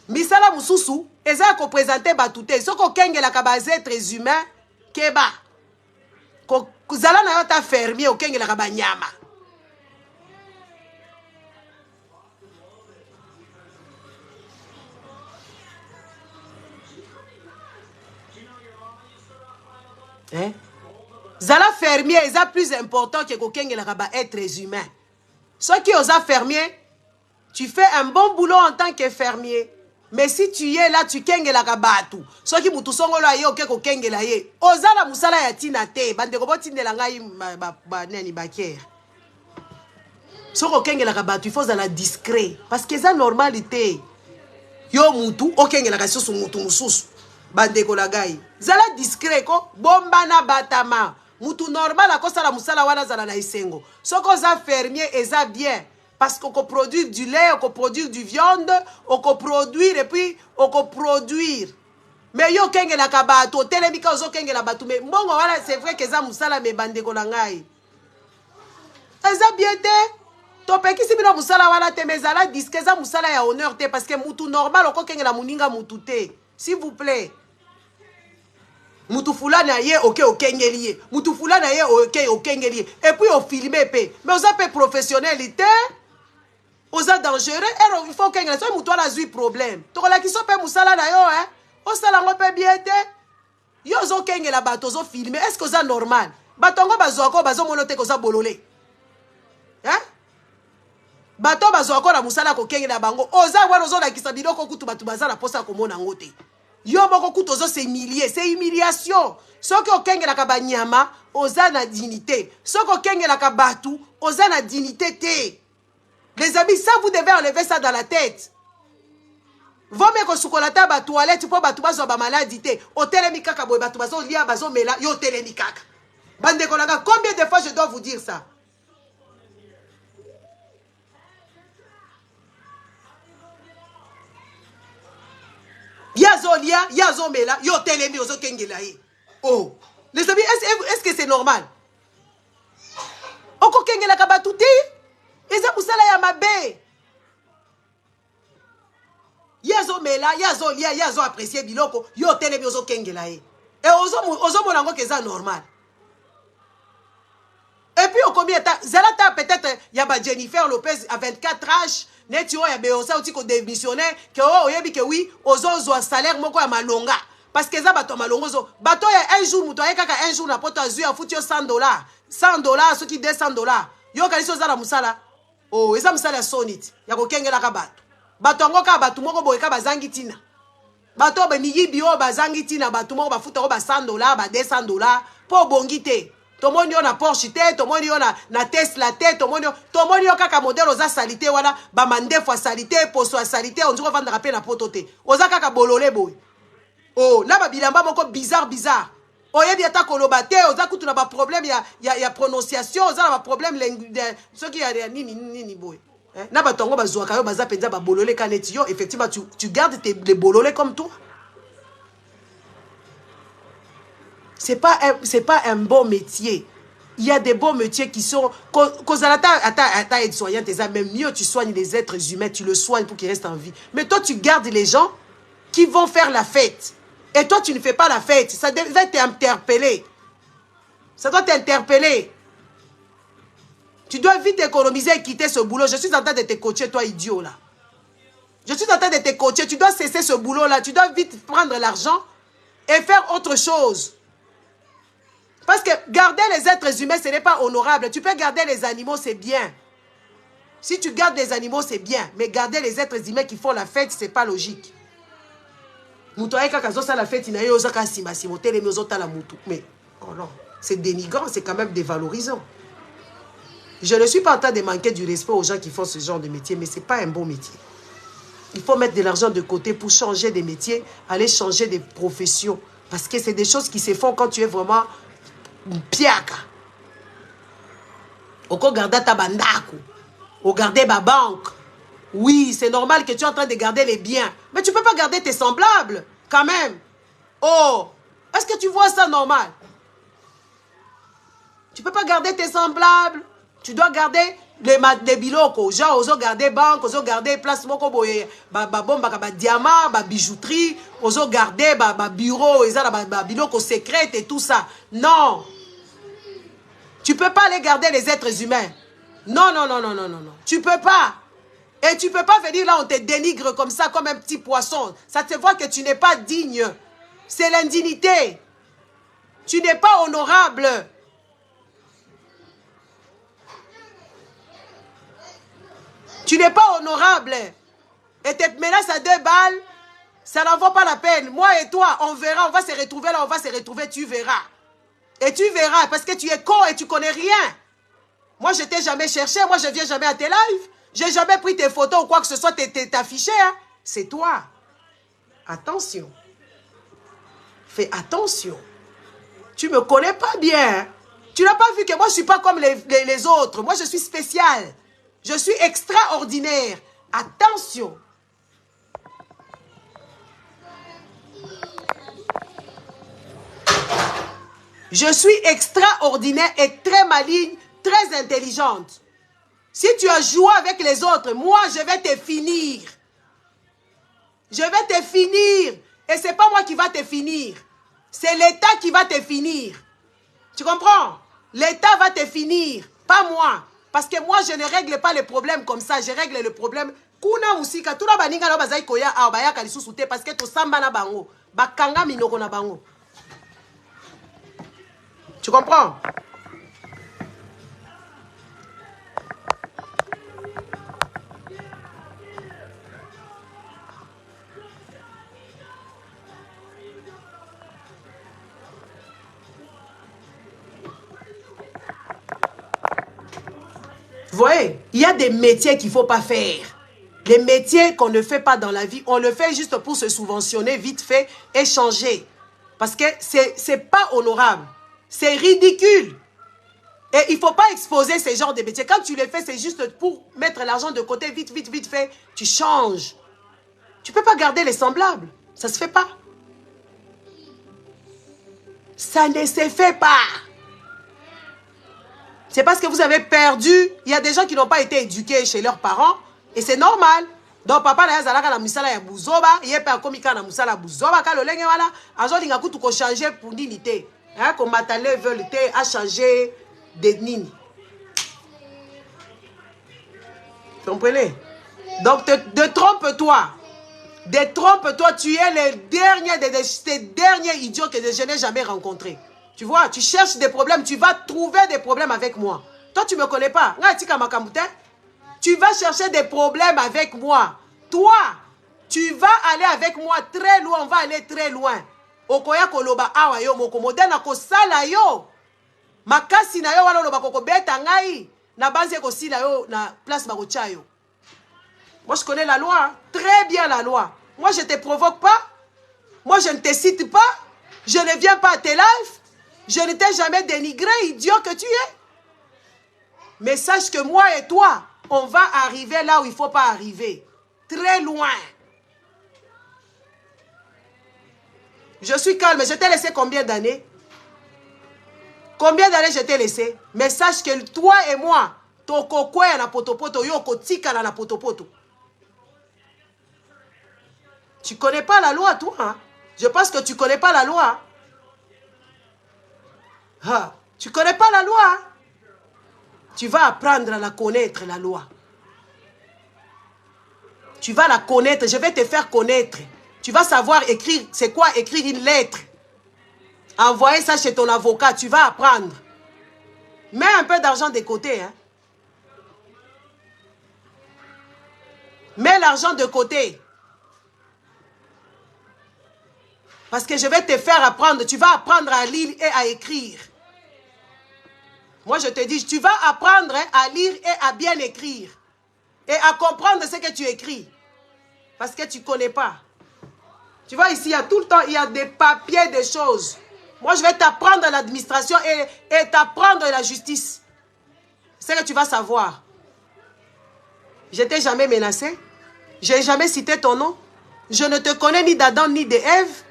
misala mususu eza ya ko présenter batu te soko kengela ka ba êtres humains keba ko zala na yo ta fermier o kengela ka ba nyama. Zala fermier est plus important que êtres humains. Ceux qui osent fermier, tu fais un bon boulot en tant que fermier. Mais si tu es là, tu kengue la kabatu. Ceux qui mutu songo la yo keko kengue la ye. Oza la musala ya tina te. Bande ko botine la ngai ba neni baker. Soko kengue la kabatu, il faut la discret parce que ça normalité. Yo mutu o kengue la kasusu mutu mususu. Bandeko la gai zala discret ko bomba na batama mutu normal akosala musala wana zala na isengo soko za fermier eza bien Parce qu'on peut produire du lait, on peut produire du viande, on peut produire et puis on peut produire. Mais yo kenge la kabato, telemika ozo kenge la batu. Mais bon, voilà, c'est vrai que ça musala me bande konangai. Eza bien te. Topeki si bino musala wala te mezala disque za musala ya honneur te parce que mutu normal oko kenge la muninga mutu te. S'il vous plaît. Mutu fulana ye ok okengeli. Mutu fulana ye ok okengeli. Et puis on filme pe. Mais on peut professionnalité. Oza dangereux, et il faut que les gens mutual a eu problème. Donc la qui sont pas musala na yo hein. O sala ngo pe bien te. Yo zo kenge la bato zo filmer. Est-ce que ça normal? Batongo bazo ko bazo monote ko za bololé. Hein? Bato bazo ko la musala ko kenge la bango. Oza wa zo la kisa biloko kutu batu bazala posa ko mona ngote. Yo boko kutu zo c'est humilier, c'est humiliation. Soki o kenge la kabanyama, oza na dignité. Soki o kenge la kabatu, oza na dignité te. Les amis, ça vous devez enlever ça dans la tête. Vaut mieux que sous la table à toilette pour battre bazo ba maladie te. Au télémikaka boy battre bazo lia bazo mela yo télémikaka. Bande konaga, combien de fois je dois vous dire ça? Yazo lia, yazo mela yo télémi ozo kengela ye. Oh, les amis, est-ce que c'est normal? Oko kengela ka batuti? Eza musala ya mabe. Yazo mela, yazo lia, yazo apprécier biloko, yo telemi ozo kengela ye. Et ozo monango keza normal. Et puis au combien de temps, Zalata peut-être y a ba Jennifer Lopez à 24 âges, net yo ya Beyoncé aussi ko démissionné que oh yebi que oui, ozo zo salaire moko ya malonga. Parce que ça bato malongo zo, bato ya un jour muto ya kaka un jour na poto azu ya futi yo $100. $100 ceux qui $200. Yo kaliso za la musala. Oh, eza musala sonit. Ya ko kengela ka bato. Bato ngo ka bato moko boye ka bazangi tina. Bato be miyibi o bazangi tina bato moko bafuta ko ba $100, ba $200 po bongi te. Tomoni yo na Porsche te, tomoni yo na Tesla te, tomoni yo kaka modèle oza salité wana ba mande fois salité, poso salité, on dirait vendre rappeler na poto te. Oza kaka bololé boy. Oh, là ba bilamba moko bizarre. Oyebi ata koloba te, oza kutu na ba problème ya prononciation, oza na ba problème ceux qui a nini boy. Na ba tongo bazwa kayo baza penza ba bololé kaneti yo, effectivement tu gardes les bololés comme toi. C'est pas un bon métier. Il y a des beaux métiers qui sont ata aide-soignante, même mieux tu soignes les êtres humains, tu le soignes pour qu'ils restent en vie. Mais toi tu gardes les gens qui vont faire la fête. Et toi, tu ne fais pas la fête. Ça devait t'interpeller. Ça doit t'interpeller. Tu dois vite économiser et quitter ce boulot. Je suis en train de te coacher, toi, idiot, là. Je suis en train de te coacher. Tu dois cesser ce boulot-là. Tu dois vite prendre l'argent et faire autre chose. Parce que garder les êtres humains, ce n'est pas honorable. Tu peux garder les animaux, c'est bien. Si tu gardes les animaux, c'est bien. Mais garder les êtres humains qui font la fête, ce n'est pas logique. Mais oh non, c'est dénigrant, c'est quand même dévalorisant. Je ne suis pas en train de manquer du respect aux gens qui font ce genre de métier, mais ce n'est pas un bon métier. Il faut mettre de l'argent de côté pour changer de métier, aller changer de profession. Parce que c'est des choses qui se font quand tu es vraiment piaka. Au garder ta bandako, au garder ma banque. Oui, c'est normal que tu es en train de garder les biens. Mais tu ne peux pas garder tes semblables, quand même. Oh, est-ce que tu vois ça normal? Tu ne peux pas garder tes semblables. Tu dois garder les biloko. Genre, ils ont gardé banque, ils ont gardé place, diamant, bijouterie, ils ont gardé bureau, ils ont biloko secret et tout ça. Non. Tu ne peux pas aller garder les êtres humains. Non. Tu ne peux pas. Et tu ne peux pas venir là, on te dénigre comme ça, comme un petit poisson. Ça te voit que tu n'es pas digne. C'est l'indignité. Tu n'es pas honorable. Tu n'es pas honorable. Et tes menaces à 2 balles, ça n'en vaut pas la peine. Moi et toi, on verra, on va se retrouver là, on va se retrouver, tu verras. Et tu verras, parce que tu es con et tu connais rien. Moi, je t'ai jamais cherché, moi, je viens jamais à tes lives. J'ai jamais pris tes photos ou quoi que ce soit, t'es affiché. Hein? C'est toi. Attention. Fais attention. Tu me connais pas bien. Tu n'as pas vu que moi, je suis pas comme les autres. Moi, je suis spécial. Je suis extraordinaire. Attention. Je suis extraordinaire et très maligne, très intelligente. Si tu as joué avec les autres, moi, je vais te finir. Je vais te finir. Et ce n'est pas moi qui va te finir. C'est l'État qui va te finir. Tu comprends? L'État va te finir, pas moi. Parce que moi, je ne règle pas les problèmes comme ça. Je règle le problème. Kuna musika, tout le baninga na bazai koya abaya kalisusu te parce que to samba na bango, bakanga minoko na bango. Tu comprends? Vous voyez, il y a des métiers qu'il ne faut pas faire. Les métiers qu'on ne fait pas dans la vie, on le fait juste pour se subventionner vite fait et changer. Parce que ce n'est pas honorable. C'est ridicule. Et il ne faut pas exposer ces genres de métiers. Quand tu les fais, c'est juste pour mettre l'argent de côté, vite, vite, vite fait. Tu changes. Tu ne peux pas garder les semblables. Ça ne se fait pas. Ça ne se fait pas. C'est parce que vous avez perdu. Il y a des gens qui n'ont pas été éduqués chez leurs parents. Et c'est normal. Donc, papa, il y a musala ya buzoba. Il y a komika na musala buzoba. Quand le lenge wala, azo linga kutu ko changer pour dignité. Hein, comme matale veulent à changer de nini. Vous comprenez? Donc, détrompe-toi. Détrompe-toi. Tu es le dernier des derniers idiots que je n'ai jamais rencontrés. Tu vois, tu cherches des problèmes. Tu vas trouver des problèmes avec moi. Toi, tu ne me connais pas. Tu vas chercher des problèmes avec moi. Toi, tu vas aller avec moi très loin. On va aller très loin. Okoya koloba awa yo moko modena ko sala yo. Makasi na yo wala loba koko beta ngai na banze ko sila yo na place ba ko chayo. Moi je connais la loi, très bien la loi. Moi je te provoque pas. Moi je ne te cite pas. Je ne viens pas à tes lives. Je ne t'ai jamais dénigré, idiot que tu es. Mais sache que moi et toi, on va arriver là où il ne faut pas arriver. Très loin. Je suis calme. Je t'ai laissé combien d'années? Combien d'années je t'ai laissé? Mais sache que toi et moi, toko na potopoto, yoko tika na potopoto. Tu ne connais pas la loi, toi, hein? Je pense que tu ne connais pas la loi. Ah, tu ne connais pas la loi, hein? Tu vas apprendre à la connaître, la loi. Tu vas la connaître, je vais te faire connaître. Tu vas savoir écrire, c'est quoi écrire une lettre. Envoyer ça chez ton avocat, tu vas apprendre. Mets un peu d'argent de côté, hein. Mets l'argent de côté. Parce que je vais te faire apprendre. Tu vas apprendre à lire et à écrire. Moi, je te dis, tu vas apprendre à lire et à bien écrire. Et à comprendre ce que tu écris. Parce que tu ne connais pas. Tu vois, ici, il y a tout le temps, il y a des papiers, des choses. Moi, je vais t'apprendre l'administration et t'apprendre la justice. C'est ce que tu vas savoir. Je ne t'ai jamais menacé. Je n'ai jamais cité ton nom. Je ne te connais ni d'Adam ni d'Ève.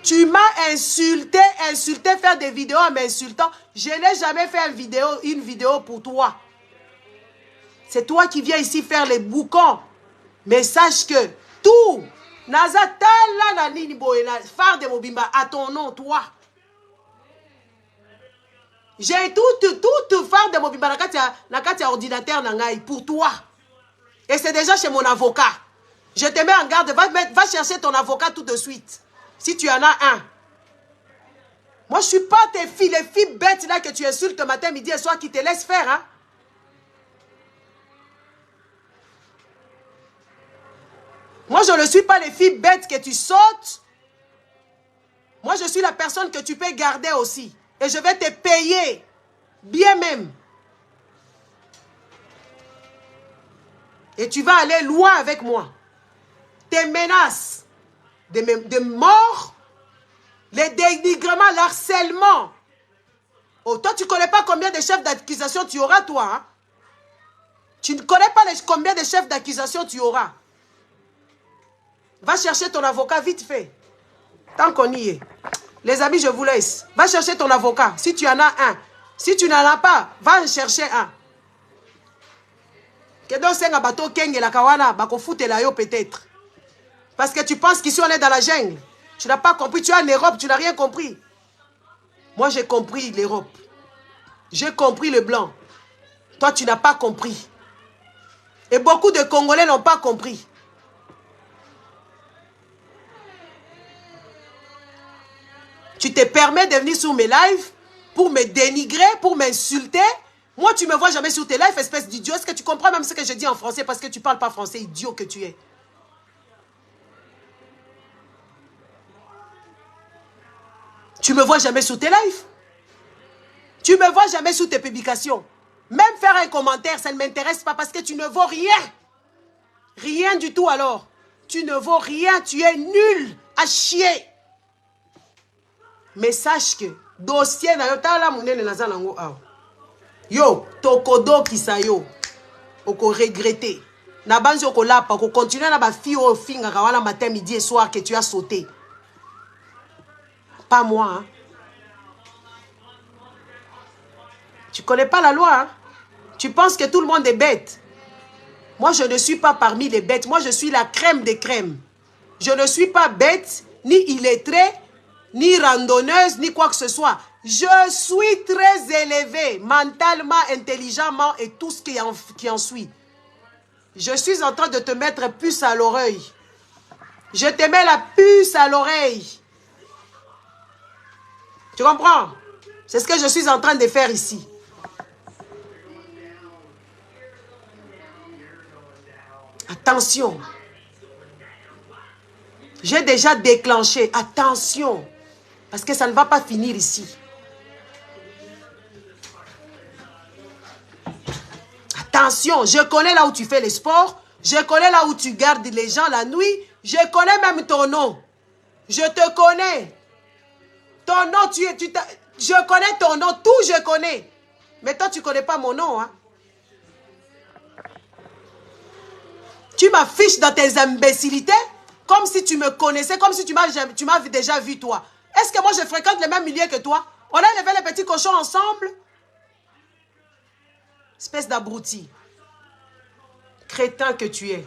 Tu m'as insulté, faire des vidéos en m'insultant. Je n'ai jamais fait une vidéo pour toi. C'est toi qui viens ici faire les boucons. Mais sache que tout, Nazatala nini boena, phare de Mobimba, à ton nom, toi. J'ai tout phare de Mobimba, nakatia ordinateur nangai, pour toi. Et c'est déjà chez mon avocat. Je te mets en garde, va chercher ton avocat tout de suite. Si tu en as un. Moi, je ne suis pas tes filles, les filles bêtes là que tu insultes matin, midi et soir qui te laissent faire. Hein? Moi, je ne suis pas les filles bêtes que tu sautes. Moi, je suis la personne que tu peux garder aussi. Et je vais te payer. Bien même. Et tu vas aller loin avec moi. Tes menaces de mort, les dénigrements, l'harcèlement. Oh, toi, tu ne connais pas combien de chefs d'accusation tu auras, toi. Hein? Tu ne connais pas combien de chefs d'accusation tu auras. Va chercher ton avocat vite fait. Tant qu'on y est. Les amis, je vous laisse. Va chercher ton avocat. Si tu en as un. Si tu n'en as pas, va en chercher un. Peut-être. Parce que tu penses qu'ici on est dans la jungle. Tu n'as pas compris. Tu es en Europe, tu n'as rien compris. Moi, j'ai compris l'Europe. J'ai compris le blanc. Toi, tu n'as pas compris. Et beaucoup de Congolais n'ont pas compris. Tu te permets de venir sur mes lives pour me dénigrer, pour m'insulter. Moi, tu ne me vois jamais sur tes lives, espèce d'idiot. Est-ce que tu comprends même ce que je dis en français parce que tu ne parles pas français, idiot que tu es? Tu ne me vois jamais sur tes lives. Tu ne me vois jamais sur tes publications. Même faire un commentaire, ça ne m'intéresse pas parce que tu ne vaux rien. Rien du tout alors. Tu ne vaux rien, tu es nul à chier. Mais sache que dossier na yo tala munene nazalango aw. Yo, tokodo kisa yo. Oko regretter. Na banzi oko lapa, oko continuer na ba fi o finga kawana matin, midi et soir que tu as sauté. Pas moi, hein. Tu connais pas la loi, hein? Tu penses que tout le monde est bête. Moi, je ne suis pas parmi les bêtes. Moi, je suis la crème des crèmes. Je ne suis pas bête, ni illettrée, ni randonneuse, ni quoi que ce soit. Je suis très élevée, mentalement, intelligemment et tout ce qui en suit. Je suis en train de te mettre puce à l'oreille. Je te mets la puce à l'oreille. Tu comprends? C'est ce que je suis en train de faire ici. Attention. J'ai déjà déclenché. Attention. Parce que ça ne va pas finir ici. Attention. Je connais là où tu fais les sports. Je connais là où tu gardes les gens la nuit. Je connais même ton nom. Je te connais. Ton nom, je connais ton nom. Tout, je connais. Mais toi, tu ne connais pas mon nom, hein. Tu m'affiches dans tes imbécilités comme si tu me connaissais, comme si tu m'as déjà vu, toi. Est-ce que moi, je fréquente le même milieu que toi? On a élevé les petits cochons ensemble? Espèce d'abruti. Crétin que tu es.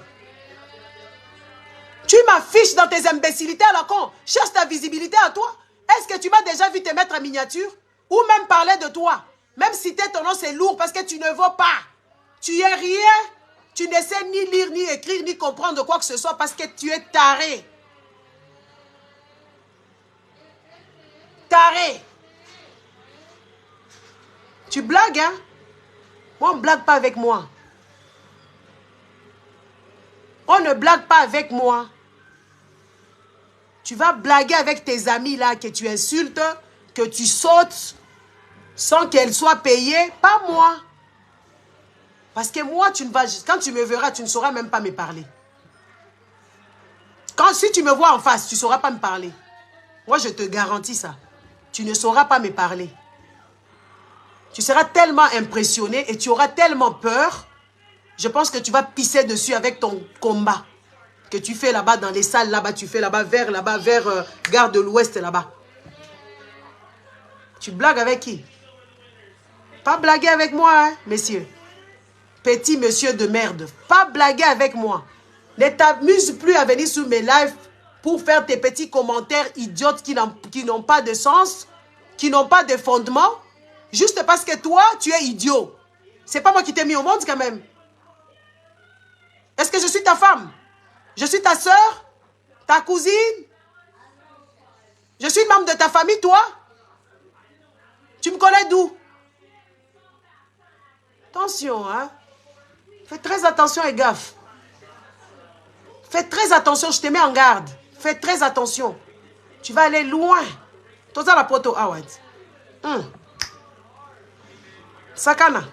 Tu m'affiches dans tes imbécilités à la con. Cherche ta visibilité à toi. Est-ce que tu m'as déjà vu te mettre en miniature? Ou même parler de toi? Même citer ton nom, c'est lourd parce que tu ne vaux pas. Tu es rien. Tu ne sais ni lire, ni écrire, ni comprendre quoi que ce soit parce que tu es taré. Taré. Tu blagues, hein? Moi, on ne blague pas avec moi. On ne blague pas avec moi. Tu vas blaguer avec tes amis là que tu insultes, que tu sautes sans qu'elles soient payées. Pas moi. Parce que moi, quand tu me verras, tu ne sauras même pas me parler. Si tu me vois en face, tu ne sauras pas me parler. Moi, je te garantis ça. Tu ne sauras pas me parler. Tu seras tellement impressionné et tu auras tellement peur. Je pense que tu vas pisser dessus avec ton combat. Que tu fais là-bas dans les salles, là-bas, tu fais là-bas, vers Gare de l'Ouest, là-bas. Tu blagues avec qui? Pas blaguer avec moi, hein, messieurs. Petit monsieur de merde, pas blaguer avec moi. Ne t'amuse plus à venir sur mes lives pour faire tes petits commentaires idiotes qui n'ont pas de sens, qui n'ont pas de fondement, juste parce que toi, tu es idiot. C'est pas moi qui t'ai mis au monde quand même. Est-ce que je suis ta femme? Je suis ta soeur? Ta cousine? Je suis membre de ta famille, toi? Tu me connais d'où? Attention, hein? Fais très attention et gaffe. Fais très attention, je te mets en garde. Fais très attention. Tu vas aller loin. Tout ça la poto awad. Sakana.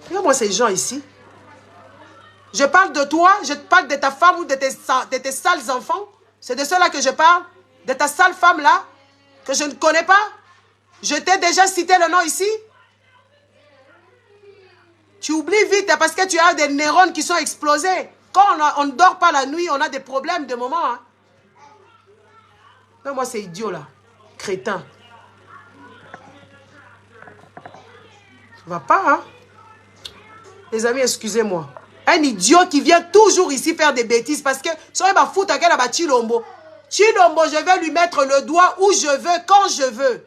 Regarde-moi ces gens ici. Je parle de toi, je te parle de ta femme ou de tes sales enfants. C'est de ceux-là que je parle. De ta sale femme-là, que je ne connais pas. Je t'ai déjà cité le nom ici. Tu oublies vite parce que tu as des neurones qui sont explosés. Quand on ne dort pas la nuit, on a des problèmes de moment. Hein. Non, moi, c'est idiot, là. Crétin. Ça va pas, hein? Les amis, excusez-moi. Un idiot qui vient toujours ici faire des bêtises parce que si on va foutre à quel Chilombo. Chilombo, je vais lui mettre le doigt où je veux, quand je veux.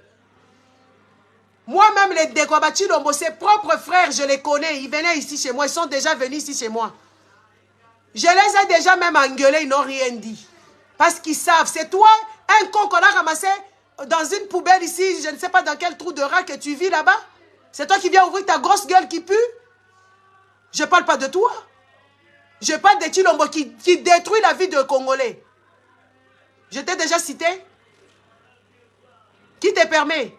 Moi-même, les Dekwaba Chilombo, ses propres frères, je les connais. Ils venaient ici chez moi. Ils sont déjà venus ici chez moi. Je les ai déjà même engueulés. Ils n'ont rien dit. Parce qu'ils savent. C'est toi, un con qu'on a ramassé dans une poubelle ici. Je ne sais pas dans quel trou de rat que tu vis là-bas. C'est toi qui viens ouvrir ta grosse gueule qui pue. Je ne parle pas de toi. Je parle de Chilombo qui détruit la vie de Congolais. Je t'ai déjà cité. Qui te permet?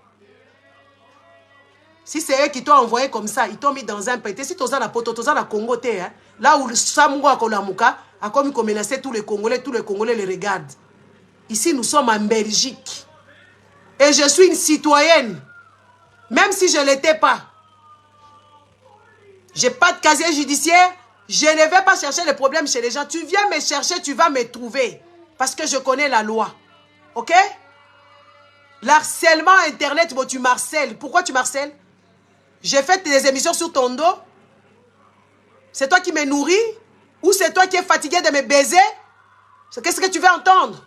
Si c'est eux qui t'ont envoyé comme ça, ils t'ont mis dans un pété. Si tu as la poto, tu as la Congo, hein? Là où Samgo a Kolamuka a comme menacé tous les Congolais les regardent. Ici, nous sommes en Belgique. Et je suis une citoyenne. Même si je ne l'étais pas. Je n'ai pas de casier judiciaire. Je ne vais pas chercher les problèmes chez les gens. Tu viens me chercher, tu vas me trouver. Parce que je connais la loi. Ok? L'harcèlement Internet, bon, tu marcelles. Pourquoi tu marcelles? J'ai fait des émissions sur ton dos. C'est toi qui me nourris? Ou c'est toi qui es fatigué de me baiser? Qu'est-ce que tu veux entendre?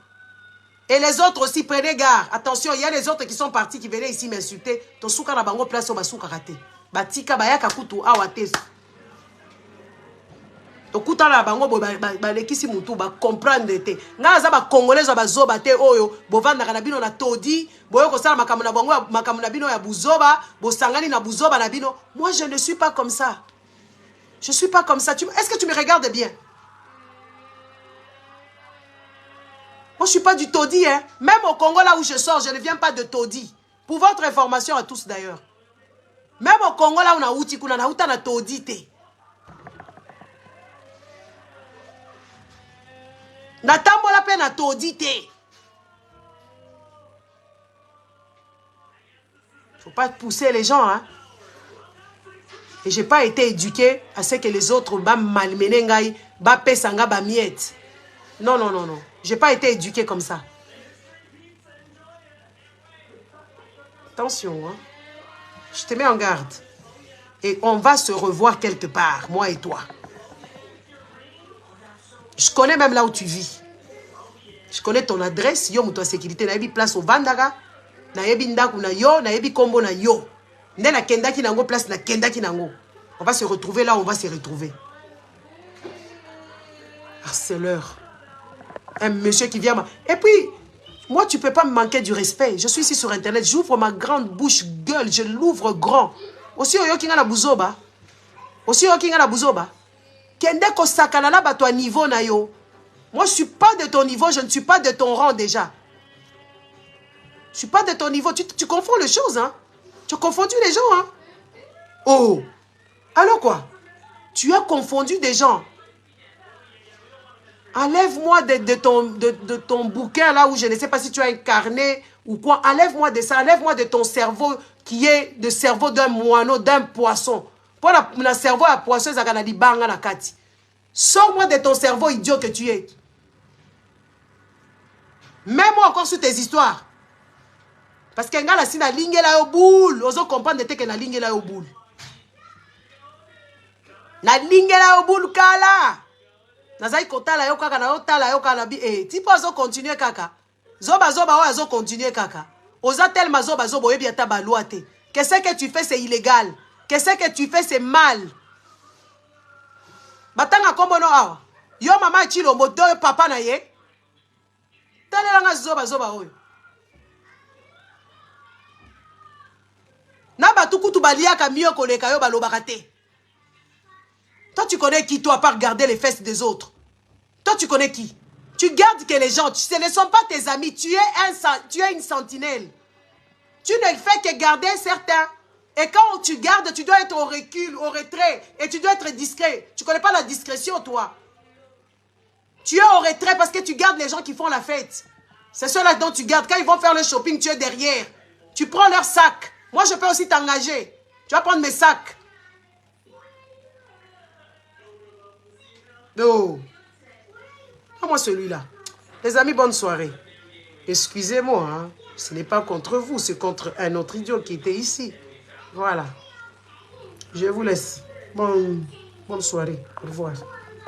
Et les autres aussi, prenez garde. Attention, il y a les autres qui sont partis, qui venaient ici m'insulter. Ton souka na bango place au basuka raté. Batika bayaka kutu awates. Ton kuta na bango ba lekisi mutu ba comprendre te. Nga za ba congolais ba zoba te oyo, bo vanda na bino na todi, boyo ko sala makamuna bango makamuna bino ya buzoba, bo sangani na buzoba na bino. Moi je ne suis pas comme ça. Je suis pas comme ça. Est-ce que tu me regardes bien? Moi, je ne suis pas du taudis. Hein. Même au Congo, là où je sors, je ne viens pas de taudis. Pour votre information à tous, d'ailleurs. Même au Congo, là où on a outi, on a outa na taudis. Na tambo la peine na taudis. Il ne faut pas pousser les gens. Hein. Et je n'ai pas été éduqué à ce que les autres malmener ngai, pesanga ba miette. Non, non, non, non. Je n'ai pas été éduqué comme ça. Attention, hein. Je te mets en garde. Et on va se revoir quelque part, moi et toi. Je connais même là où tu vis. Je connais ton adresse. Yo, mouto sécurité. Naebi place au Vandaga. Naebi ndaku na yo. Naebi kombo na yo. Nde na kenda ki nango place na kenda ki nango. On va se retrouver là où on va se retrouver. Harceleur. Un monsieur qui vient... Et puis, moi, tu ne peux pas me manquer du respect. Je suis ici sur Internet. J'ouvre ma grande bouche gueule. Je l'ouvre grand. Aussi, oyo kinga na buzoba. Aussi, oyo kinga na buzoba. Kende ko sakana la bato à niveau na yo. Moi, je ne suis pas de ton niveau. Je ne suis pas de ton rang déjà. Je ne suis pas de ton niveau. Tu confonds les choses, hein. Tu as confondu les gens, hein. Oh. Alors quoi? Tu as confondu des gens. Enlève-moi de ton bouquin là où je ne sais pas si tu as un carnet ou quoi. Enlève-moi de ça. Enlève-moi de ton cerveau qui est le cerveau d'un moineau, d'un poisson. Pour le cerveau à poisson, ça a dit banga na kati. Sors-moi de ton cerveau idiot que tu es. Mets-moi encore sur tes histoires. Parce que la si na ligne là au boule. Oso comprendre que na ligne là au boule. Na ligne là au boule kala. Nazai kotala yo kaka na yo tala yo kana bi tipo azo continuer kaka zoba o azo continuer kaka oza tellement zoba boyebi ata ba loi te. Qu'est-ce que tu fais, c'est illégal. Qu'est-ce que tu fais, c'est mal. Batanga kombo no awa yo mama Chilombo do papa na ye talela nga zoba oyo na batukutu baliaka mieux koleka yo balobaka te. Toi, tu connais qui, toi, à part regarder les fesses des autres? Toi, tu connais qui? Tu gardes que les gens, ce ne sont pas tes amis. Tu es une sentinelle. Tu ne fais que garder certains. Et quand tu gardes, tu dois être au recul, au retrait. Et tu dois être discret. Tu ne connais pas la discrétion, toi. Tu es au retrait parce que tu gardes les gens qui font la fête. C'est ceux-là dont tu gardes. Quand ils vont faire le shopping, tu es derrière. Tu prends leur sac. Moi, je peux aussi t'engager. Tu vas prendre mes sacs. Oh. Pas moi celui-là. Les amis, bonne soirée. Excusez-moi, hein. Ce n'est pas contre vous, c'est contre un autre idiot qui était ici. Voilà. Je vous laisse. Bonne soirée. Au revoir.